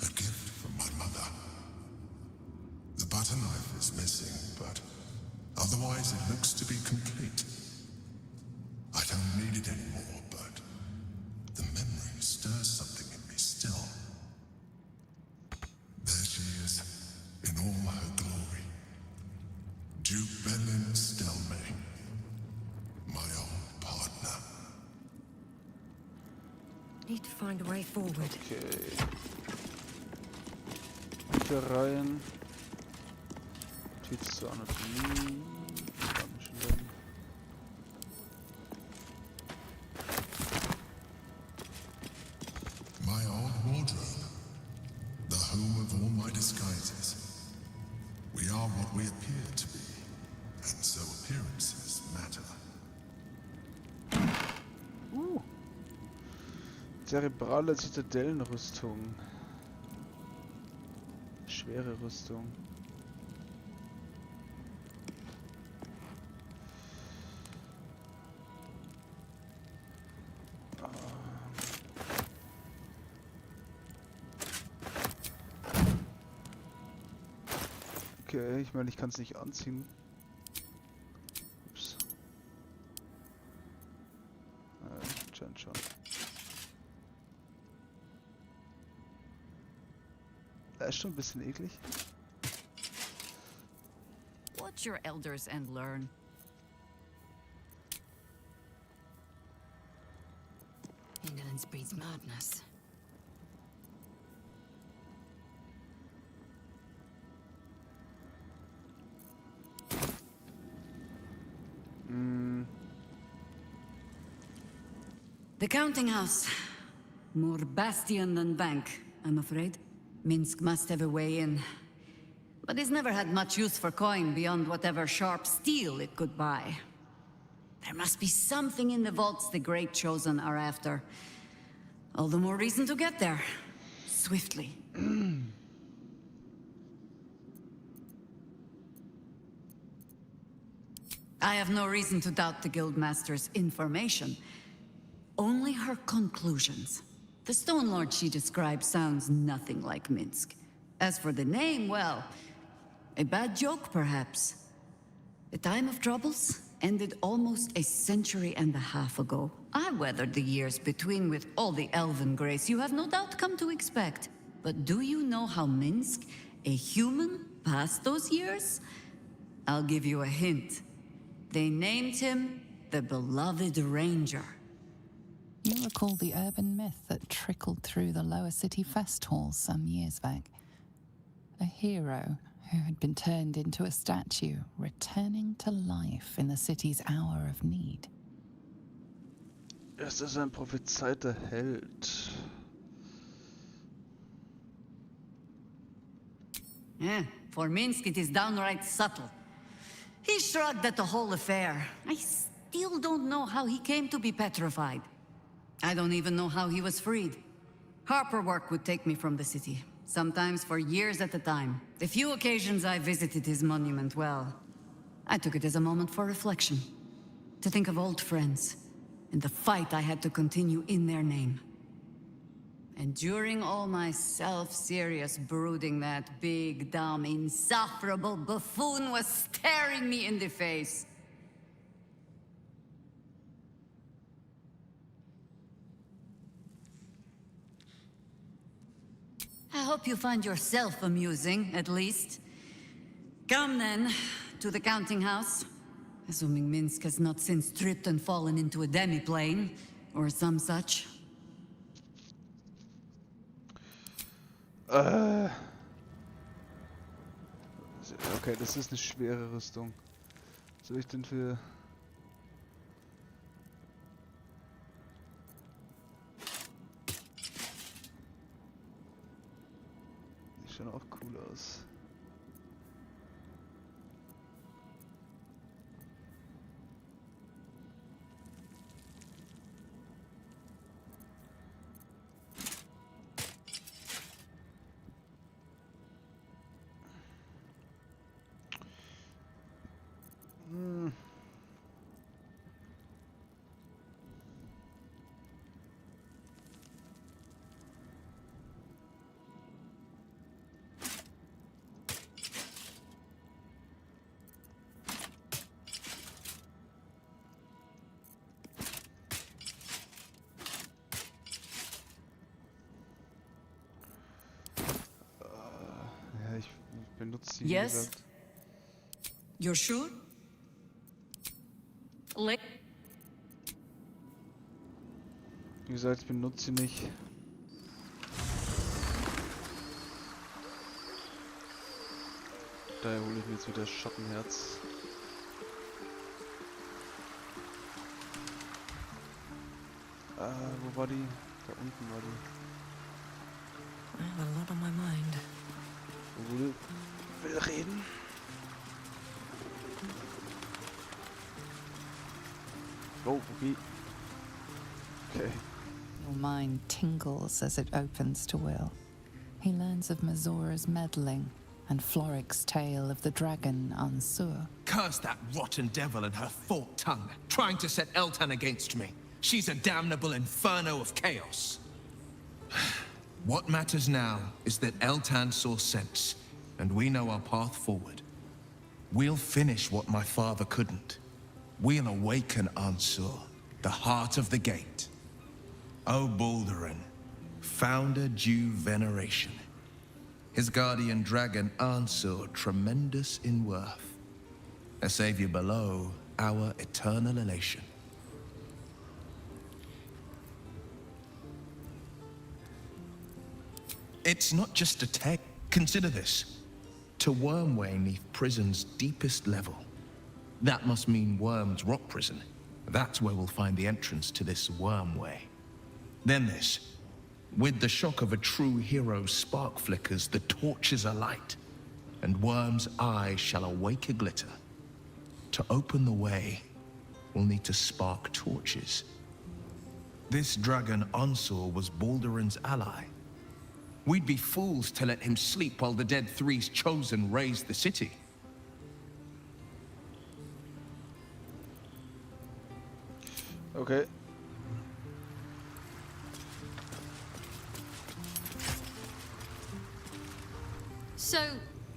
A gift from my mother. The butter knife is missing, but otherwise it looks to be complete. I don't need it anymore, but the memory stirs something in me still. There she is, in all her glory. Duke Belin Stelle, my old partner. Need to find a way forward. Okay. Büchereien. Notiz zur Anatomie. Gedankenschinder. My old wardrobe. The home of all my disguises. We are what we appear to be, and so appearances matter. Zerebrale Zitadellenrüstung. Schwere Rüstung. Okay, ich meine, ich kann es nicht anziehen. Ups. Scheint schon. Das ist schon ein bisschen eklig. Watch your elders and learn. Indolence breeds madness. The counting house. More bastion than bank, I'm afraid. Minsk must have a way in. But it's never had much use for coin beyond whatever sharp steel it could buy. There must be something in the vaults the Great Chosen are after. All the more reason to get there. Swiftly. I have no reason to doubt the Guildmaster's information. Only her conclusions. The Stone Lord she describes sounds nothing like Minsk. As for the name, well, a bad joke perhaps. The time of troubles ended almost a century and a half ago. I weathered the years between with all the elven grace you have no doubt come to expect. But do you know how Minsk, a human, passed those years? I'll give you a hint. They named him the Beloved Ranger. You recall the urban myth that trickled through the lower city fest halls some years back. A hero who had been turned into a statue, returning to life in the city's hour of need. Es ist ein prophezeiter Held. For Minsk it is downright subtle. He shrugged at the whole affair. I still don't know how he came to be petrified. I don't even know how he was freed. Harper work would take me from the city. sometimes for years at a time. The few occasions I visited his monument, well, I took it as a moment for reflection. To think of old friends, and the fight I had to continue in their name. And during all my self-serious brooding, that big, dumb, insufferable buffoon was staring me in the face. I hope you find yourself amusing, at least. Come then, to the counting house. Assuming Minsk has not since tripped and fallen into a demi-plane, or some such. Okay, das ist eine schwere Rüstung. Was soll ich denn für... Sieht schon auch cool aus. Ich benutze sie. Yes? You're sure? Wie gesagt, ich benutze sie nicht. Daher hole ich mir jetzt wieder Schattenherz. Wo war die? Da unten war die. I have a lot on my mind. Will reden. Oh, okay. Okay. Your mind tingles as it opens to Will. He learns of Mazora's meddling and Floric's tale of the dragon Ansur. Curse that rotten devil and her forked tongue, trying to set Eltan against me. She's a damnable inferno of chaos. What matters now is that Eltan saw sense, and we know our path forward. We'll finish what my father couldn't. We'll awaken Ansur, the heart of the gate. O Baldurin, founder due veneration. His guardian dragon Ansur, tremendous in worth. A savior below, our eternal elation. It's not just a tech. Consider this. To Wormway 'neath prison's deepest level. That must mean Worm's rock prison. That's where we'll find the entrance to this Wormway. Then this. With the shock of a true hero's spark flickers, the torches alight, and Worm's eyes shall awake a glitter. To open the way, we'll need to spark torches. This dragon Ansur was Baldurin's ally. We'd be fools to let him sleep while the Dead Three's chosen raised the city. Okay. So,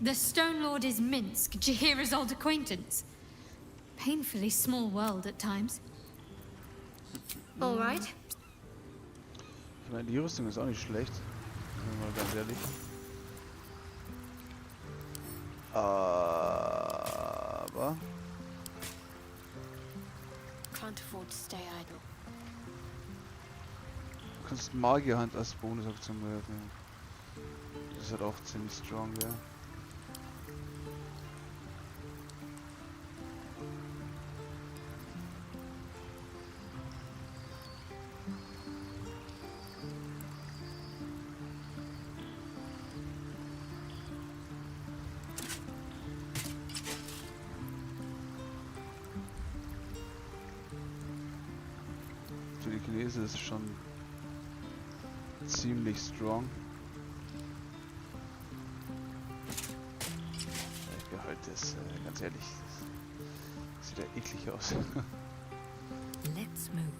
the Stone Lord is Minsk, Jaheira's old acquaintance. Painfully small world at times. All right. Ich meine, die Rüstung ist auch nicht schlecht. Mal ganz ehrlich. Aber Can't afford to stay idle. du kannst Magierhand als Bonusaktion werfen. Das ist halt auch ziemlich strong, ja. Telekinese ist schon ziemlich strong. gefällt das, ganz ehrlich. Das sieht ja eklig aus. Let's move.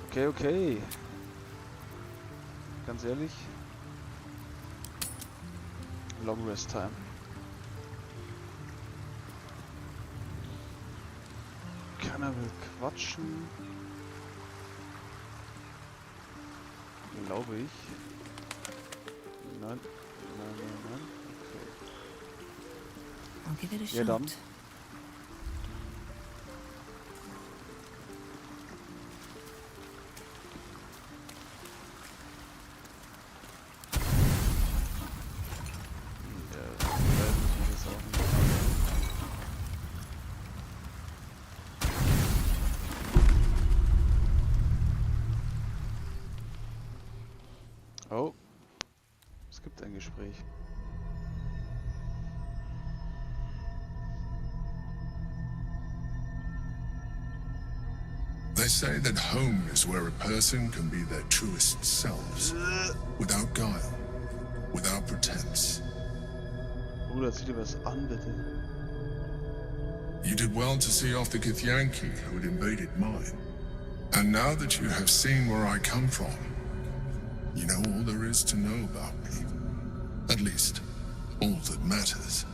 Okay, okay. Ganz ehrlich. Long rest time. Keiner will quatschen. Glaube ich. Nein. Nein, nein, nein. Okay. I'll give it a Ja, dann. shot. Oh, es gibt ein Gespräch. They say that home is where a person can be their truest selves, without guile, without pretense. Bruder, zieh dir was an, bitte. You did well to see off the Githyanki who had invaded mine. And now that you have seen where I come from, you know all there is to know about me. At least, all that matters.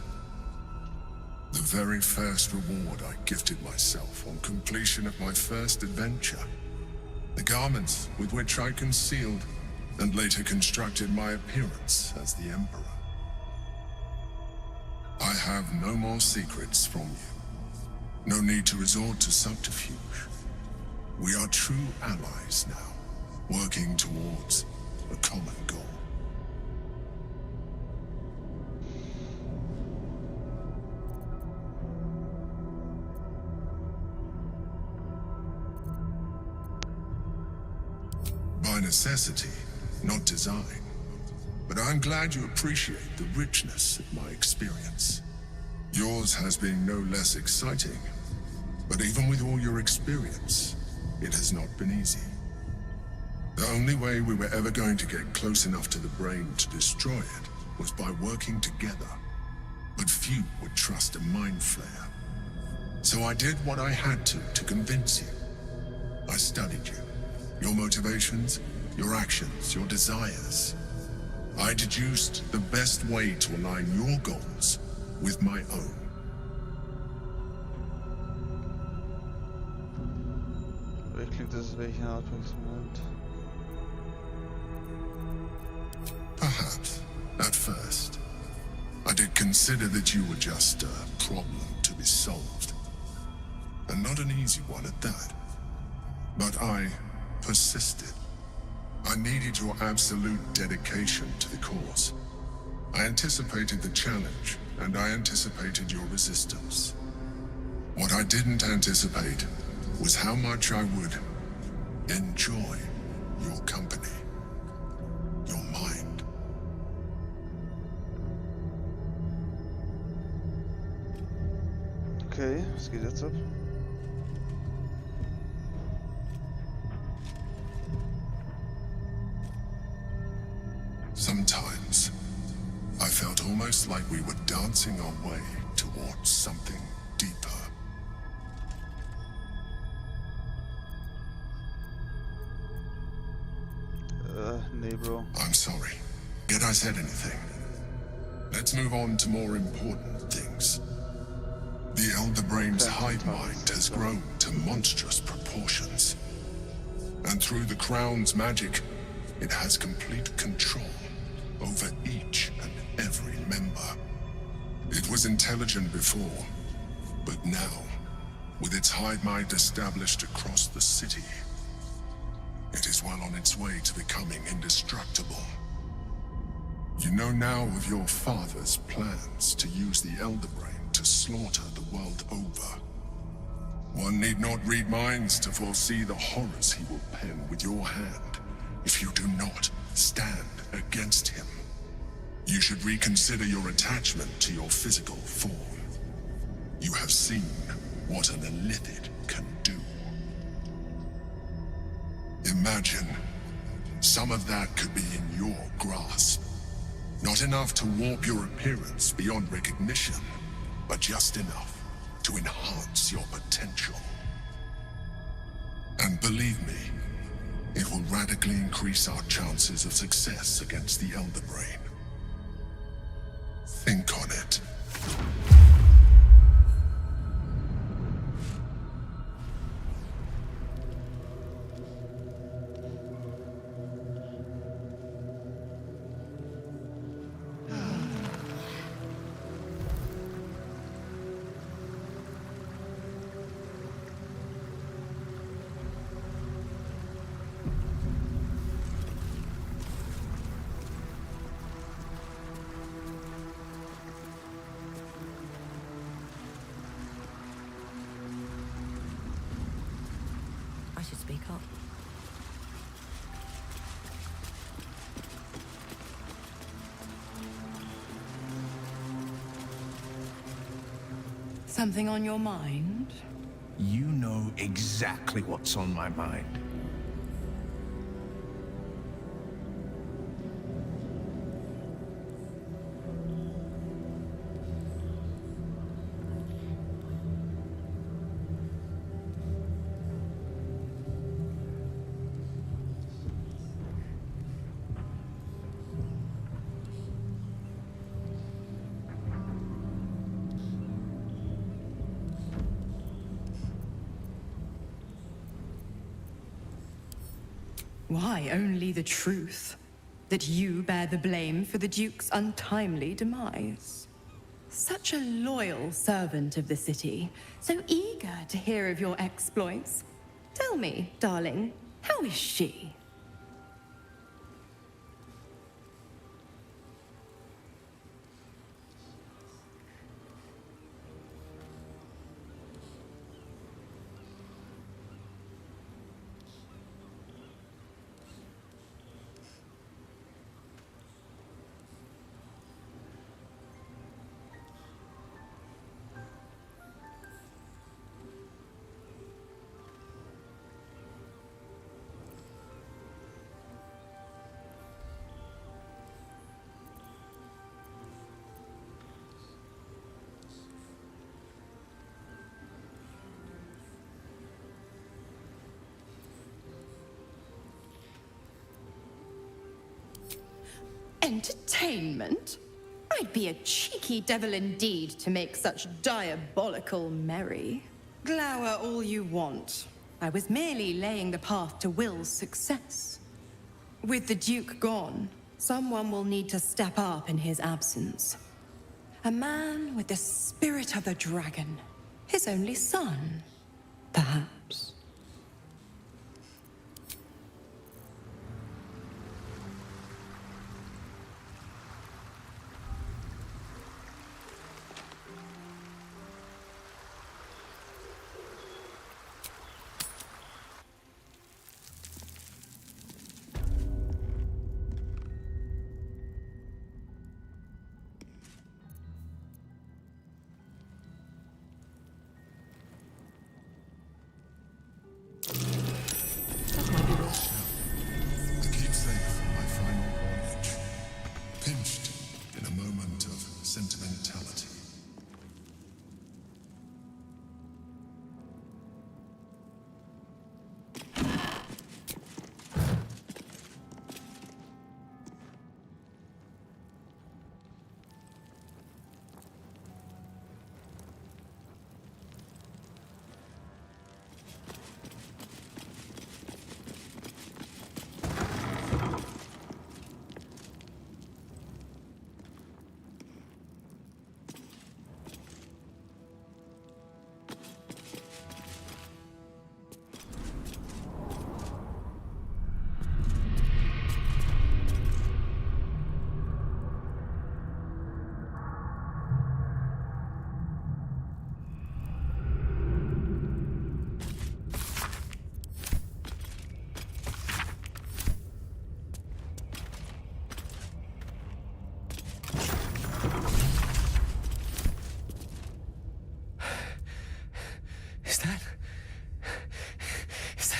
The very first reward I gifted myself on completion of my first adventure. The garments with which I concealed and later constructed my appearance as the Emperor. I have no more secrets from you. No need to resort to subterfuge. We are true allies now, working towards a common goal. By necessity, not design. But I'm glad you appreciate the richness of my experience. Yours has been no less exciting, but even with all your experience, it has not been easy. The only way we were ever going to get close enough to the brain to destroy it was by working together. But few would trust a mind flayer. So I did what I had to convince you. I studied you. Your motivations, your actions, your desires. I deduced the best way to align your goals with my own. Klingt das welche Art Experiment? Perhaps, at first. I did consider that you were just a problem to be solved. And not an easy one at that. But I persisted. I needed your absolute dedication to the cause. I anticipated the challenge, and I anticipated your resistance. What I didn't anticipate was how much I would enjoy your company, your mind. Okay, was geht jetzt ab? Sometimes, I felt almost like we were dancing our way towards something deeper. Nee, bro. I'm sorry. Yet I said anything. Let's move on to more important things. The Elder Brain's hive mind has grown to monstrous proportions. And through the Crown's magic, it has complete control over each and every member. It was intelligent before, but now, with its hive mind established across the city, it is well on its way to becoming indestructible. You know now of your father's plans to use the Elder Brain to slaughter the world over. One need not read minds to foresee the horrors he will pen with your hand if you do not stand against him. You should reconsider your attachment to your physical form. You have seen what an illithid can do. Imagine some of that could be in your grasp. Not enough to warp your appearance beyond recognition, but just enough to enhance your potential. And believe me, it will radically increase our chances of success against the Elder Brain. Think on it. I should speak up. Something on your mind? You know exactly what's on my mind. Why, only the truth. That you bear the blame for the Duke's untimely demise. Such a loyal servant of the city, so eager to hear of your exploits. Tell me, darling, how is she? Entertainment? I'd be a cheeky devil indeed to make such diabolical merry. Glower all you want. I was merely laying the path to Will's success. With the Duke gone, someone will need to step up in his absence. A man with the spirit of a dragon. His only son, perhaps.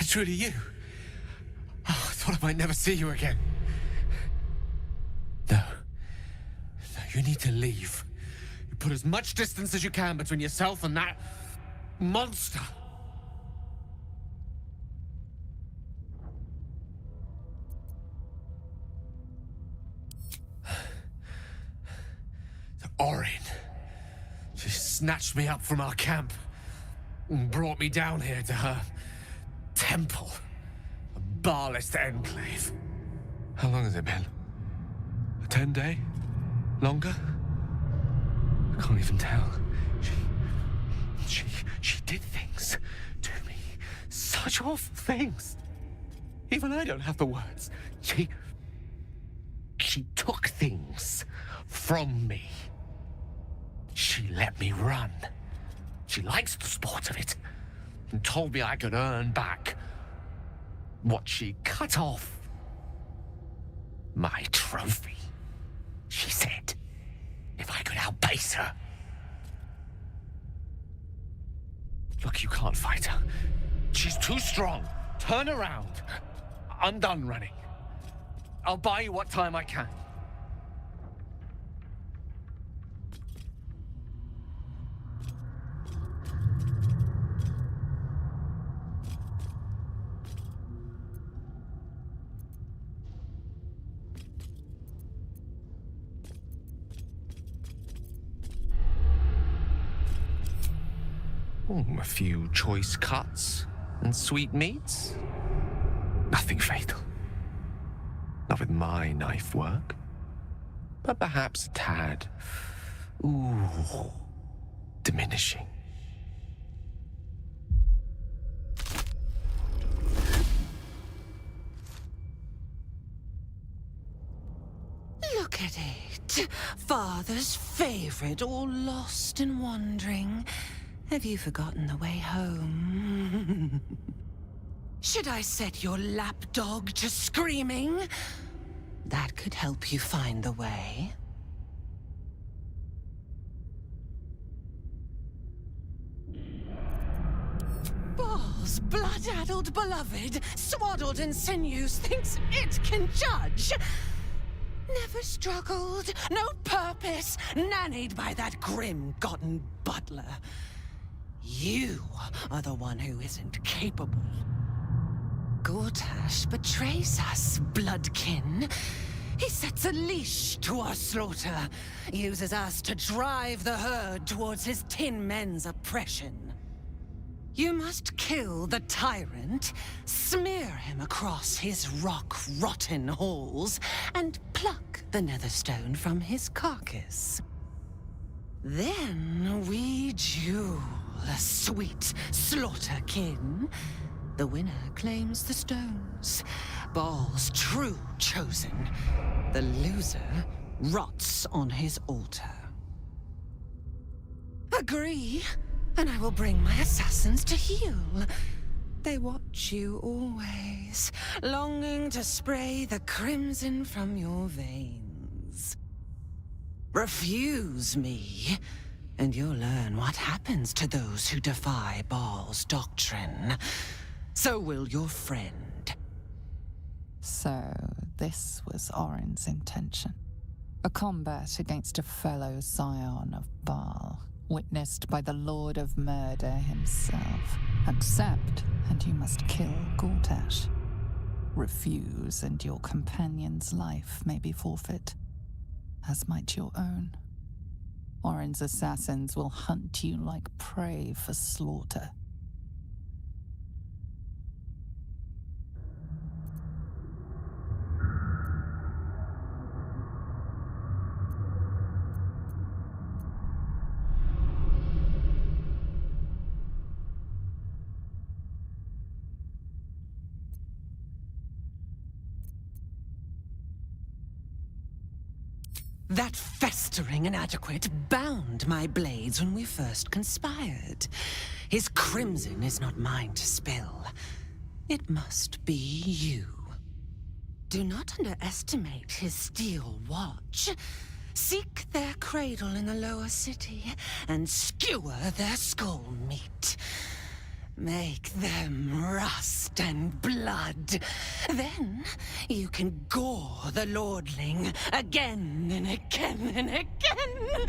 Truly you? Oh, I thought I might never see you again. No. You need to leave. You put as much distance as you can between yourself and that monster. Orin. She snatched me up from our camp and brought me down here to her temple, a barless enclave. How long has it been? A 10-day? Longer? I can't even tell. She did things to me. Such awful things. Even I don't have the words. She took things from me. She let me run. She likes the sport of it, and told me I could earn back what she cut off. My trophy, she said, if I could outpace her. Look, you can't fight her. She's too strong. Turn around. I'm done running. I'll buy you what time I can. A few choice cuts and sweet meats. Nothing fatal. Not with my knife work. But perhaps a tad, diminishing. Look at it. Father's favorite, all lost and wandering. Have you forgotten the way home? Should I set your lapdog to screaming? That could help you find the way. Balls, blood-addled beloved, swaddled in sinews, thinks it can judge. Never struggled, no purpose, nannied by that grim-gotten butler. You are the one who isn't capable. Gortash betrays us, bloodkin. He sets a leash to our slaughter, uses us to drive the herd towards his tin men's oppression. You must kill the tyrant, smear him across his rock-rotten halls, and pluck the netherstone from his carcass. Then we duel, a sweet slaughterkin. The winner claims the stones. Baal's true chosen. The loser rots on his altar. Agree, and I will bring my assassins to heal. They watch you always, longing to spray the crimson from your veins. Refuse me, and you'll learn what happens to those who defy Baal's doctrine. So will your friend. So, this was Orin's intention. A combat against a fellow scion of Baal, witnessed by the Lord of Murder himself. Accept, and you must kill Gortash. Refuse, and your companion's life may be forfeit, as might your own. Orin's assassins will hunt you like prey for slaughter. That festering inadequate bound my blades when we first conspired. His crimson is not mine to spill. It must be you. Do not underestimate his steel watch. Seek their cradle in the lower city and skewer their skull meat. Make them rust and blood. Then you can gore the lordling again and again and again.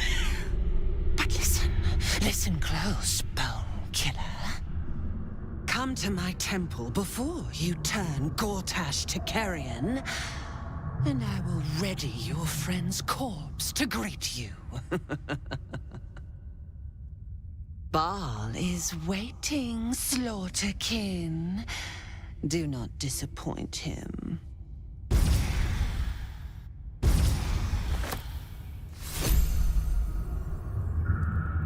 But listen close, Bone Killer. Come to my temple before you turn Gortash to carrion, and I will ready your friend's corpse to greet you. Baal is waiting, Slaughterkin. Do not disappoint him.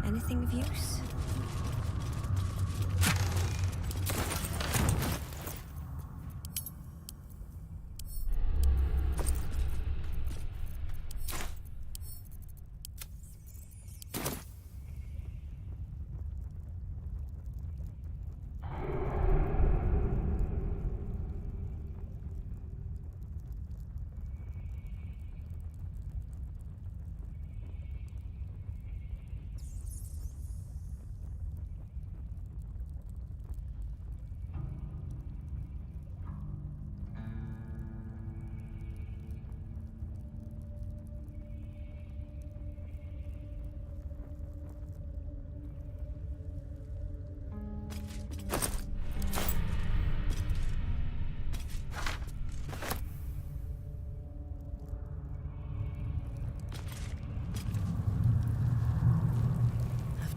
Anything of use?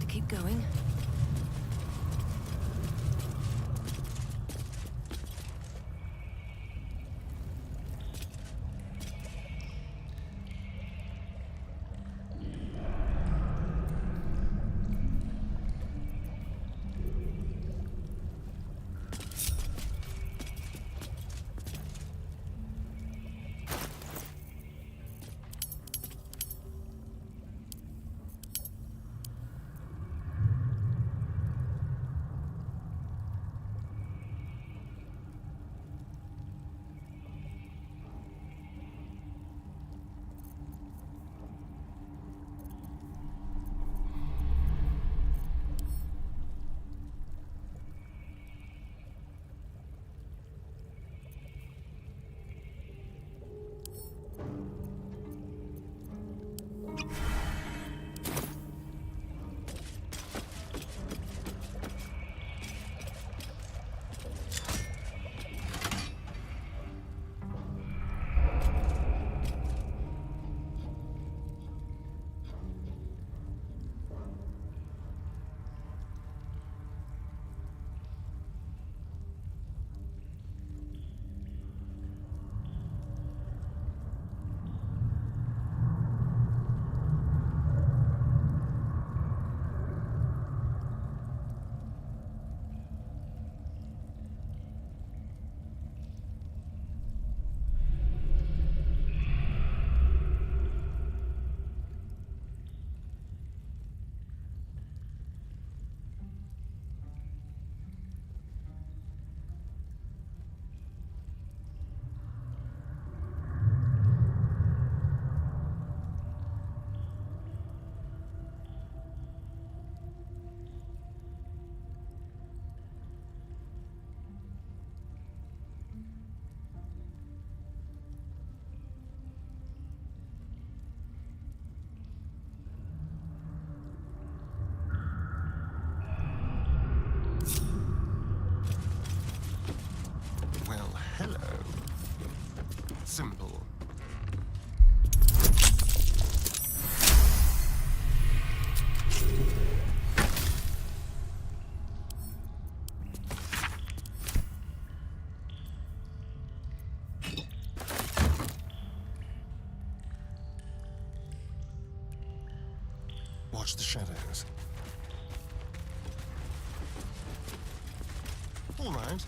Keep going. Simple. Watch the shadows. All right.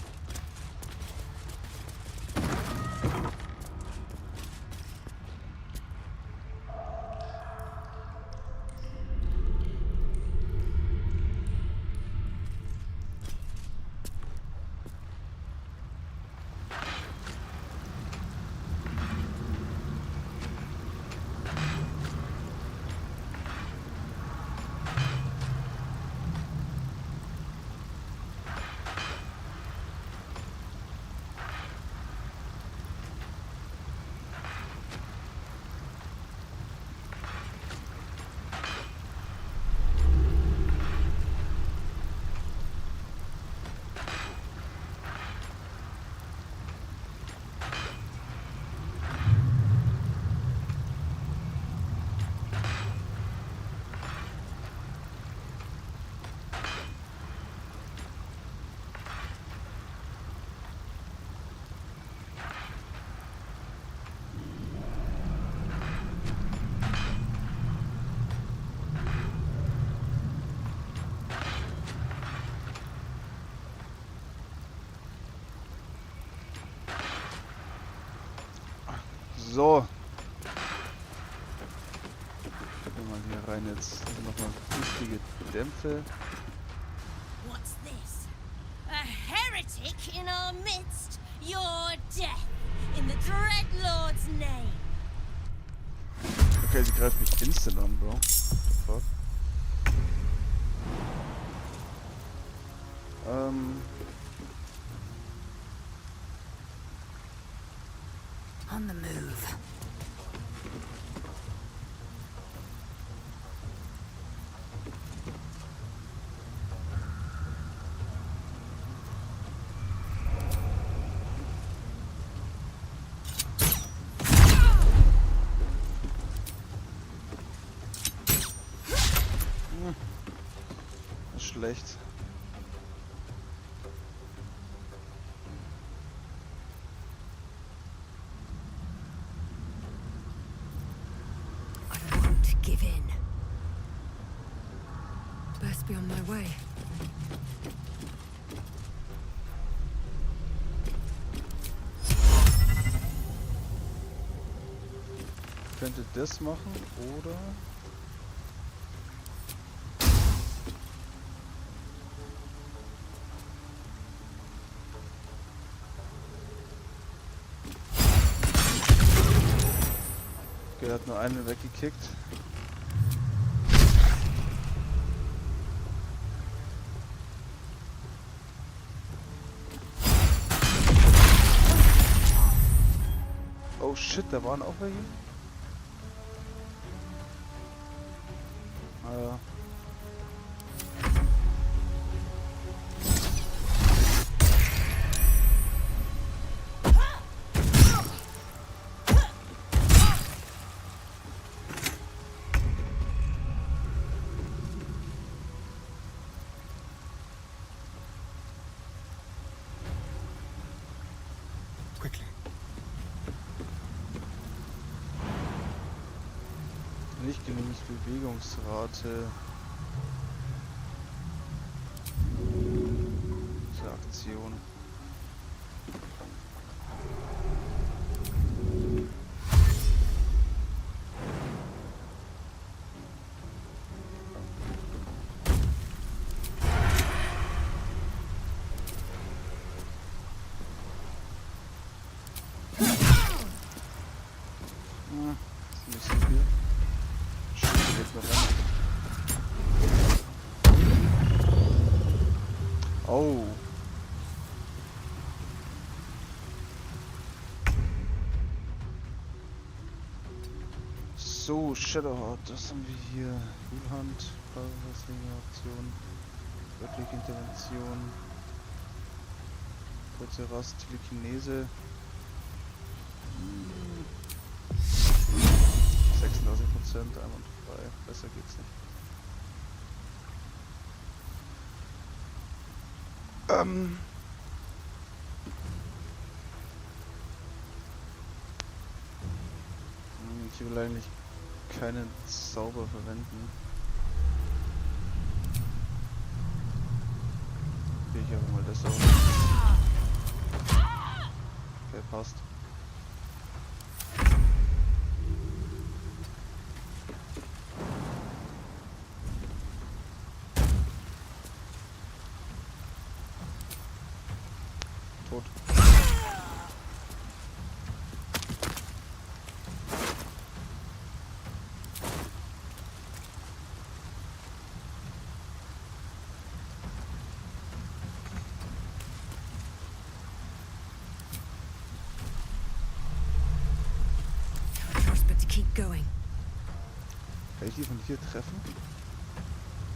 So. Gucken wir mal hier rein jetzt. Nochmal giftige Dämpfe. What's this? A heretic in our midst? Your death in the Dreadlord's name. Okay, sie greift mich instant an, Bro. What the fuck? On the move. Das ist schlecht. Give in. Best be on my way. Könnte das machen oder okay, er hat nur einen weggekickt. Oh shit, da waren auch welche. Ah ja. Nicht genügend Bewegungsrate. Diese Aktion. Ist nicht so viel. Oh. So, Shadowheart, das haben wir hier. Wulhand, Aktion, göttliche Intervention, kurze Rast, Telekinese. 36%, einwandfrei. Besser geht's nicht. Ich will eigentlich keinen Zauber verwenden. Ich aber mal das auch. Okay, passt. Tot. Going. Kann ich die von hier treffen?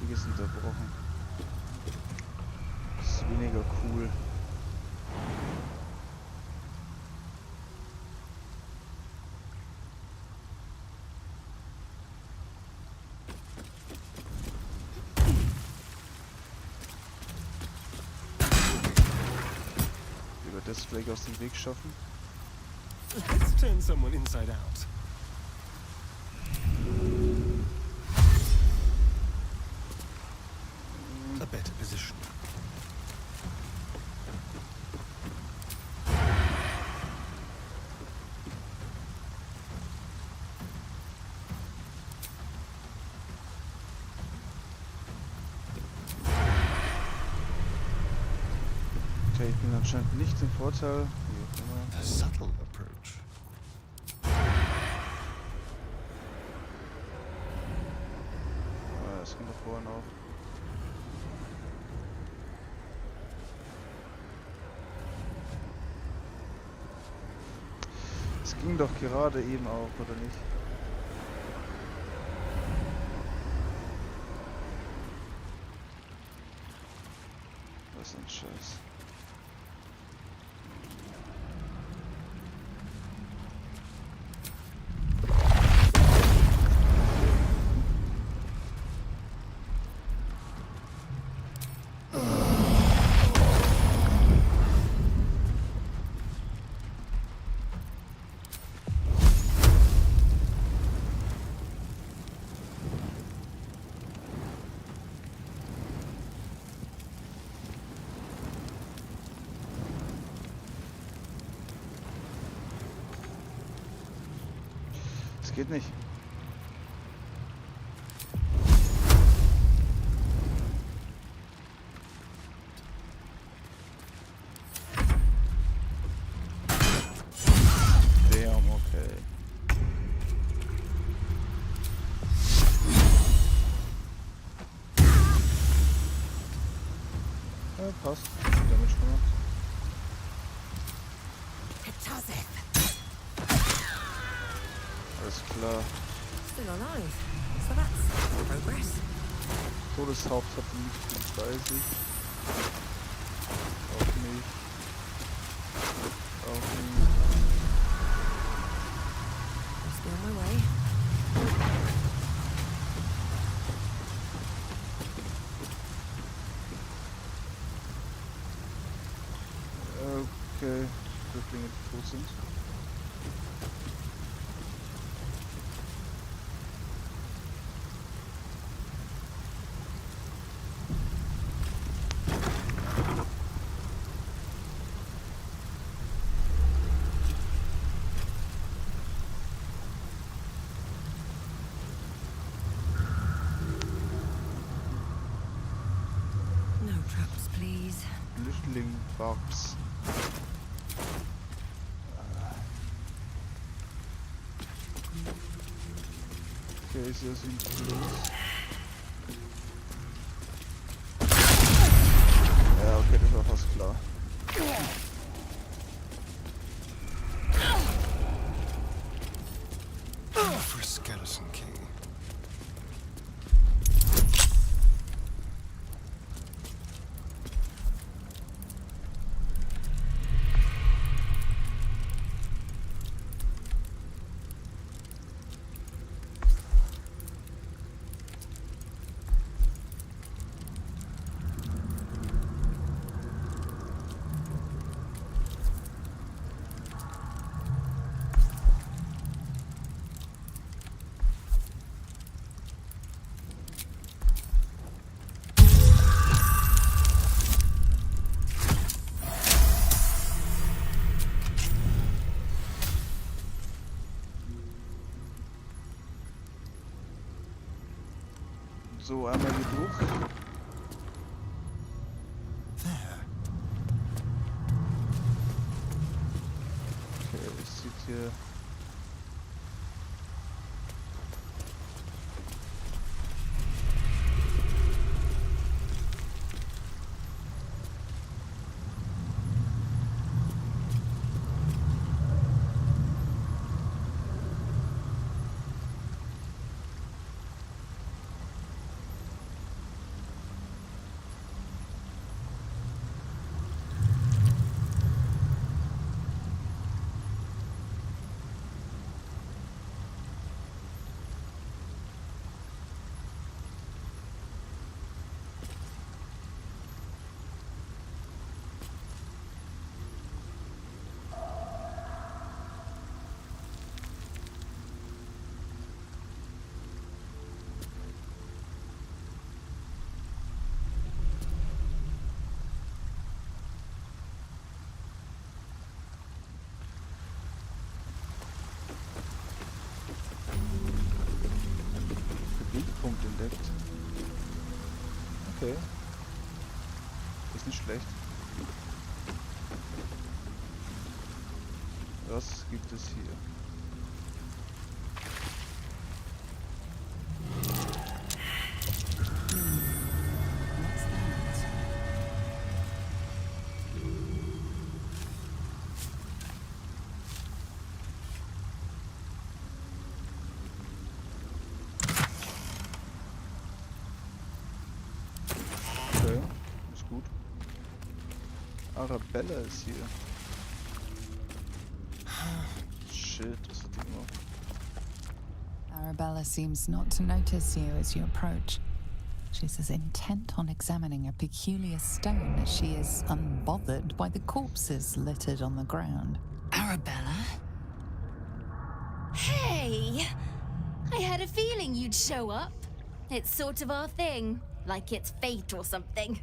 Die ist unterbrochen. Das ist weniger cool. Wie wir das gleich aus dem Weg schaffen? Let's turn someone inside out. A better position. Okay, ich bin anscheinend nicht im Vorteil. Wie auch immer. A subtle approach. Das ging doch vorhin auch. Es ging doch gerade eben auch, oder nicht? Was ein Scheiß. Es geht nicht. Damn, okay. Ja, passt. Damage gemacht. Alles klar. Still alive. So that's progress. Todeshaupt hat nicht bei sich. Auch nicht. Auch nicht. Must be on my way. Okay. Flüchtlinge, die tot sind. Flüchtling Barbs. Okay, sehr sinnlos. Ja, okay, das war fast klar. For a skeleton key. So, einmal hier durch. Okay, es sieht hier... Was gibt es hier? Okay, ist gut. Arabella ist hier. Shit, was hat die gemacht? Arabella seems not to notice you as you approach. She's as intent on examining a peculiar stone as she is unbothered by the corpses littered on the ground. Arabella? Hey! I had a feeling you'd show up. It's sort of our thing, like it's fate or something.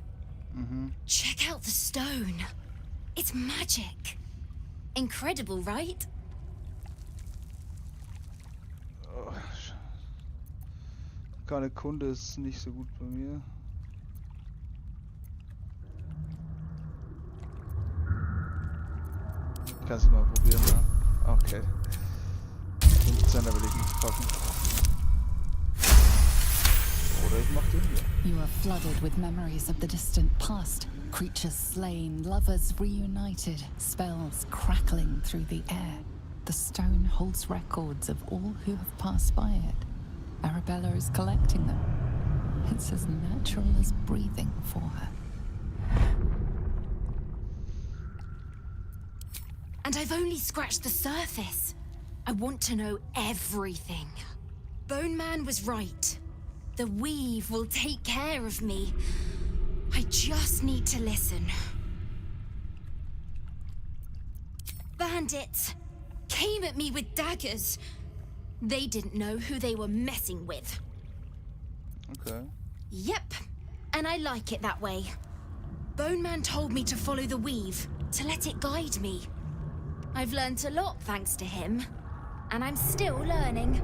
Check out the stone. It's magic. Incredible, right? Oh, keine Kunde ist nicht so gut bei mir. Kannst du mal probieren, ne? Okay. 15er will ich nicht packen. Oder ich mach den hier. You are flooded with memories of the distant past. Creatures slain, lovers reunited, spells crackling through the air. The stone holds records of all who have passed by it. Arabella is collecting them. It's as natural as breathing for her. And I've only scratched the surface. I want to know everything. Bone Man was right. The weave will take care of me. I just need to listen. Bandits came at me with daggers. They didn't know who they were messing with. Okay. Yep, and I like it that way. Bone Man told me to follow the weave, to let it guide me. I've learned a lot thanks to him, and I'm still learning.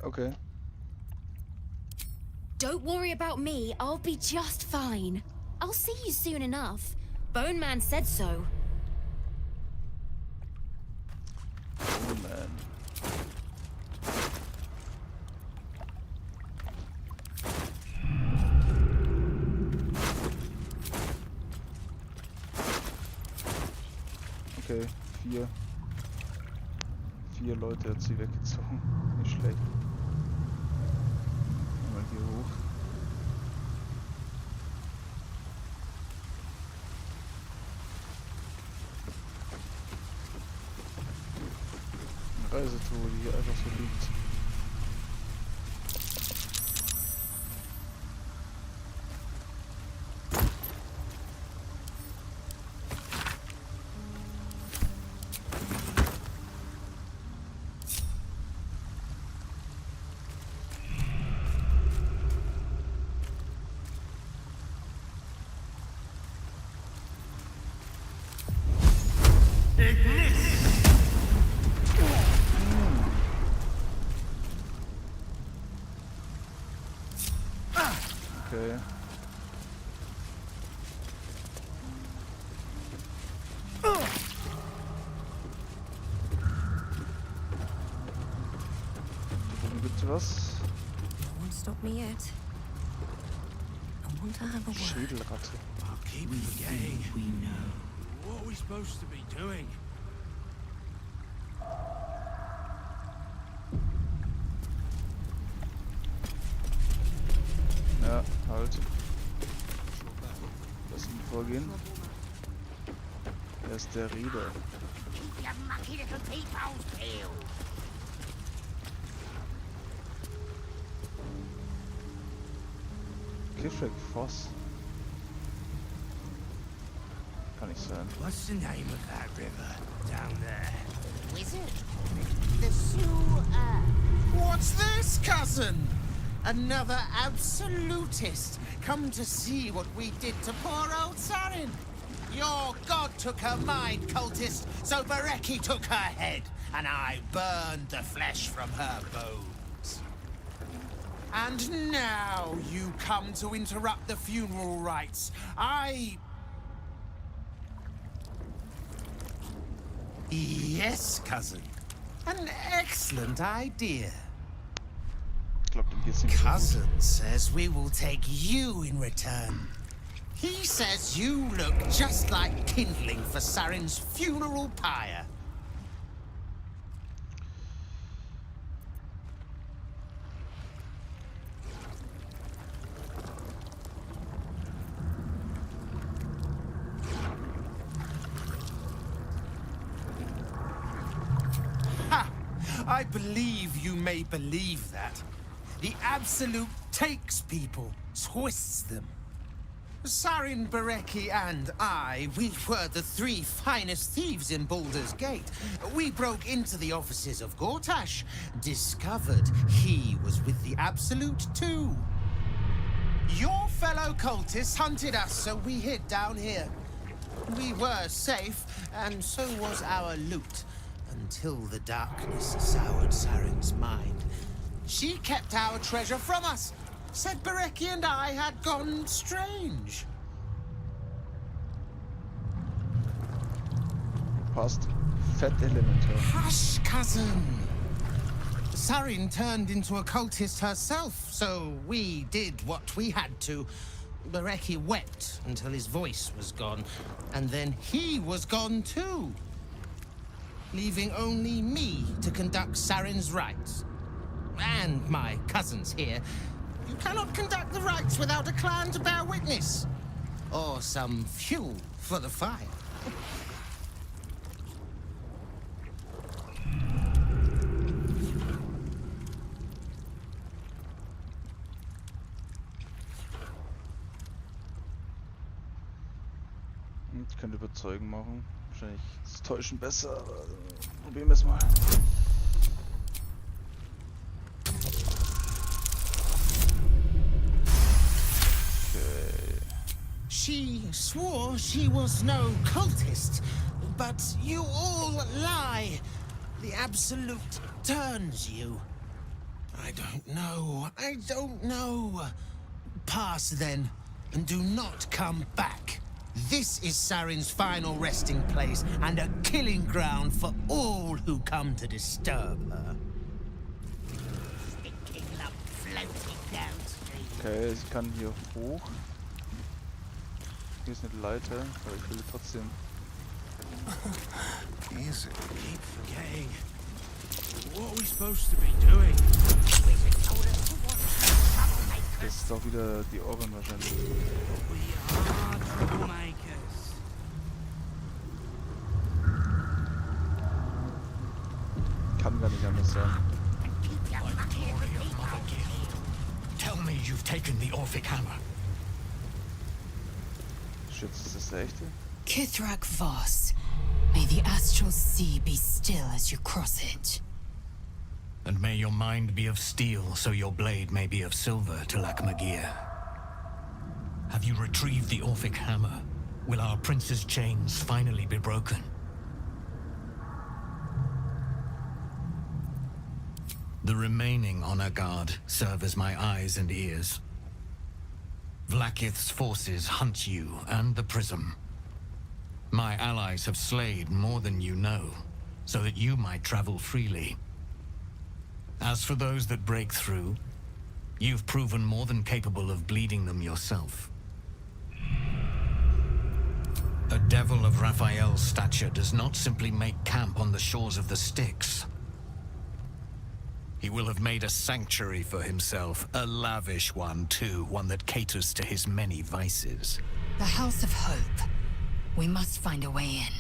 Okay. Don't worry about me, I'll be just fine. I'll see you soon enough. Bone Man said so. Bone Man. Okay, vier Leute hat sie weggezogen. Nicht schlecht. Mal hier hoch. Eine Reisetruhe, die hier einfach so liegt. Okay. Oben gibt's was? Won't stop me yet. I want to have a word. Schädelratte. I'll keep forgetting. We know. What are we supposed to be doing? Ja, halt. Lass ihn vorgehen. Er ist der Rieder. Kifrik Voss. Kann nicht sein. What's the name of that river down there? Wizard? The sewer. What's this, cousin? Another absolutist come to see what we did to poor old Sarin. Your god took her mind, cultist, so Bereki took her head, and I burned the flesh from her bones. And now you come to interrupt the funeral rites. Yes, cousin. An excellent idea. Cousin says we will take you in return. He says you look just like kindling for Saren's funeral pyre. Ha! I believe you may believe that. The Absolute takes people, twists them. Saren, Bereki, and I, we were the 3 finest thieves in Baldur's Gate. We broke into the offices of Gortash, discovered he was with the Absolute too. Your fellow cultists hunted us, so we hid down here. We were safe, and so was our loot, until the darkness soured Saren's mind. She kept our treasure from us. Said Bereki and I had gone strange. Passt. Fett Elementar. Hush, cousin. Saren turned into a cultist herself, so we did what we had to. Bereki wept until his voice was gone, and then he was gone too. Leaving only me to conduct Saren's rites. And my cousins here. You cannot conduct the rites without a clan to bear witness. Or some fuel for the fire. Ich könnte überzeugen machen. Wahrscheinlich ist das Täuschen besser, aber probieren wir es mal. She swore she was no cultist, but you all lie. The Absolute turns you. I don't know. Pass then, and do not come back. This is Saren's final resting place, and a killing ground for all who come to disturb her. Okay, ich kann hier hoch. Hier ist eine Leiter, aber ich will trotzdem. Easy. Keep forgetting. What are we supposed to be doing? Das ist doch wieder die Ohren wahrscheinlich. We are troublemakers. Kann gar nicht anders sein. Tell me you've taken the Orphic Hammer. Shit, ist das der echte? Kithrak Voss, may the astral sea be still as you cross it. And may your mind be of steel, so your blade may be of silver, Tilak Magir. Have you retrieved the Orphic Hammer? Will our prince's chains finally be broken? The remaining honor guard serve as my eyes and ears. Vlaakith's forces hunt you and the prism. My allies have slayed more than you know, so that you might travel freely. As for those that break through, you've proven more than capable of bleeding them yourself. A devil of Raphael's stature does not simply make camp on the shores of the Styx. He will have made a sanctuary for himself, a lavish one too, one that caters to his many vices. The House of Hope. We must find a way in.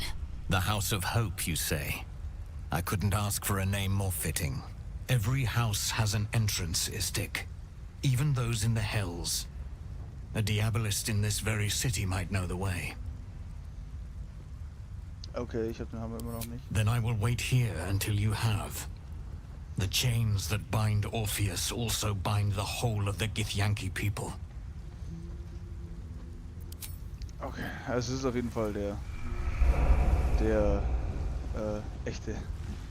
The House of Hope, you say? I couldn't ask for a name more fitting. Every house has an entrance, Istik. Even those in the Hells. A Diabolist in this very city might know the way. Okay, ich hab den Hammer immer noch nicht. Then I will wait here until you have. The chains that bind Orpheus also bind the whole of the Githyanki people. Okay, also es ist auf jeden Fall der echte.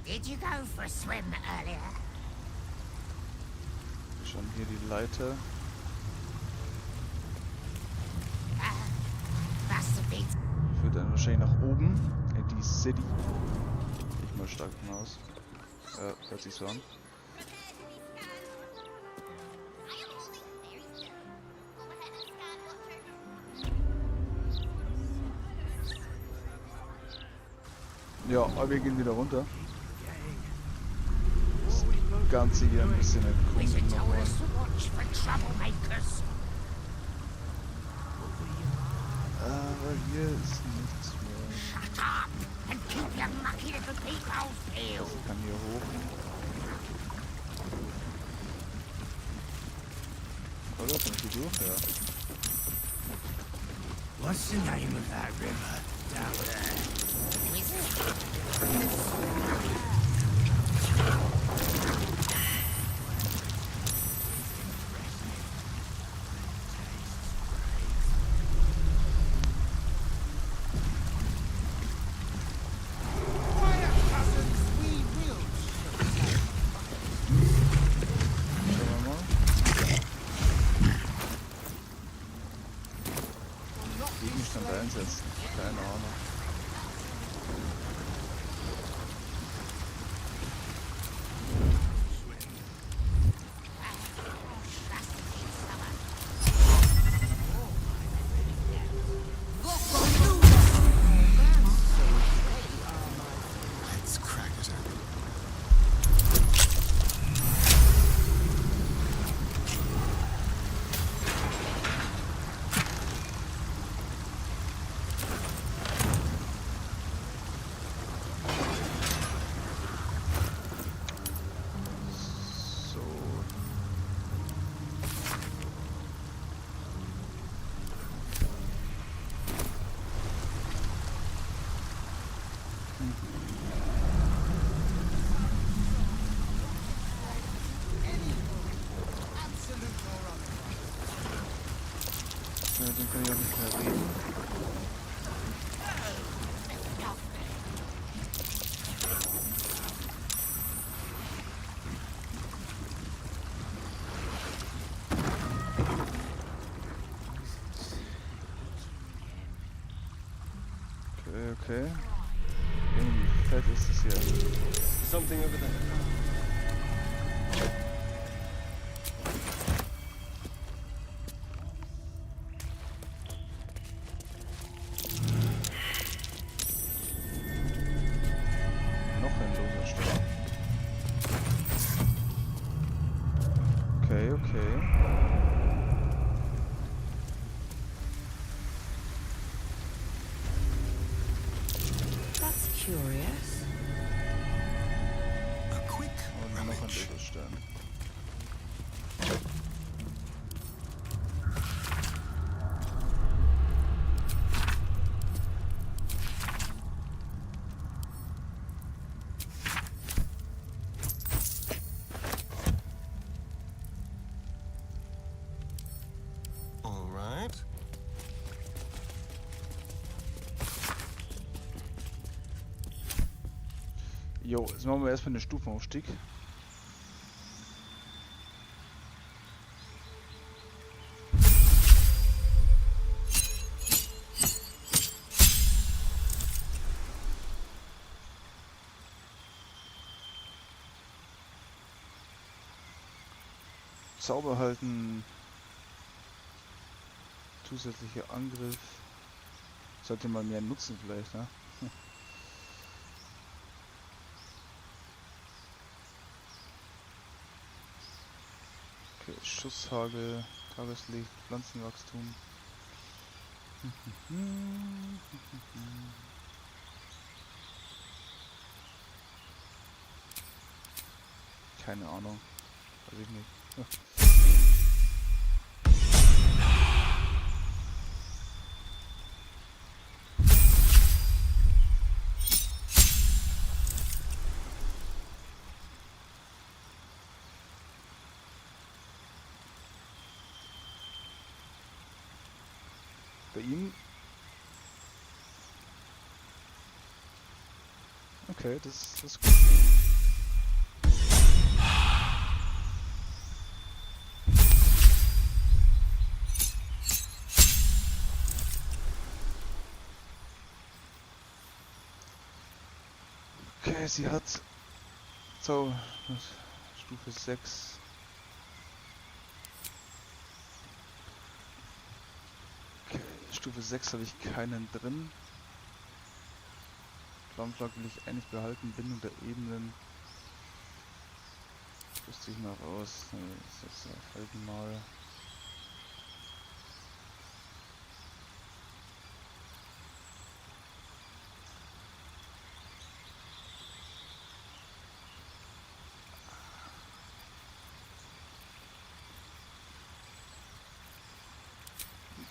Did you go for a swim earlier? Schon hier die Leiter. Führt dann wahrscheinlich nach oben in die City. Gehe ich mal stark davon aus. Hört sich so an. Ja, aber wir gehen wieder runter. Das Ganze hier ein bisschen erkunden nochmal. Aber hier ist nichts mehr. Also ich kann hier hoch. Oder? Kann ich hier durch? Ja. What's the name of that river down there? Gegenstand einsetzen. Keine Ahnung. Let's crack it open. Ja, den kann ich auch nicht mehr reden. Okay. Irgendwie fett ist es hier. Something over there. Okay. That's curious. A quick Und noch ein rummage. Legostein. All right. Jo, jetzt machen wir erstmal einen Stufenaufstieg. Zauber halten. Zusätzlicher Angriff. Sollte man mehr nutzen vielleicht, ne? Okay, Schusshagel, Tageslicht, Pflanzenwachstum. Keine Ahnung. Weiß ich nicht. Bei ihm Okay, das ist gut. Okay, sie hat so Stufe 6. Okay, Stufe 6 habe ich keinen drin. Flammenschlag will ich eigentlich behalten. Bindung der Ebenen. Das ziehe ich mal raus. Das halten mal.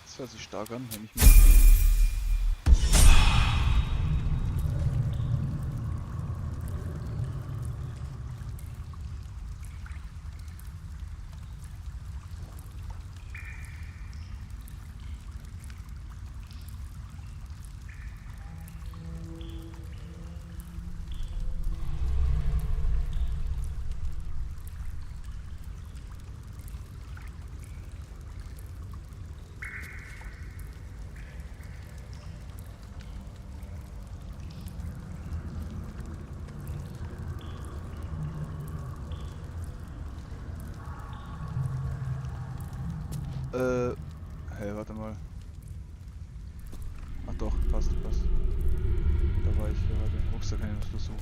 Das hört sich stark an, nehme ich mal. Hey, warte mal. Ach doch, passt. Da war ich gerade. Rucksack kann ich was versuchen.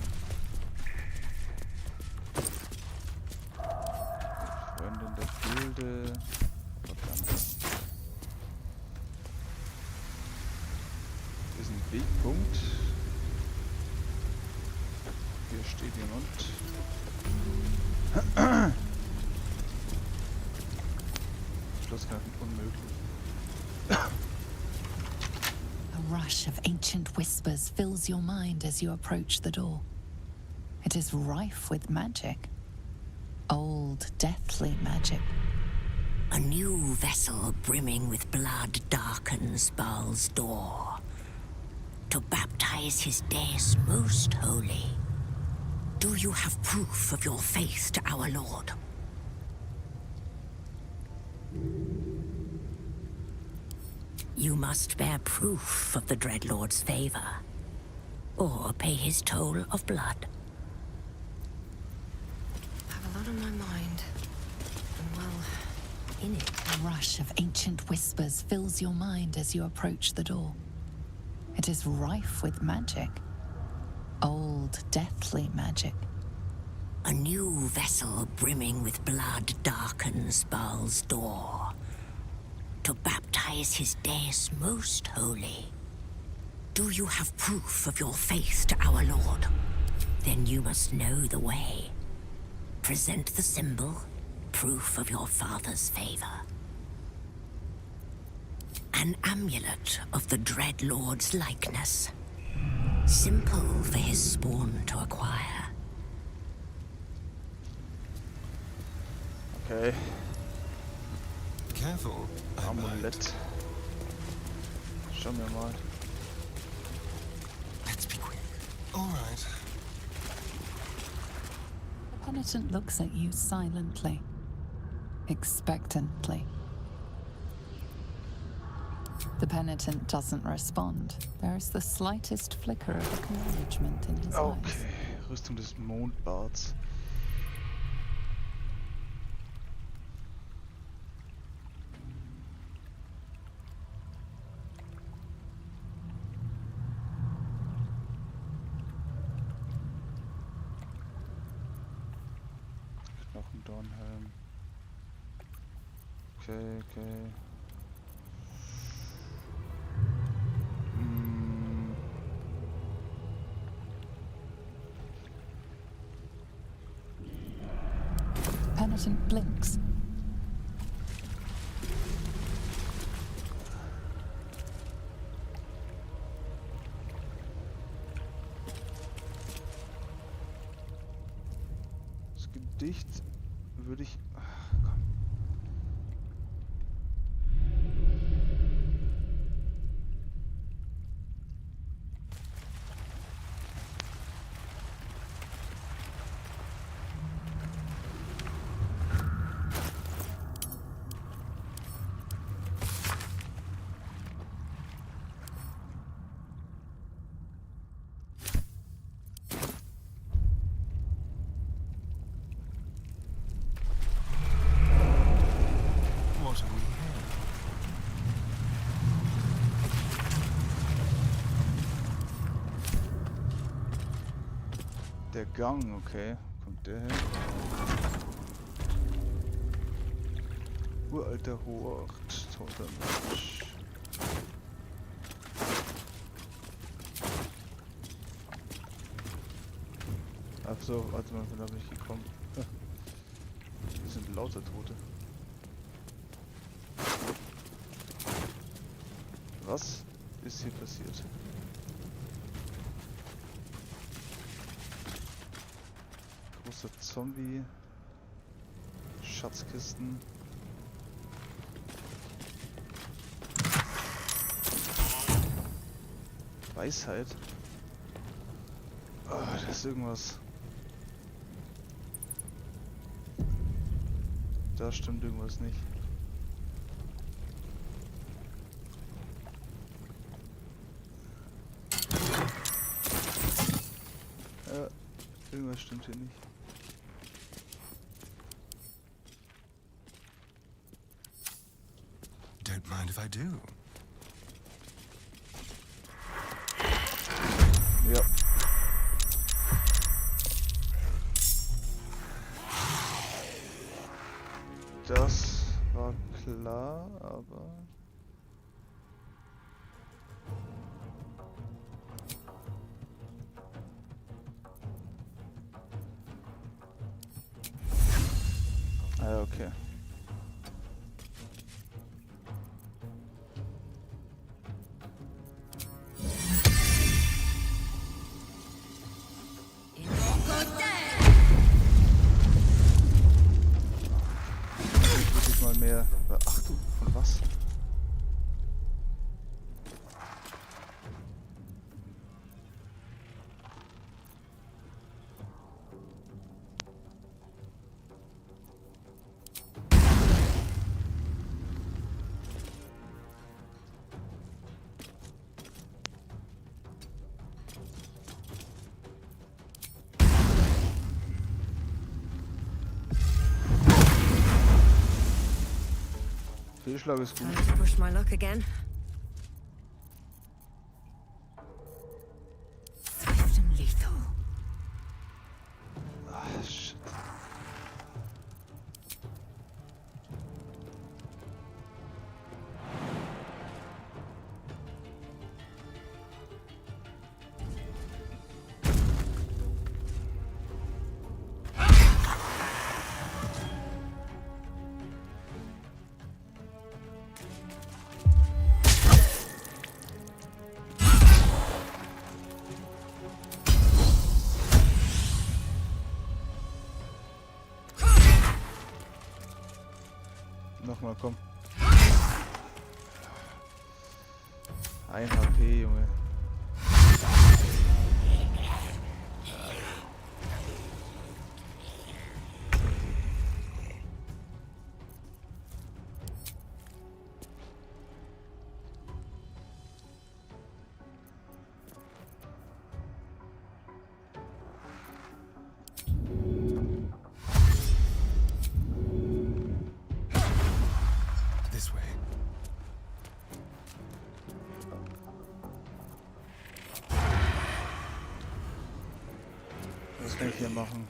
Freundin der Gilde. Verdammt. Hier ist ein Wegpunkt. Hier steht jemand. Unmöglich. A rush of ancient whispers fills your mind as you approach the door. It is rife with magic. Old, deathly magic. A new vessel brimming with blood darkens Baal's door. To baptize his deus most holy. Do you have proof of your faith to our Lord? You must bear proof of the Dreadlord's favor, or pay his toll of blood. I have a lot on my mind, and well, in it. A rush of ancient whispers fills your mind as you approach the door. It is rife with magic. Old, deathly magic. A new vessel brimming with blood darkens Baal's door. To baptize his deus most holy. Do you have proof of your faith to our Lord? Then you must know the way. Present the symbol, proof of your father's favor. An amulet of the Dreadlord's likeness. Simple for his spawn to acquire. Okay. Careful. Amulett. Schauen wir mal. Let's be quick. All right. The penitent looks at you silently, expectantly. The penitent doesn't respond. There is the slightest flicker of acknowledgement in his eyes. Okay, Rüstung des Mondbarts. Knochendornhelm. Okay. Penitent blinks. Das Gedicht würde ich... Der Gang, okay. Kommt der her? Uralter Hort, toter Mensch. Ach so, warte mal, da bin ich gekommen. Hier sind lauter Tote. Was ist hier passiert? Großer Zombie. Schatzkisten. Weisheit. Oh, da ist irgendwas. Da stimmt irgendwas nicht. Irgendwas stimmt hier nicht. Don't mind if I do. Ja. Das war klar, aber... Ah, okay. Mal mehr Beachtung von was? Fehlschlag ist gut. Time to push my luck again. Swift and lethal. Ah, shit. Nochmal, komm. 1 HP, Junge. This way. Was kann ich hier machen?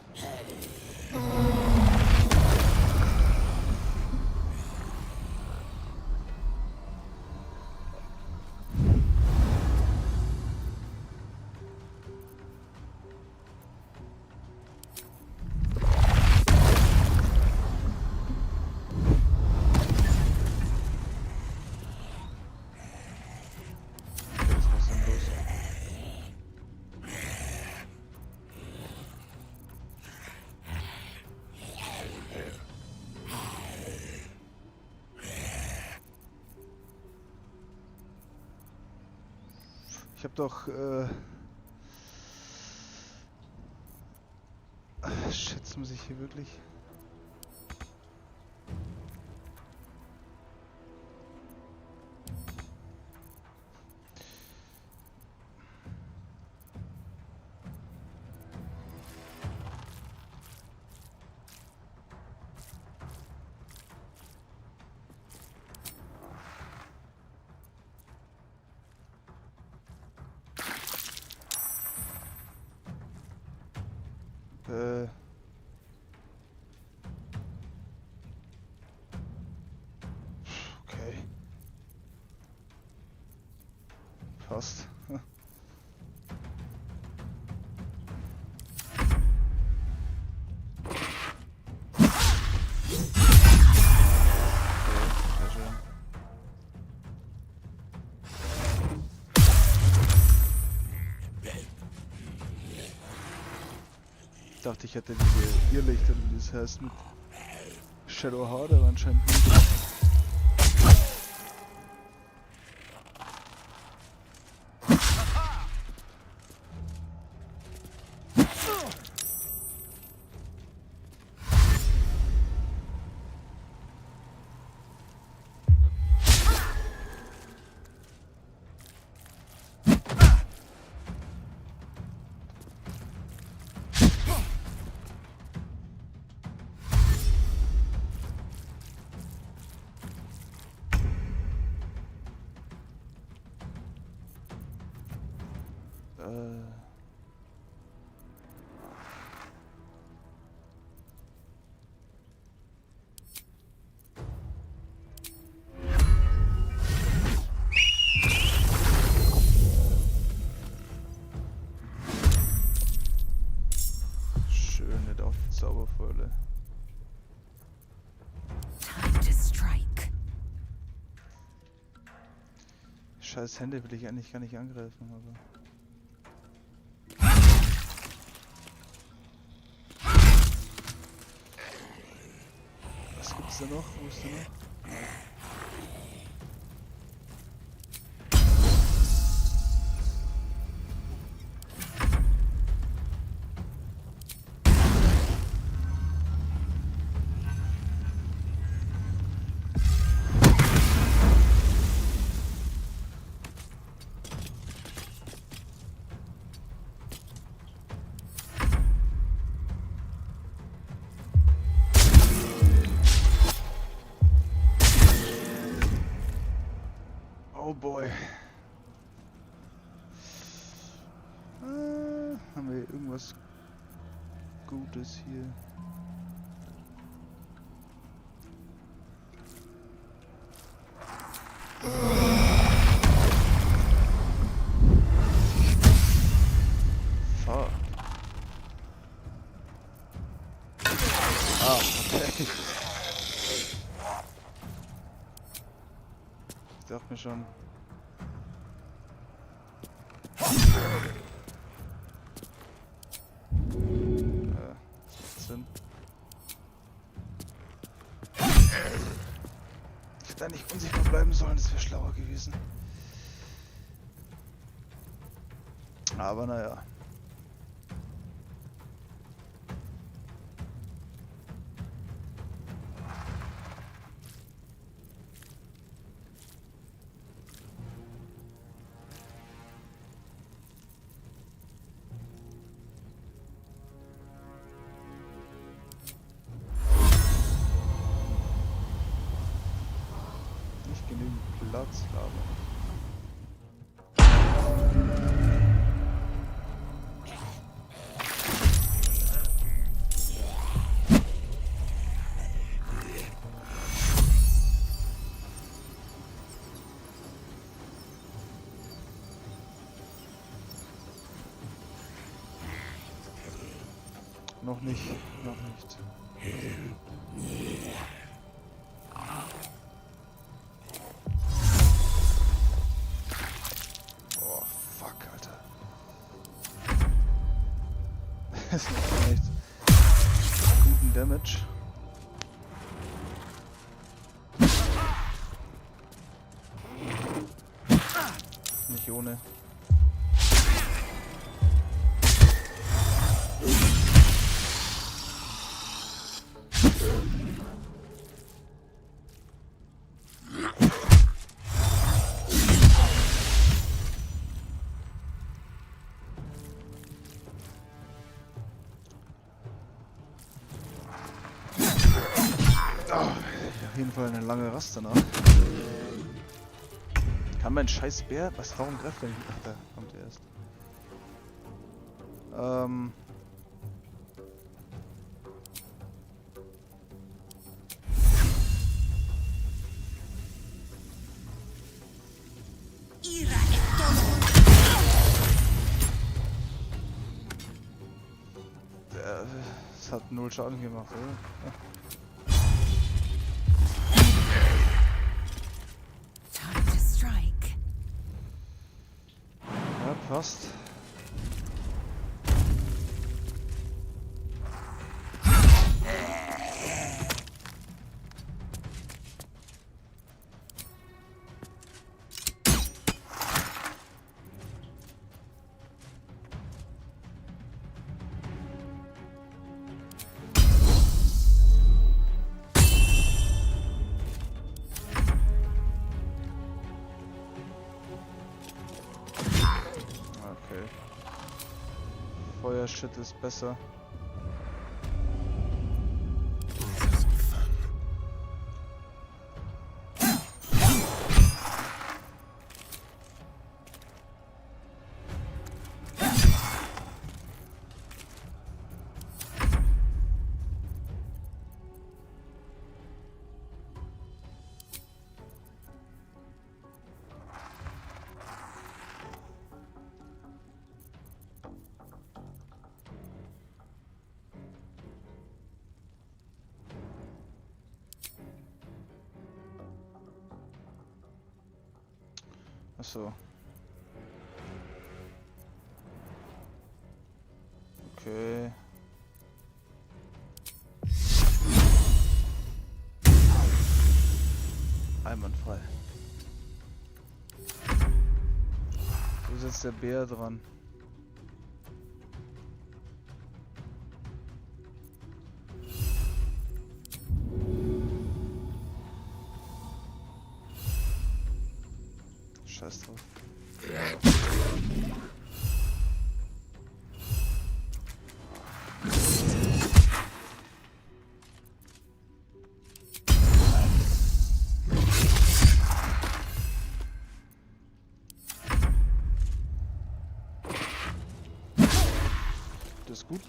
Ich hab doch, Shit, muss ich hier wirklich... Okay. Passt. Ich dachte, ich hätte diese Irrlichter, wie das heißt, mit Shadow Hard, aber anscheinend nicht. Schöne Zauberfäule. Time to strike. Scheiß Hände will ich eigentlich gar nicht angreifen, aber... Was gibt's da noch? Wo ist der noch? Oh boy. Haben wir irgendwas Gutes hier? Fuck. Ah, okay. Ich dachte mir schon. Sinn. Ich hätte eigentlich unsichtbar bleiben sollen, das wäre schlauer gewesen. Aber naja. Genügend Platz habe. Noch nicht, noch nicht. Das ist echt guten Damage. Nicht ohne. Auf jeden Fall eine lange Rast danach. Kann mein scheiß Bär... Was, warum greift er nicht? Ach, da kommt er erst. Es hat 0 Schaden gemacht, oder? Ja. Time to strike. Ja, passt. Okay. Feuershit ist besser. Achso. Okay. Einwandfrei. Wo ist jetzt der Bär dran? Scheiß drauf. Das ist gut.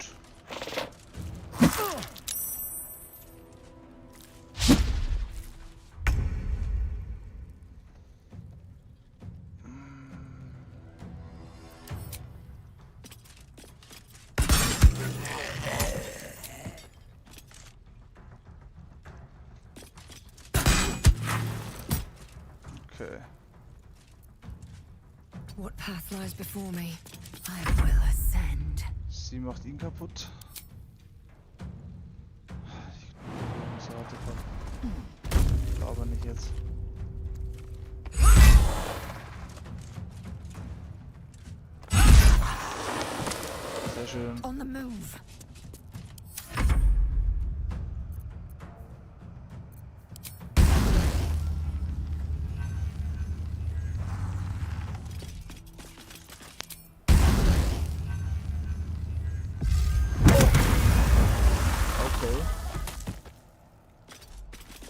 Okay. What path lies before me? I will ascend. Sie macht ihn kaputt. Ich aber nicht jetzt. Sehr schön. On the move.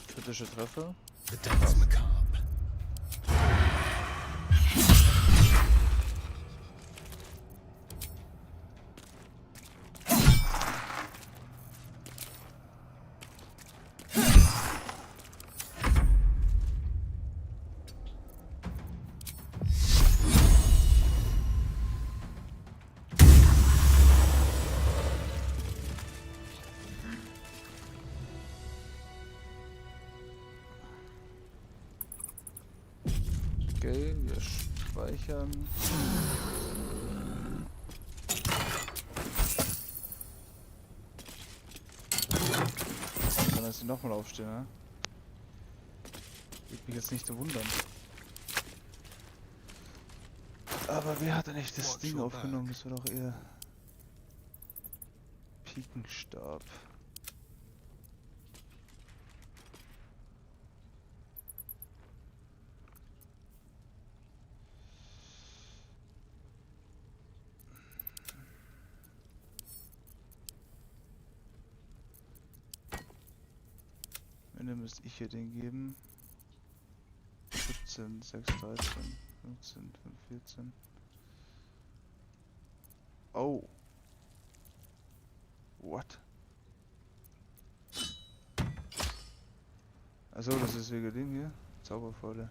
Kritische Treffer. The dance macabre. Okay, wir speichern. Dann lass sie nochmal aufstehen, ne? Würde mich jetzt nicht so wundern. Aber wer hat denn nicht das Ding aufgenommen? Das war doch eher Pikenstab. Dann müsste ich hier den geben. 17, 6, 13, 15, 5, 14. Oh. What? Also das ist wegen dem hier. Zauberfäule.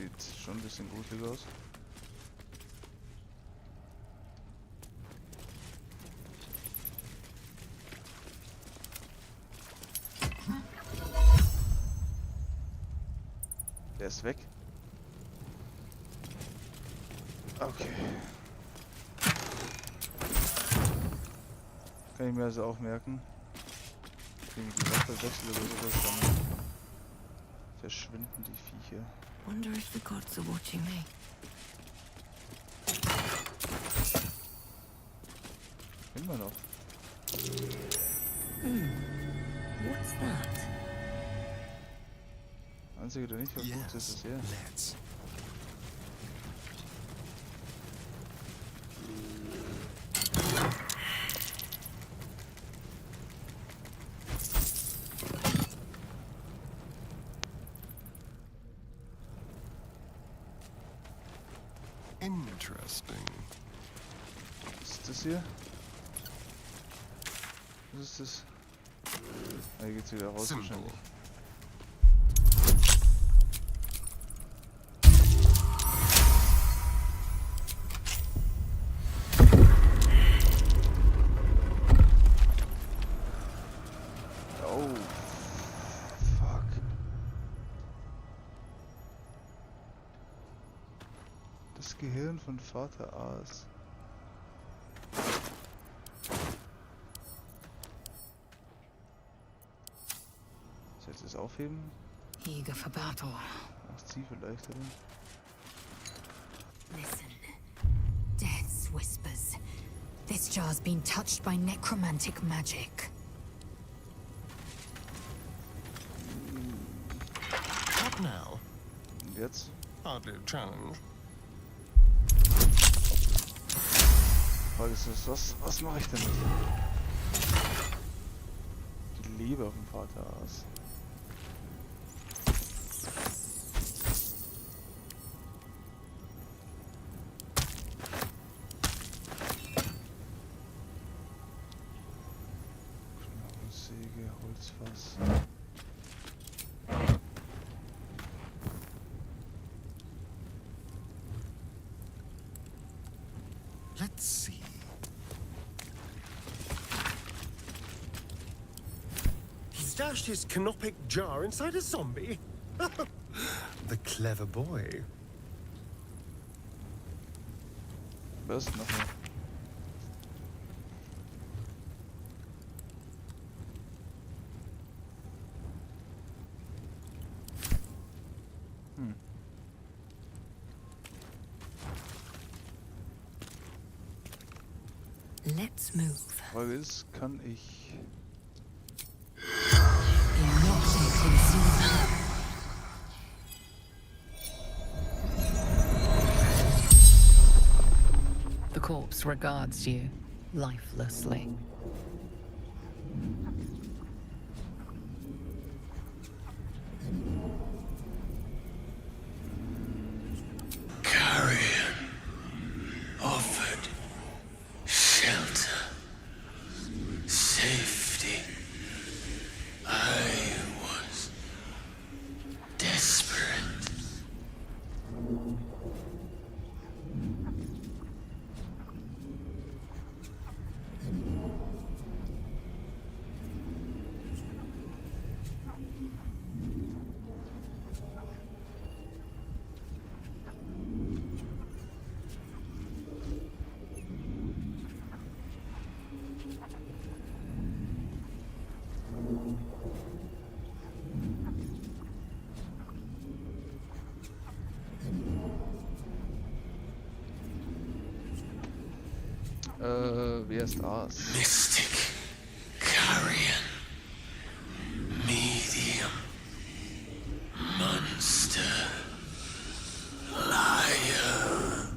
sieht schon ein bisschen gruselig aus. Der ist weg. Okay. Kann ich mir also auch merken. Wenn ich die Waffe wechsle oder sowas, dann verschwinden die Viecher. Wonder if the gods are watching me. Immer noch. What's that? Einzige, der nicht verflucht ist, ist er. Let's. Interesting. Was ist das hier? Was ist das? Ah, hier geht's wieder raus wahrscheinlich. Oh. Fuck. Das Gehirn von Vater Aas. Soll ich das aufheben? Eager for battle. Macht sie vielleicht, oder? Listen. Death's whispers. This jar's been touched by necromantic magic. What now? Und jetzt? Hardly a challenge. Frage ist das, was mache ich damit? Die Leber vom Vater Aas. Säge, Holzfass. Let's see. He stashed his canopic jar inside a zombie? The clever boy. Was nochmal? Let's move. Frage ist, kann ich... The corpse regards you lifelessly. Carrion offered shelter, safety. I was desperate. Wer ist Aas? Mystic Carrion. Medium. Monster. Liar.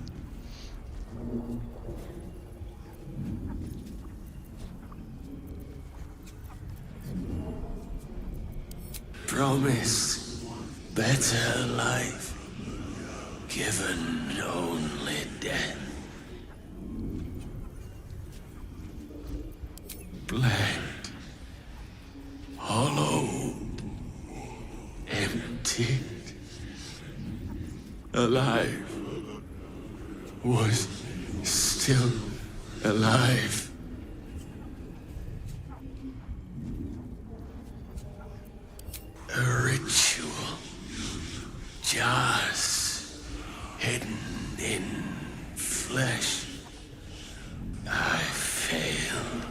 Promised better life. Given only death. Blank, hollow, empty. alive. Was still alive. A ritual. Jars hidden in flesh. I failed.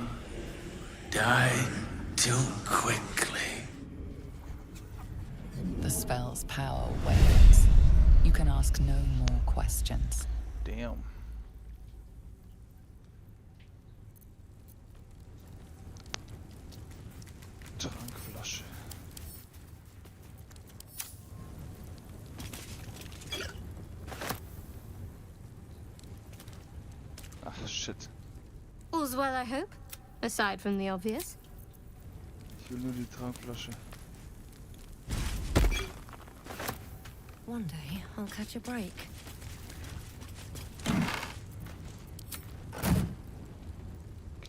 Died too quickly. The spell's power wanes. You can ask no more questions. Damn. Trankflasche. Ach, shit. All's well, I hope? Aside from the obvious. Ich will nur die Trankflasche. One day, I'll catch a break.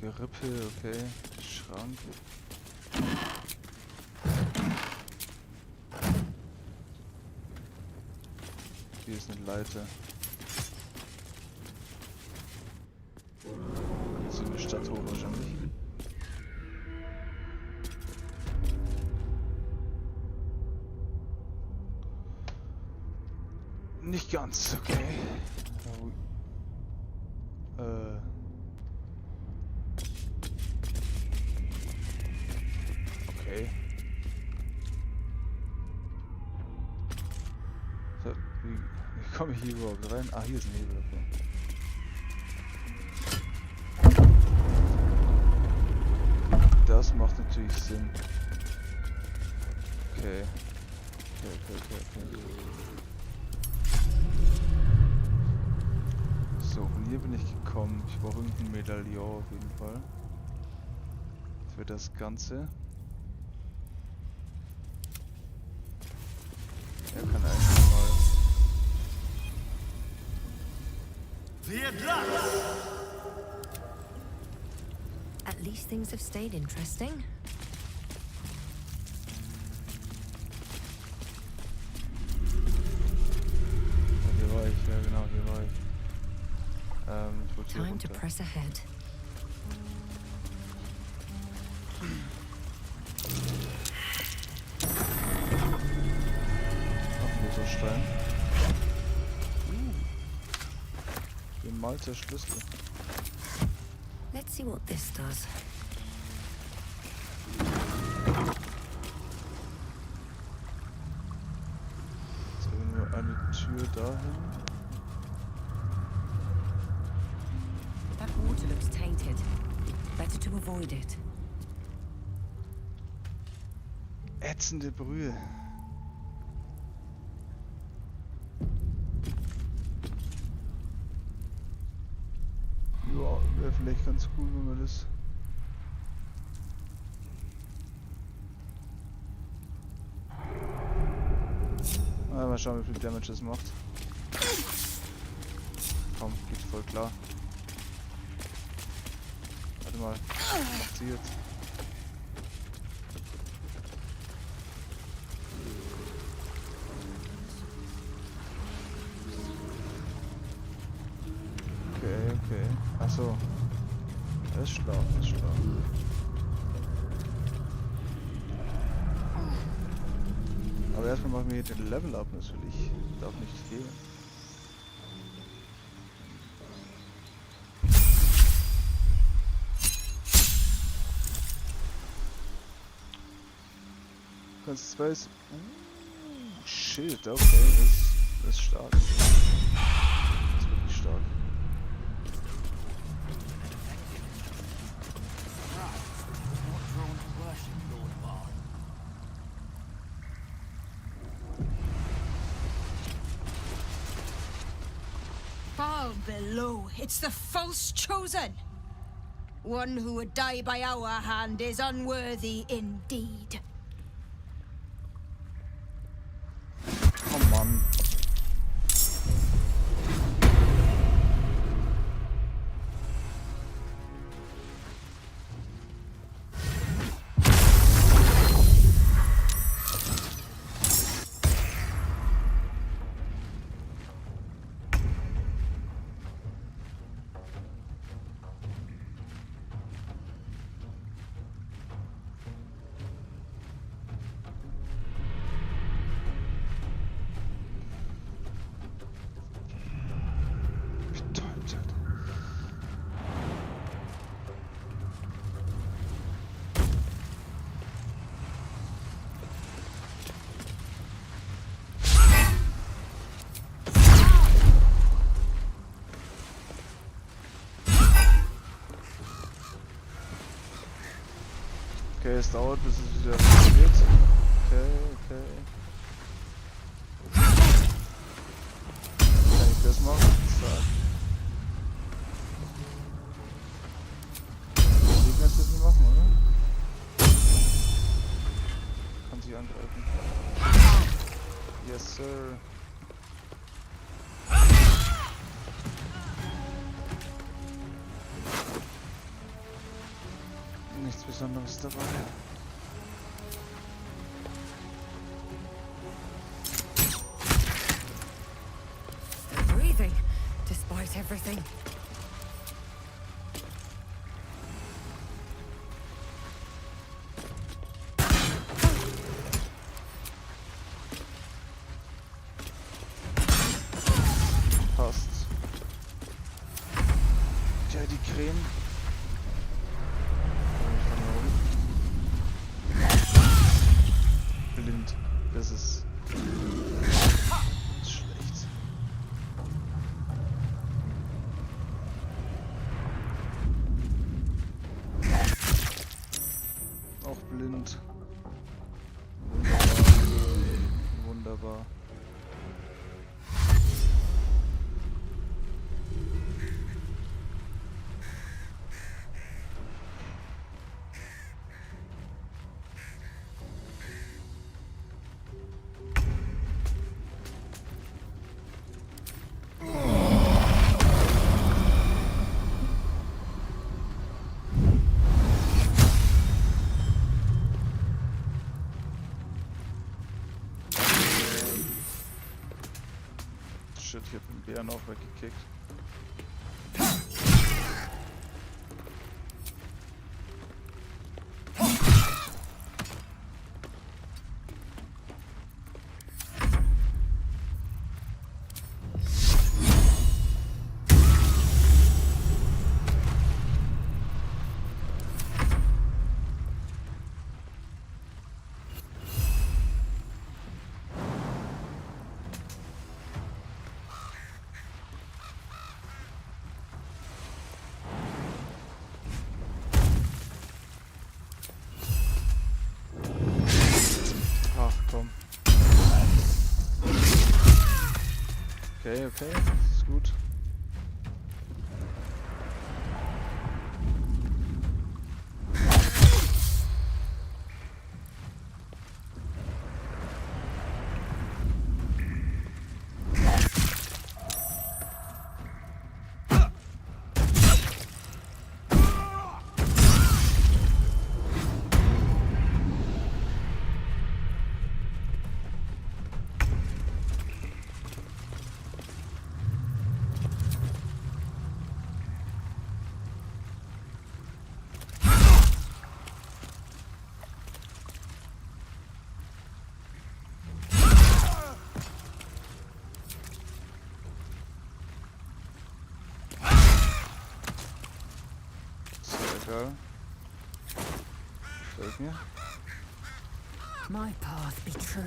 Gerippe, okay. Schrank. Hier ist eine Leiter. So eine Stadt hoch wahrscheinlich. Nicht ganz, okay. Okay. So, wie komme ich hier überhaupt rein? Ah, hier ist ein Hebel, okay. Das macht natürlich Sinn. Okay. Okay. So, von hier bin ich gekommen. Ich brauche irgendein Medaillon auf jeden Fall. Für das Ganze. Er kann einfach mal... At least things have stayed interesting. Hier war ich, ja genau, hier war ich. Ich wollte hier Time to runter. press ahead. Noch ein loser Stein. Gemalter Schlüssel. Let's see what this does. Jetzt haben wir nur eine Tür dahin. That water looks tainted. Better to avoid it. Ätzende Brühe. Ja, wäre vielleicht ganz cool, wenn wir das... Mal schauen, wie viel Damage das macht. Komm, geht voll klar. Warte mal, was macht sie jetzt? Okay. Achso. Das ist schlau, Aber erstmal machen wir hier den Level up natürlich. Darf nicht fehlen. Ganz Space. Shit, okay, das ist stark. Das ist wirklich stark. Far below, it's the false chosen. One who would die by our hand is unworthy indeed. Oh Mann. Okay, es dauert, bis es wieder funktioniert. Okay. Kann ich das machen? Zack. Ich kann das jetzt nicht machen, oder? Kann sich angreifen. Yes, sir. Nichts Besonderes dabei. Breathing, despite everything. Passt. Tja, die Krähen. Blind. Das ist schlecht. Auch blind. Wunderbar. Wunderbar. Shit, ich hab den Bären auch weggekickt. Okay, ist gut. Egal. Gefällt mir. My path be true.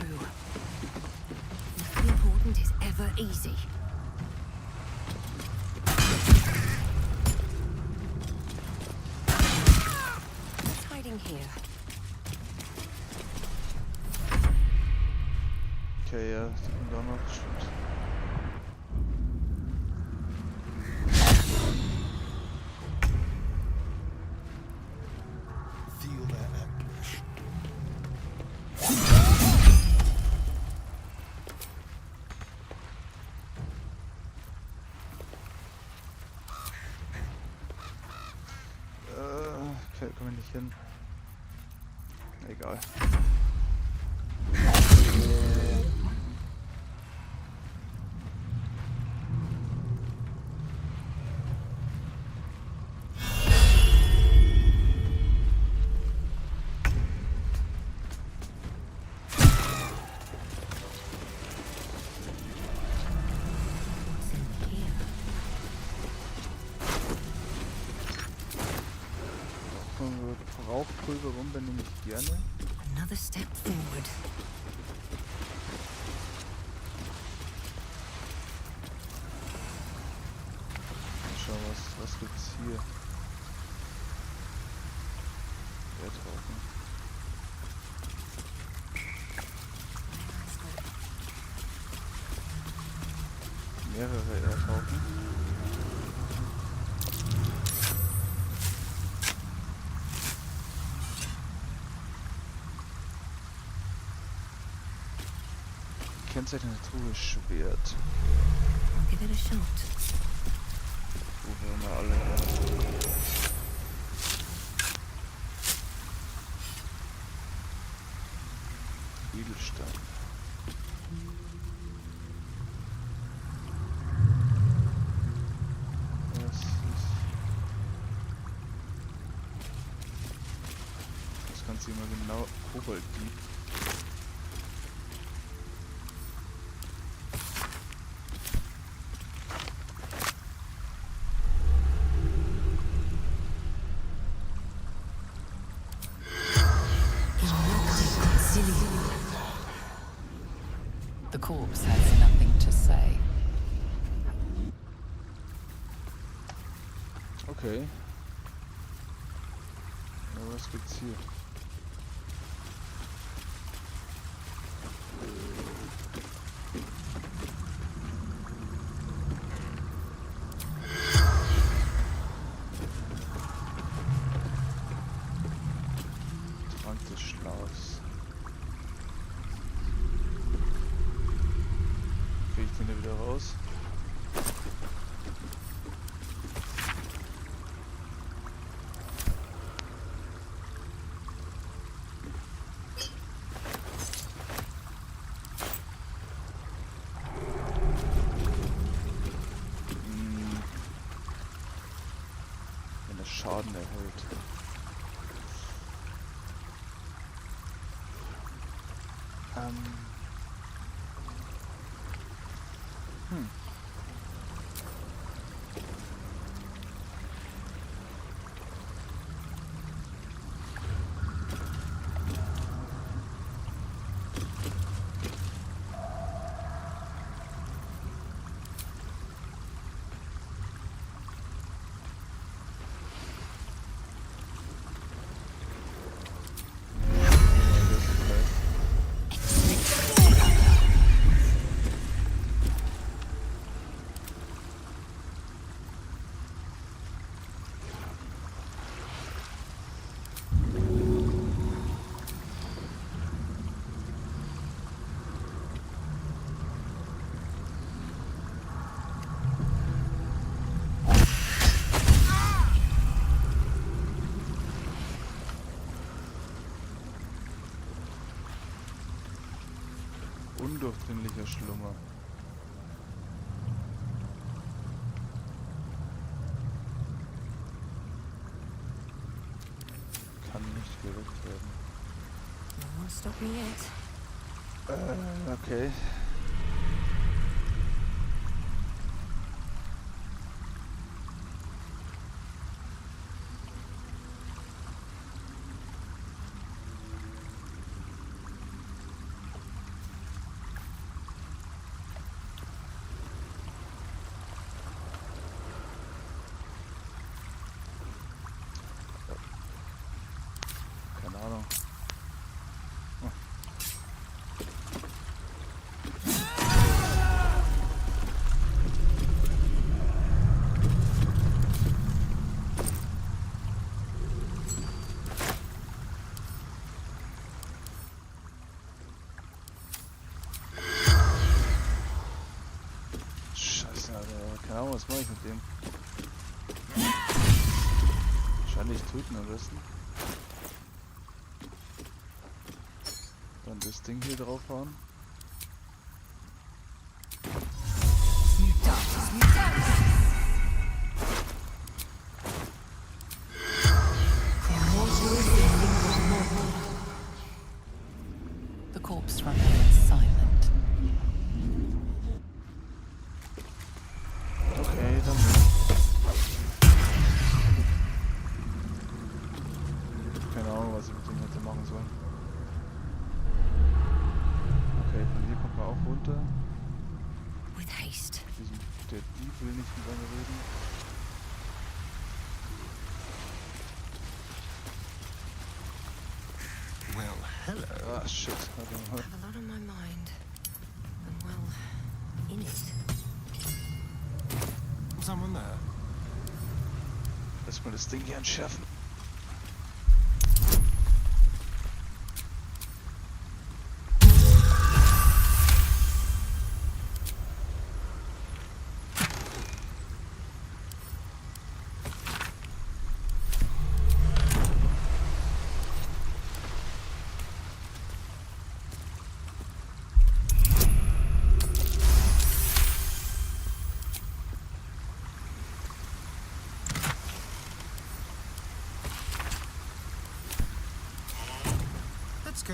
Nothing important is ever easy. What's hiding here? Okay, ja, die kommen da noch bestimmt. Okay, komme ich nicht hin. Egal. Rauchpulver rum, wenn du mich gerne. Another step forward. Schau, was gibt's hier? Erdrauchen. mehrere ertauchen. Kennzeichen der Truhe Schwert. I'll give it a shot. Wo wir mal alle her. Edelstein. Das Ganze immer genau Kobolddieb. The corpse has nothing to say. Okay. Ja, was gibt's hier? Trank des Schlags. Krieg ich den da wieder raus? Schaden erhält. Undurchdringlicher Schlummer. Kann nicht geweckt werden. Won't stop me yet. Okay. Keine Ahnung, was mache ich mit dem? Wahrscheinlich töten am besten. Dann das Ding hier draufhauen. The corpse remains silent. Okay, dann. Keine Ahnung, was ich mit dem hätte machen sollen. Okay, von hier kommt man auch runter. With haste. Der Dieb will nicht mit einem reden. Well, hello. Ah, shit. I have a lot on my mind. And well, in it. someone there? Erstmal das Ding hier entschärfen. Let's go.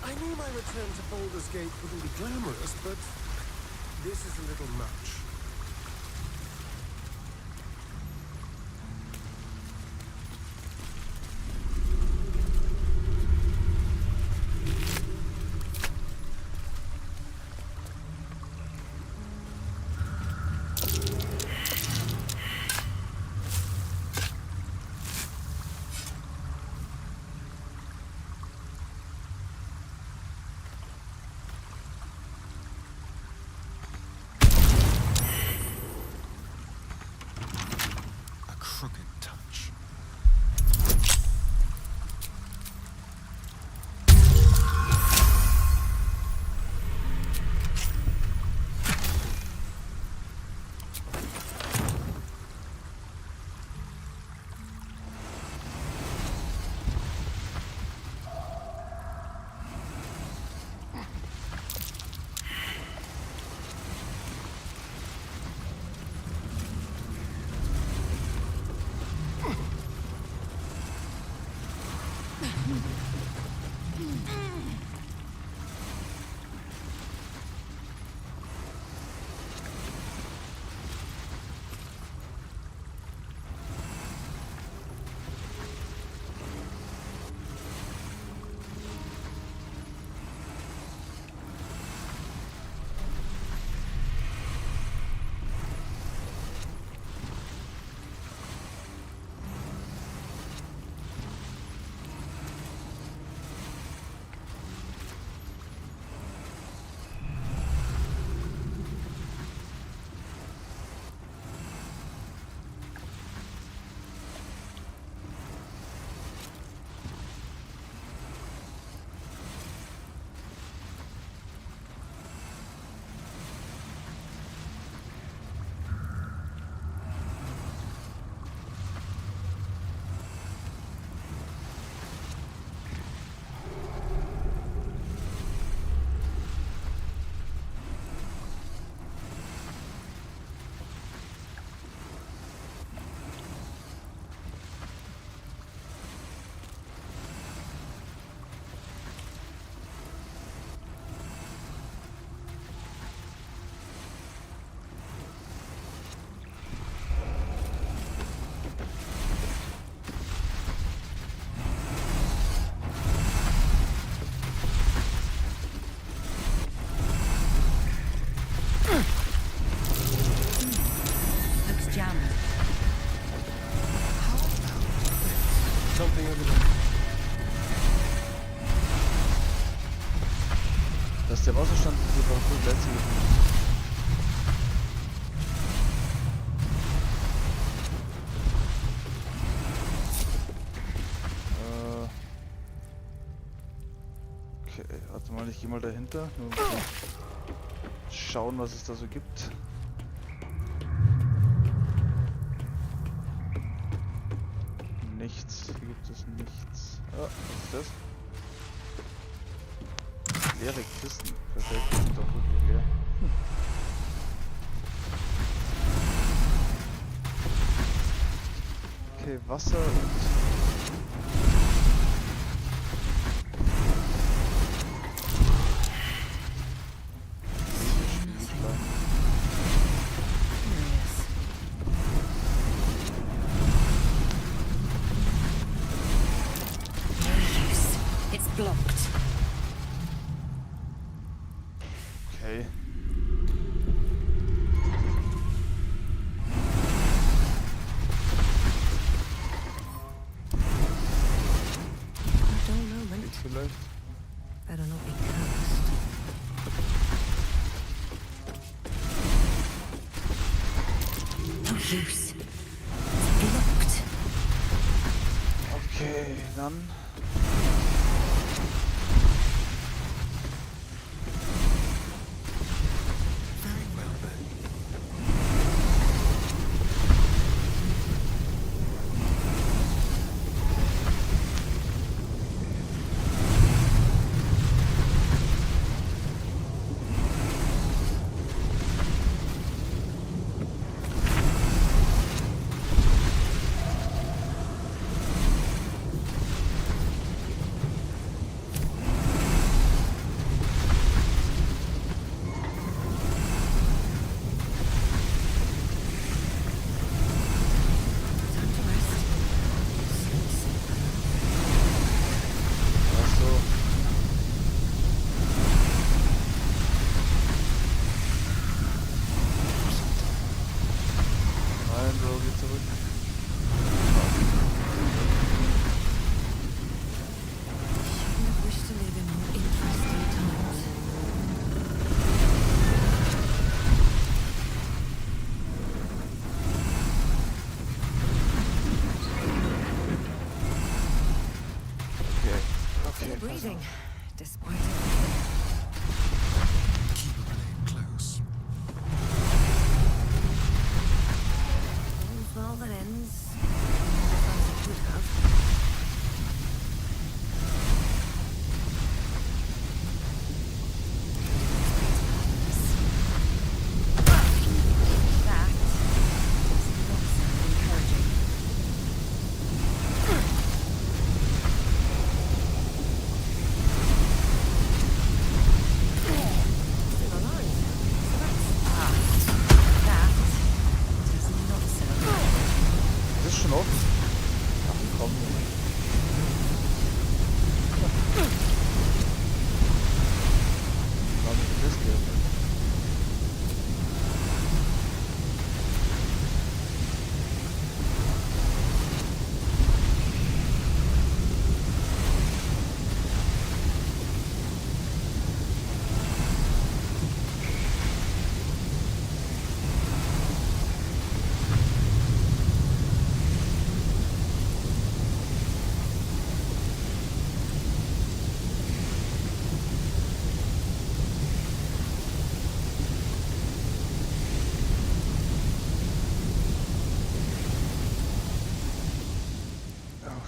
I knew my return to Baldur's Gate wouldn't be glamorous, but this is a little much. Dass der Wasserstand hier war gut letztlich. Okay, warte mal, ich gehe mal dahinter. Nur mal schauen, was es da so gibt. Nichts, hier gibt es nichts. Ah, was ist das? Leere Kisten. Perfekt, die sind doch wirklich leer. Okay, Wasser und... No use use. It's blocked. Okay, dann. Breathing, despite Keep your blade close. all's well that ends. As it could have.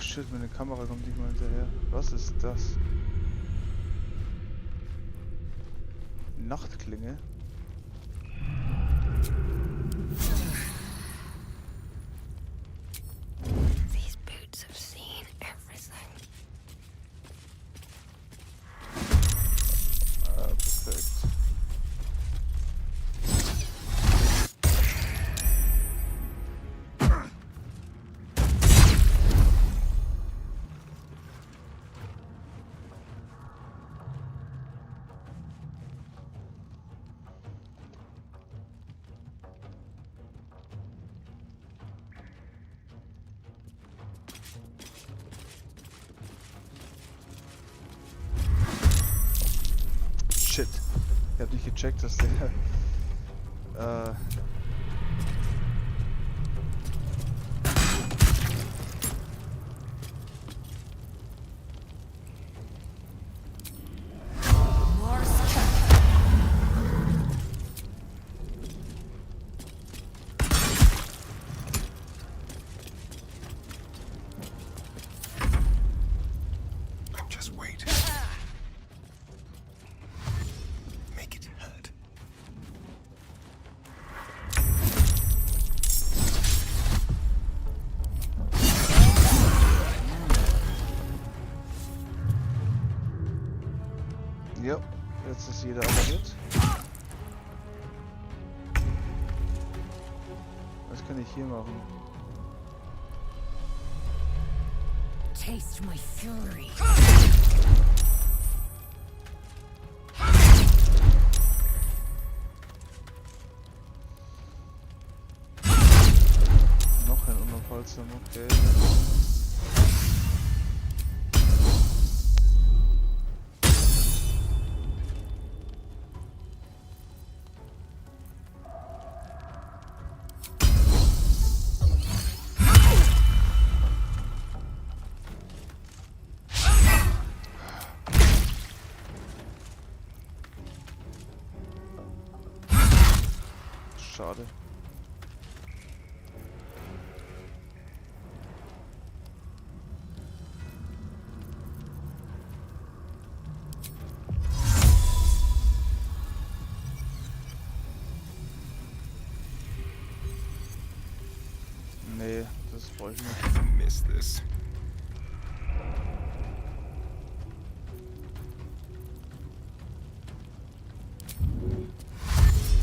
Shit, meine Kamera kommt nicht mal hinterher. Was ist das? Nachtklinge? These boots have seen everything. Ah, perfekt. Shit. Ich hab nicht gecheckt, dass der Just wait. Make it hurt. ja, jetzt ist jeder alarmiert. Was kann ich hier machen? Taste my fury. Noch ein Unaufhaltsam, okay. Nee, das brauche ich nicht. Miss this.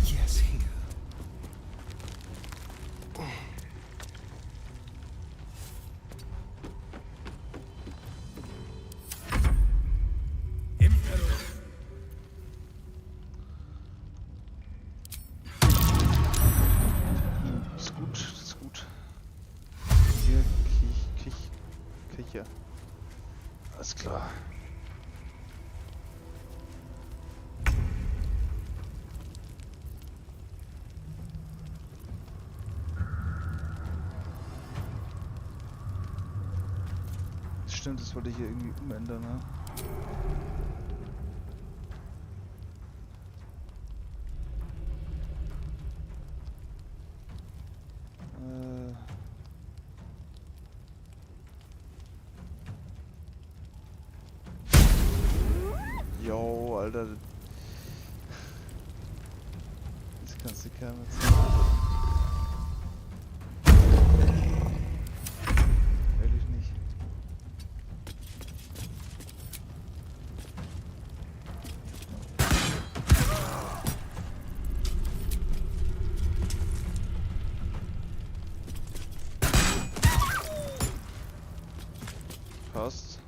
Yes, here. Ist gut, ist gut. Hier, Küche. Alles klar. Stimmt, das wollte ich hier irgendwie umändern, ne? Jo, Alter. Das kannst du keinem erzählen. Ehrlich nicht. Passt.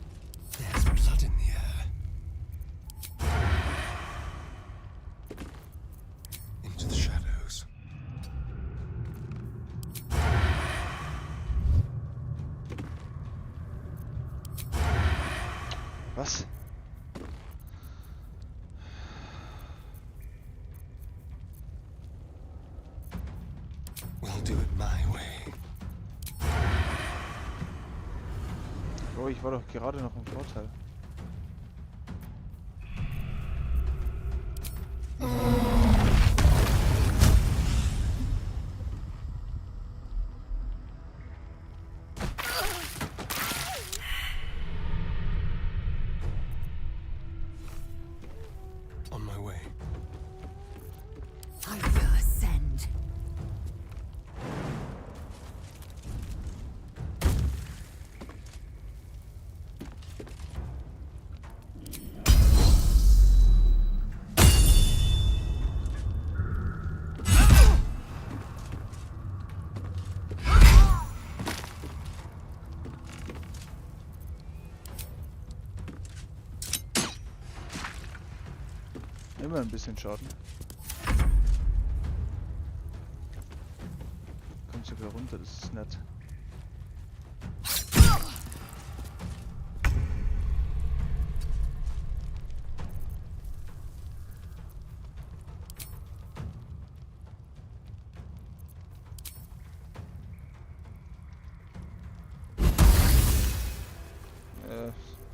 There's blood in the air. Into the shadows. Was? We'll do it my way. Oh, ich war doch gerade noch im Vorteil. On my way. I will ascend. Immer ein bisschen Schaden. Kommt sogar runter, das ist nett.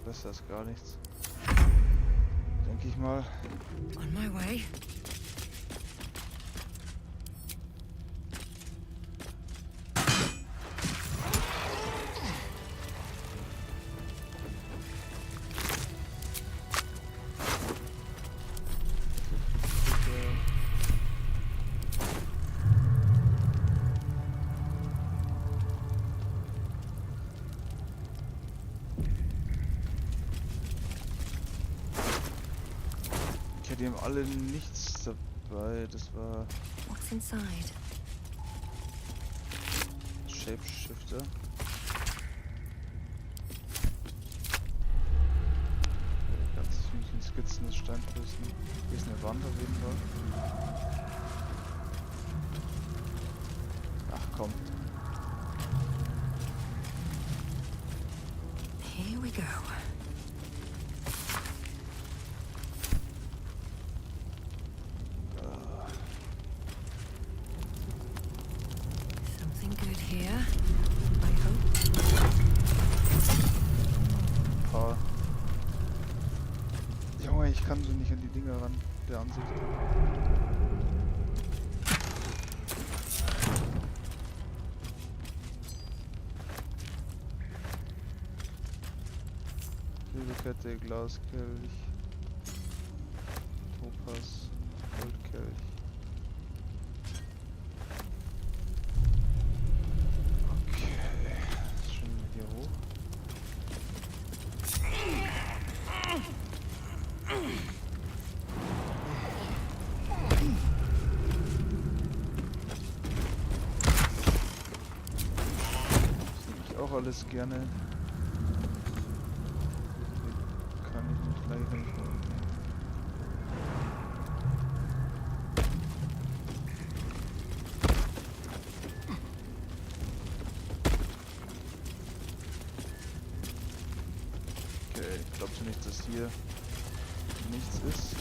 Besser ist gar nichts. Denke ich mal. On my way. Die haben alle nichts dabei, das war What's inside? Shapeshifter. Ganz süßen Skizzen des Steinfürsten. Hier ist eine Wand auf jeden Fall. Ach komm. Here we go. Ich kann so nicht an die Dinger ran, der Ansicht. Silberkette, Glaskelch, Topas, Goldkelch. auch alles gerne. Kann ich nicht leider nicht machen. Okay, glaubst du nicht, dass hier nichts ist?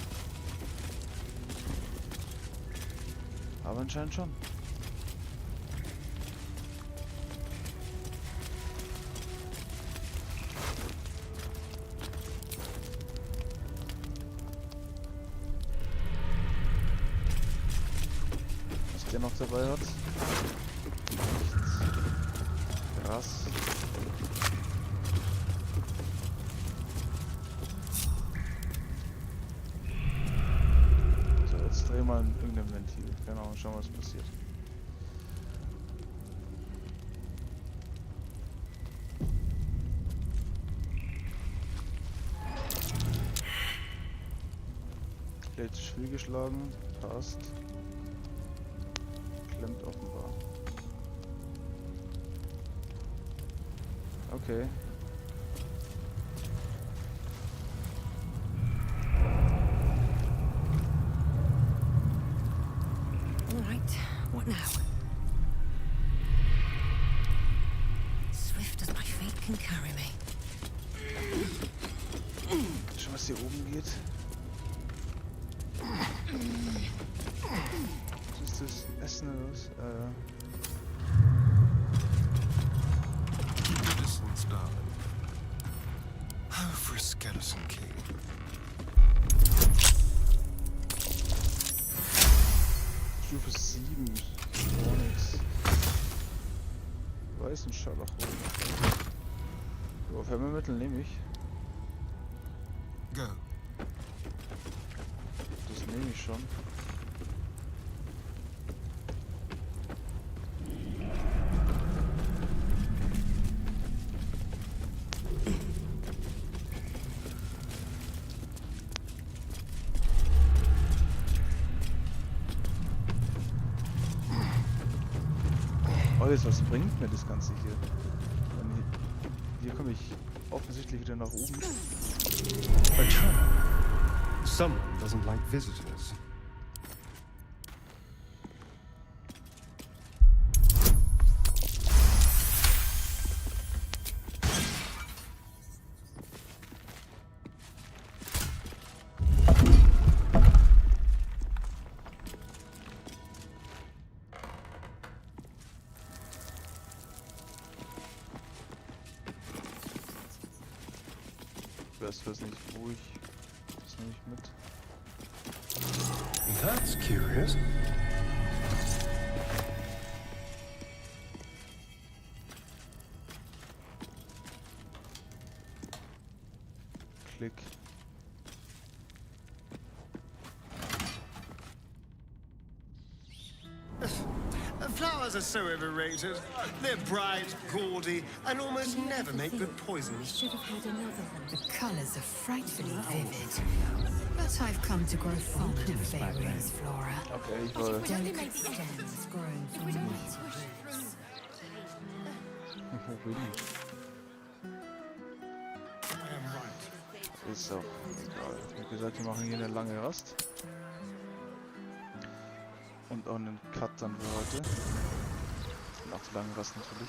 Aber anscheinend schon. Was der noch dabei hat? Nichts. Krass. So, jetzt dreh mal in irgendeinem Ventil. Genau, schauen, was passiert. Jetzt fehlgeschlagen, passt. Klemmt offenbar. Okay. All right, what now? Swift as my feet can carry me. Schon was hier oben geht. Was ist das? Essen oder was? Distance, darling. Oh, for a skeleton king. Stufe 7. Gar nichts. Weißen Scharlachrohr. So, Wärmemittel nehme ich. Go. Das nehme ich schon. Alles, was bringt mir das Ganze hier? Hier komme ich offensichtlich wieder nach oben. A trap. Someone doesn't like visitors. Ich weiß nicht, wo ich... Das nehme ich mit. That's curious. Klick. Flowers are so overrated. They're bright, gaudy, and almost never make good poisons. Should have had another one. The colors are frightfully vivid. But I've come to grow fond of Faerun's flora. Okay, ich war... Delicate stems growing from mighty roots. Ist auch egal. Ich habe gesagt, wir machen hier eine lange Rast. Und auch einen Cut dann für heute. Nach der langen Rast natürlich.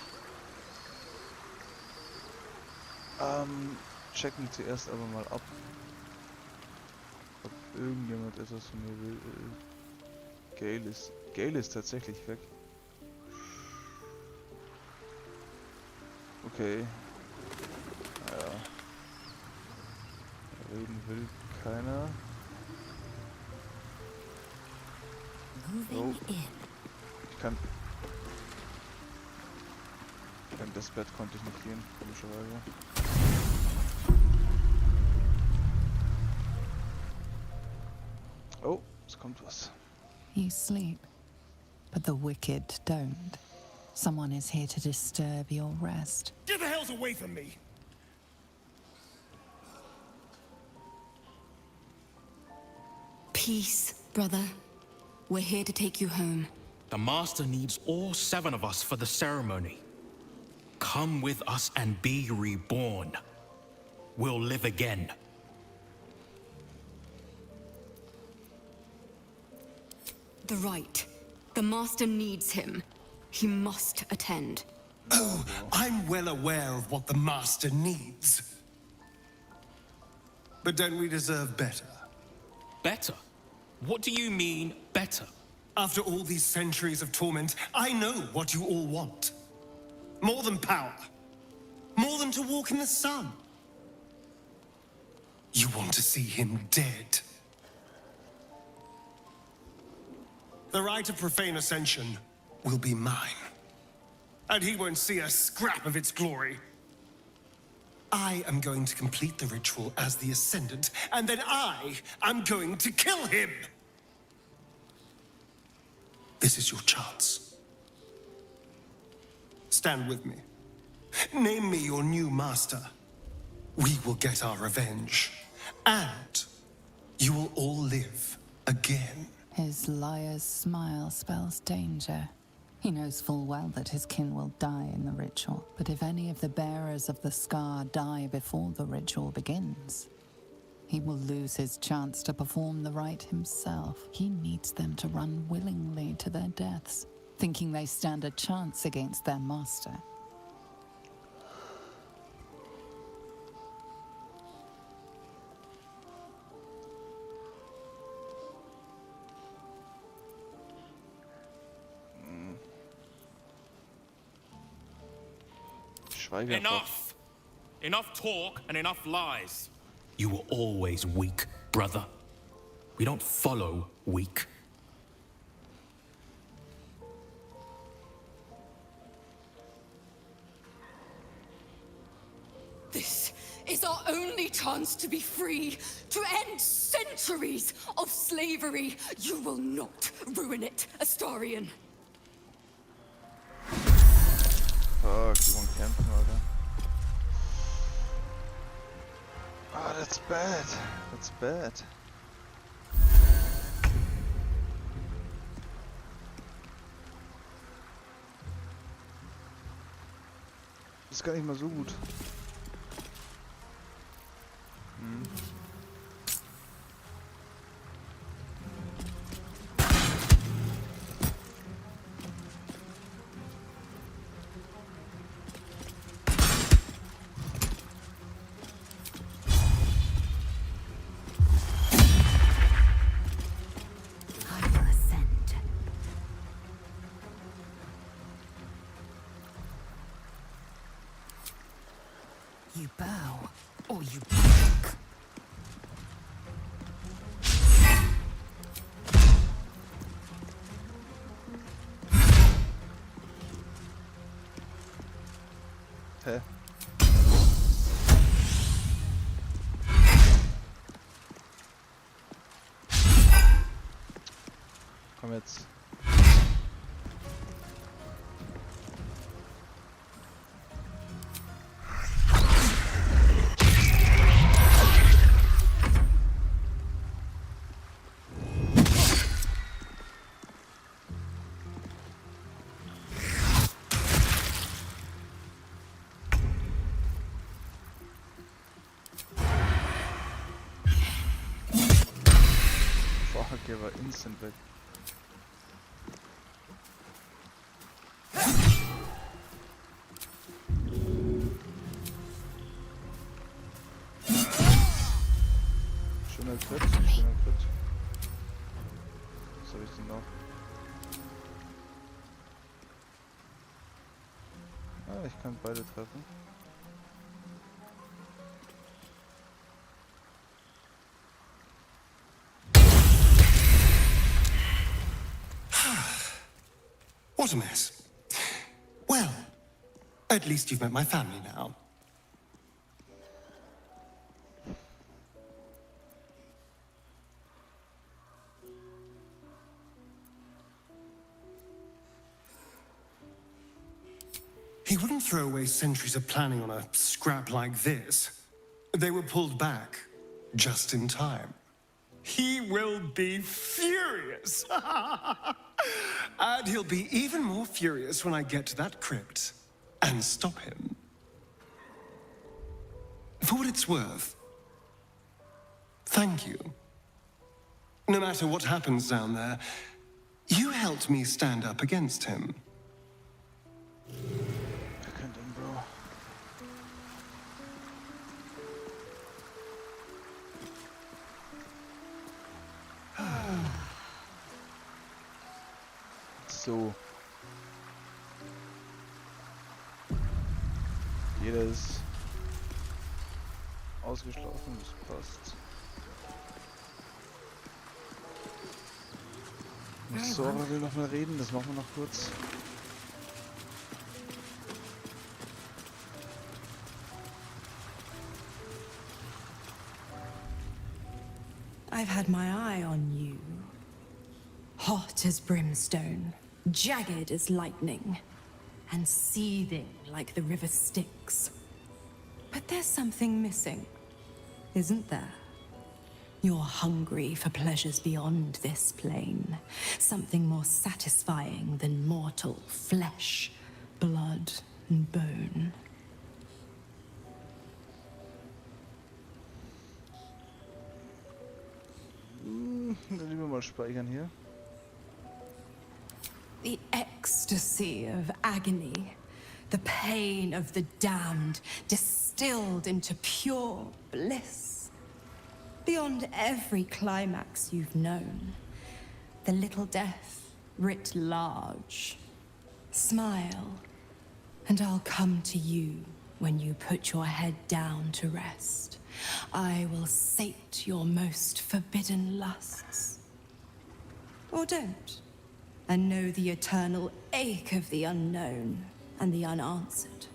Checken zuerst aber mal ab, ob irgendjemand etwas von mir will. Gale ist tatsächlich weg. Okay. Naja. Reden will keiner. Oh. Ich kann... In das Bett konnte ich nicht gehen, komischerweise. Oh, es kommt was. You sleep, but the wicked don't. Someone is here to disturb your rest. Get the hells away from me! Peace, brother. We're here to take you home. The Master needs all 7 of us for the ceremony. come with us and be reborn. We'll live again. The rite. The Master needs him. He must attend. Oh, I'm well aware of what the Master needs. But don't we deserve better? Better? What do you mean, better? After all these centuries of torment, I know what you all want. More than power. More than to walk in the sun. You want to see him dead. The right of profane ascension will be mine. And he won't see a scrap of its glory. I am going to complete the ritual as the Ascendant, and then I am going to kill him! This is your chance. Stand with me. Name me your new master. We will get our revenge. And you will all live again. His liar's smile spells danger. He knows full well that his kin will die in the ritual, but if any of the bearers of the scar die before the ritual begins, he will lose his chance to perform the rite himself. He needs them to run willingly to their deaths, thinking they stand a chance against their master. Enough! Enough talk and enough lies. You were always weak, brother. We don't follow weak. This is our only chance to be free, to end centuries of slavery. You will not ruin it, Astarion. Fuck, die wollen kämpfen, Alter. Ah, that's bad. That's bad. Das ist gar nicht mal so gut. You bow, or you break. Hä? Komm jetzt. Der war instant weg. Schöner Crit, schöner Crit. Was habe ich denn noch? Ah, ich kann beide treffen. What a mess. Well, at least you've met my family now. He wouldn't throw away centuries of planning on a scrap like this. They were pulled back just in time. He will be furious. And he'll be even more furious when I get to that crypt. and stop him. For what it's worth, thank you. No matter what happens down there, you helped me stand up against him. Erkennt ihn, Bro. So. Jeder ist ausgeschlafen, das passt. Sora will noch mal reden, das machen wir noch kurz. I've had my eye on you. Hot as brimstone, jagged as lightning, and seething like the river Styx. But there's something missing, isn't there? You're hungry for pleasures beyond this plane. Something more satisfying than mortal flesh, blood, and bone. Dann lieber mal speichern hier. The ecstasy of agony, the pain of the damned, distilled into pure bliss. Beyond every climax you've known, the little death writ large. Smile, and I'll come to you when you put your head down to rest. I will sate your most forbidden lusts. Or don't, and know the eternal ache of the unknown and the unanswered.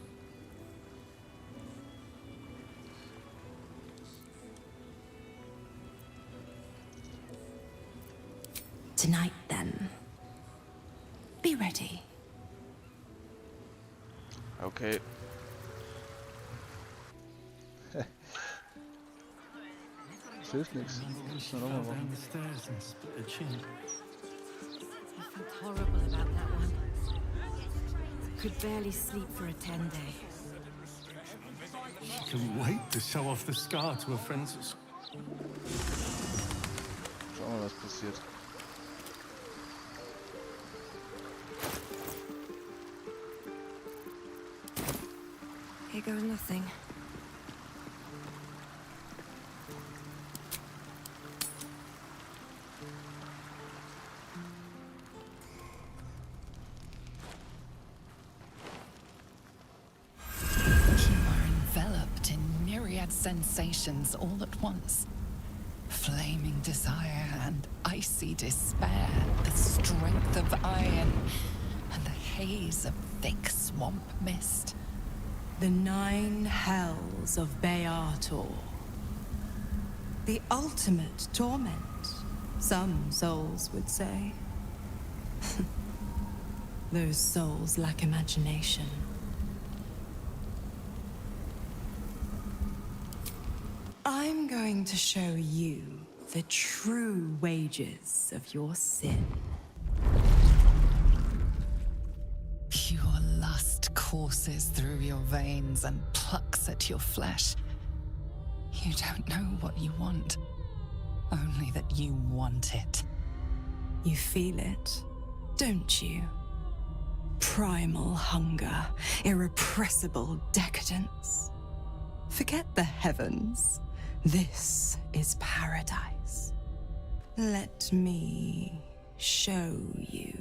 Tonight, then. Be ready. Okay. Das hilft nichts. Muss man nochmal machen. I felt horrible about that one. Could barely sleep for a 10-day. She couldn't wait to show off the scar to her friends at school. Schauen wir mal, was passiert. Here goes nothing. Enveloped in myriad sensations all at once. Flaming desire and icy despair, the strength of iron and the haze of thick swamp mist. The 9 hells of Beator. The ultimate torment, some souls would say. Those souls lack imagination. I'm going to show you the true wages of your sin. Pure lust courses through your veins and plucks at your flesh. You don't know what you want, only that you want it. You feel it, don't you? Primal hunger, irrepressible decadence. Forget the heavens. This is paradise. Let me show you.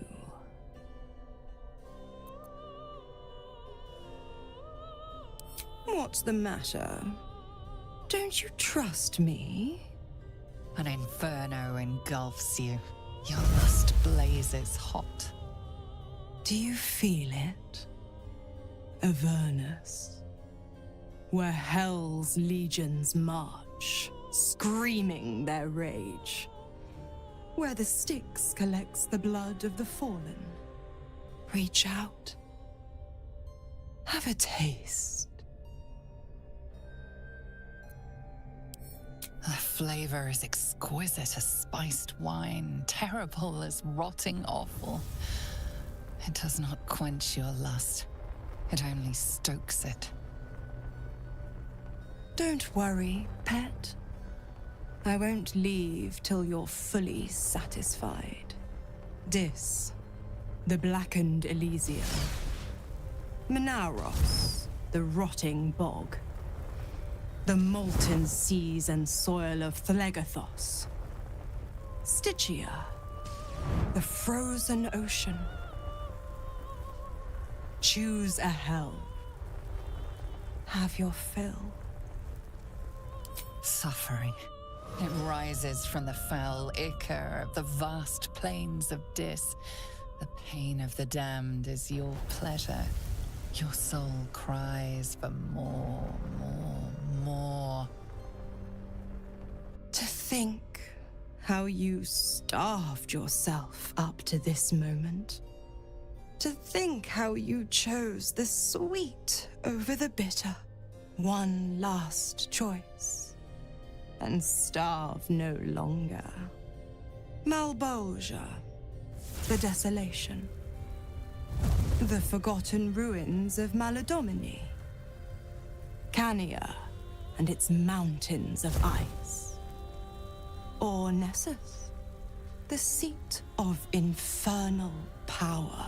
What's the matter? Don't you trust me? An inferno engulfs you. Your lust blazes hot. Do you feel it? Avernus, where hell's legions march, screaming their rage. Where the Styx collects the blood of the fallen. Reach out. Have a taste. The flavor is exquisite as spiced wine, terrible as rotting offal. It does not quench your lust. It only stokes it. Don't worry, pet. I won't leave till you're fully satisfied. Dis, the blackened Elysium. Menaros, the rotting bog. The molten seas and soil of Thlegathos. Stygia, the frozen ocean. Choose a hell. Have your fill. Suffering. It rises from the foul ichor of the vast plains of Dis. The pain of the damned is your pleasure. Your soul cries for more, more, more. To think how you starved yourself up to this moment. To think how you chose the sweet over the bitter. One last choice. And starve no longer. Malbolgia, the desolation. The forgotten ruins of Maladomini. Cania and its mountains of ice. Or Nessus, the seat of infernal power.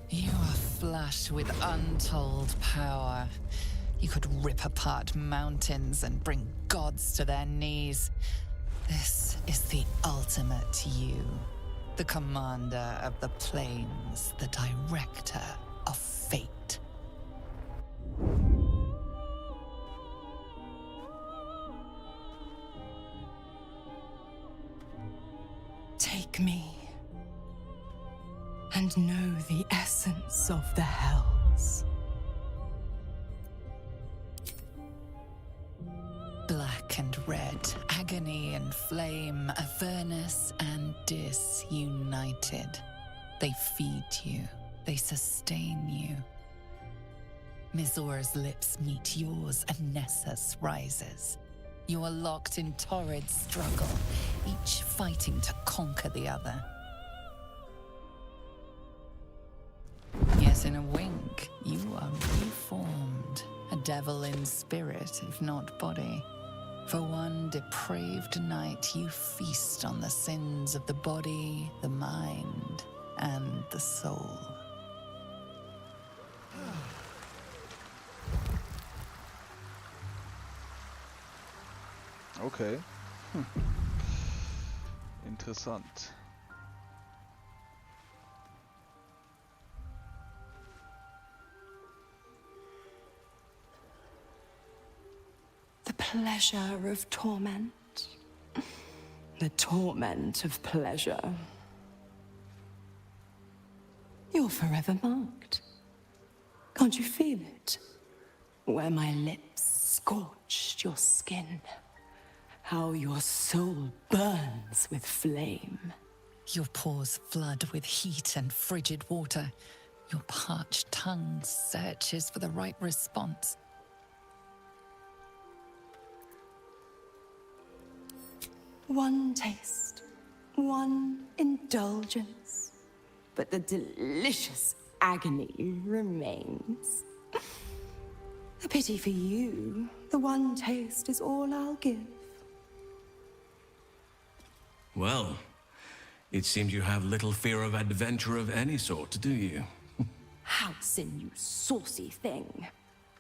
You are flush with untold power. You could rip apart mountains and bring gods to their knees. This is the ultimate you. The commander of the plains, the director of fate. Take me, and know the essence of the hells. Black and red, agony and flame, Avernus and Dis united. They feed you, they sustain you. Mizora's lips meet yours and Nessus rises. You are locked in torrid struggle, each fighting to conquer the other. Yet in a wink, you are reformed, a devil in spirit, if not body. For one depraved night, you feast on the sins of the body, the mind, and the soul. Okay. Interessant. The pleasure of torment. The torment of pleasure. You're forever marked. Can't you feel it? Where my lips scorched your skin. How your soul burns with flame. Your pores flood with heat and frigid water. Your parched tongue searches for the right response. One taste, one indulgence, but the delicious agony remains. A pity for you, the one taste is all I'll give. Well, it seems you have little fear of adventure of any sort, do you? Howson, you saucy thing.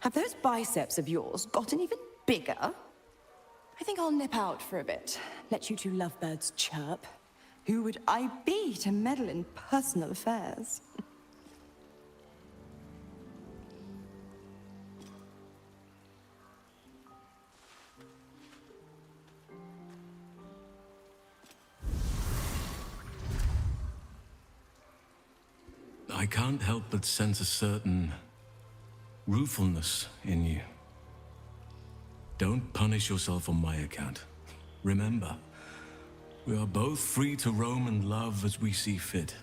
Have those biceps of yours gotten even bigger? I think I'll nip out for a bit. Let you two lovebirds chirp. Who would I be to meddle in personal affairs? I can't help but sense a certain ruefulness in you. Don't punish yourself on my account. Remember, we are both free to roam and love as we see fit.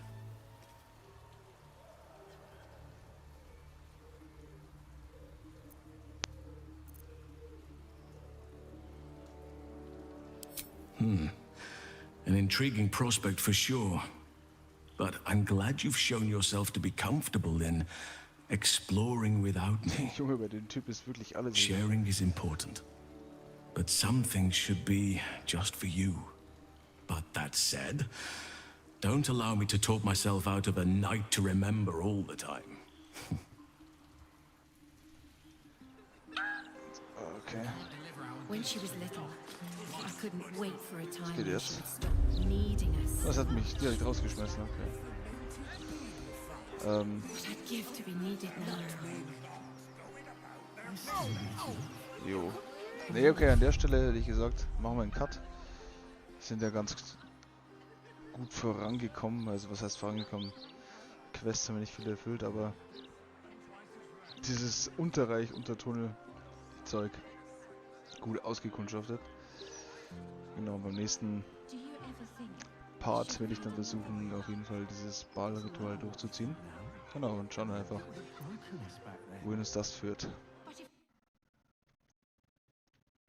An intriguing prospect for sure. but I'm glad you've shown yourself to be comfortable in exploring without me. Junge, bei dem Typ ist wirklich alles. Sharing is important, but some things should be just for you. But that said, don't allow me to talk myself out of a night to remember all the time. Okay. When she was little, I couldn't wait for a time Geht when jetzt? she would stop needing us. Das hat mich direkt rausgeschmissen, okay. What I'd give to be needed now. Jo. Ne, okay, an der Stelle hätte ich gesagt, machen wir einen Cut. Sind ja ganz gut vorangekommen, also was heißt vorangekommen? Quests haben wir nicht viel erfüllt, aber dieses Unterreich, Untertunnel-Zeug gut ausgekundschaftet. Genau, beim nächsten Part will ich dann versuchen, auf jeden Fall dieses Bal-Ritual durchzuziehen. Genau, und schauen einfach, wohin uns das führt.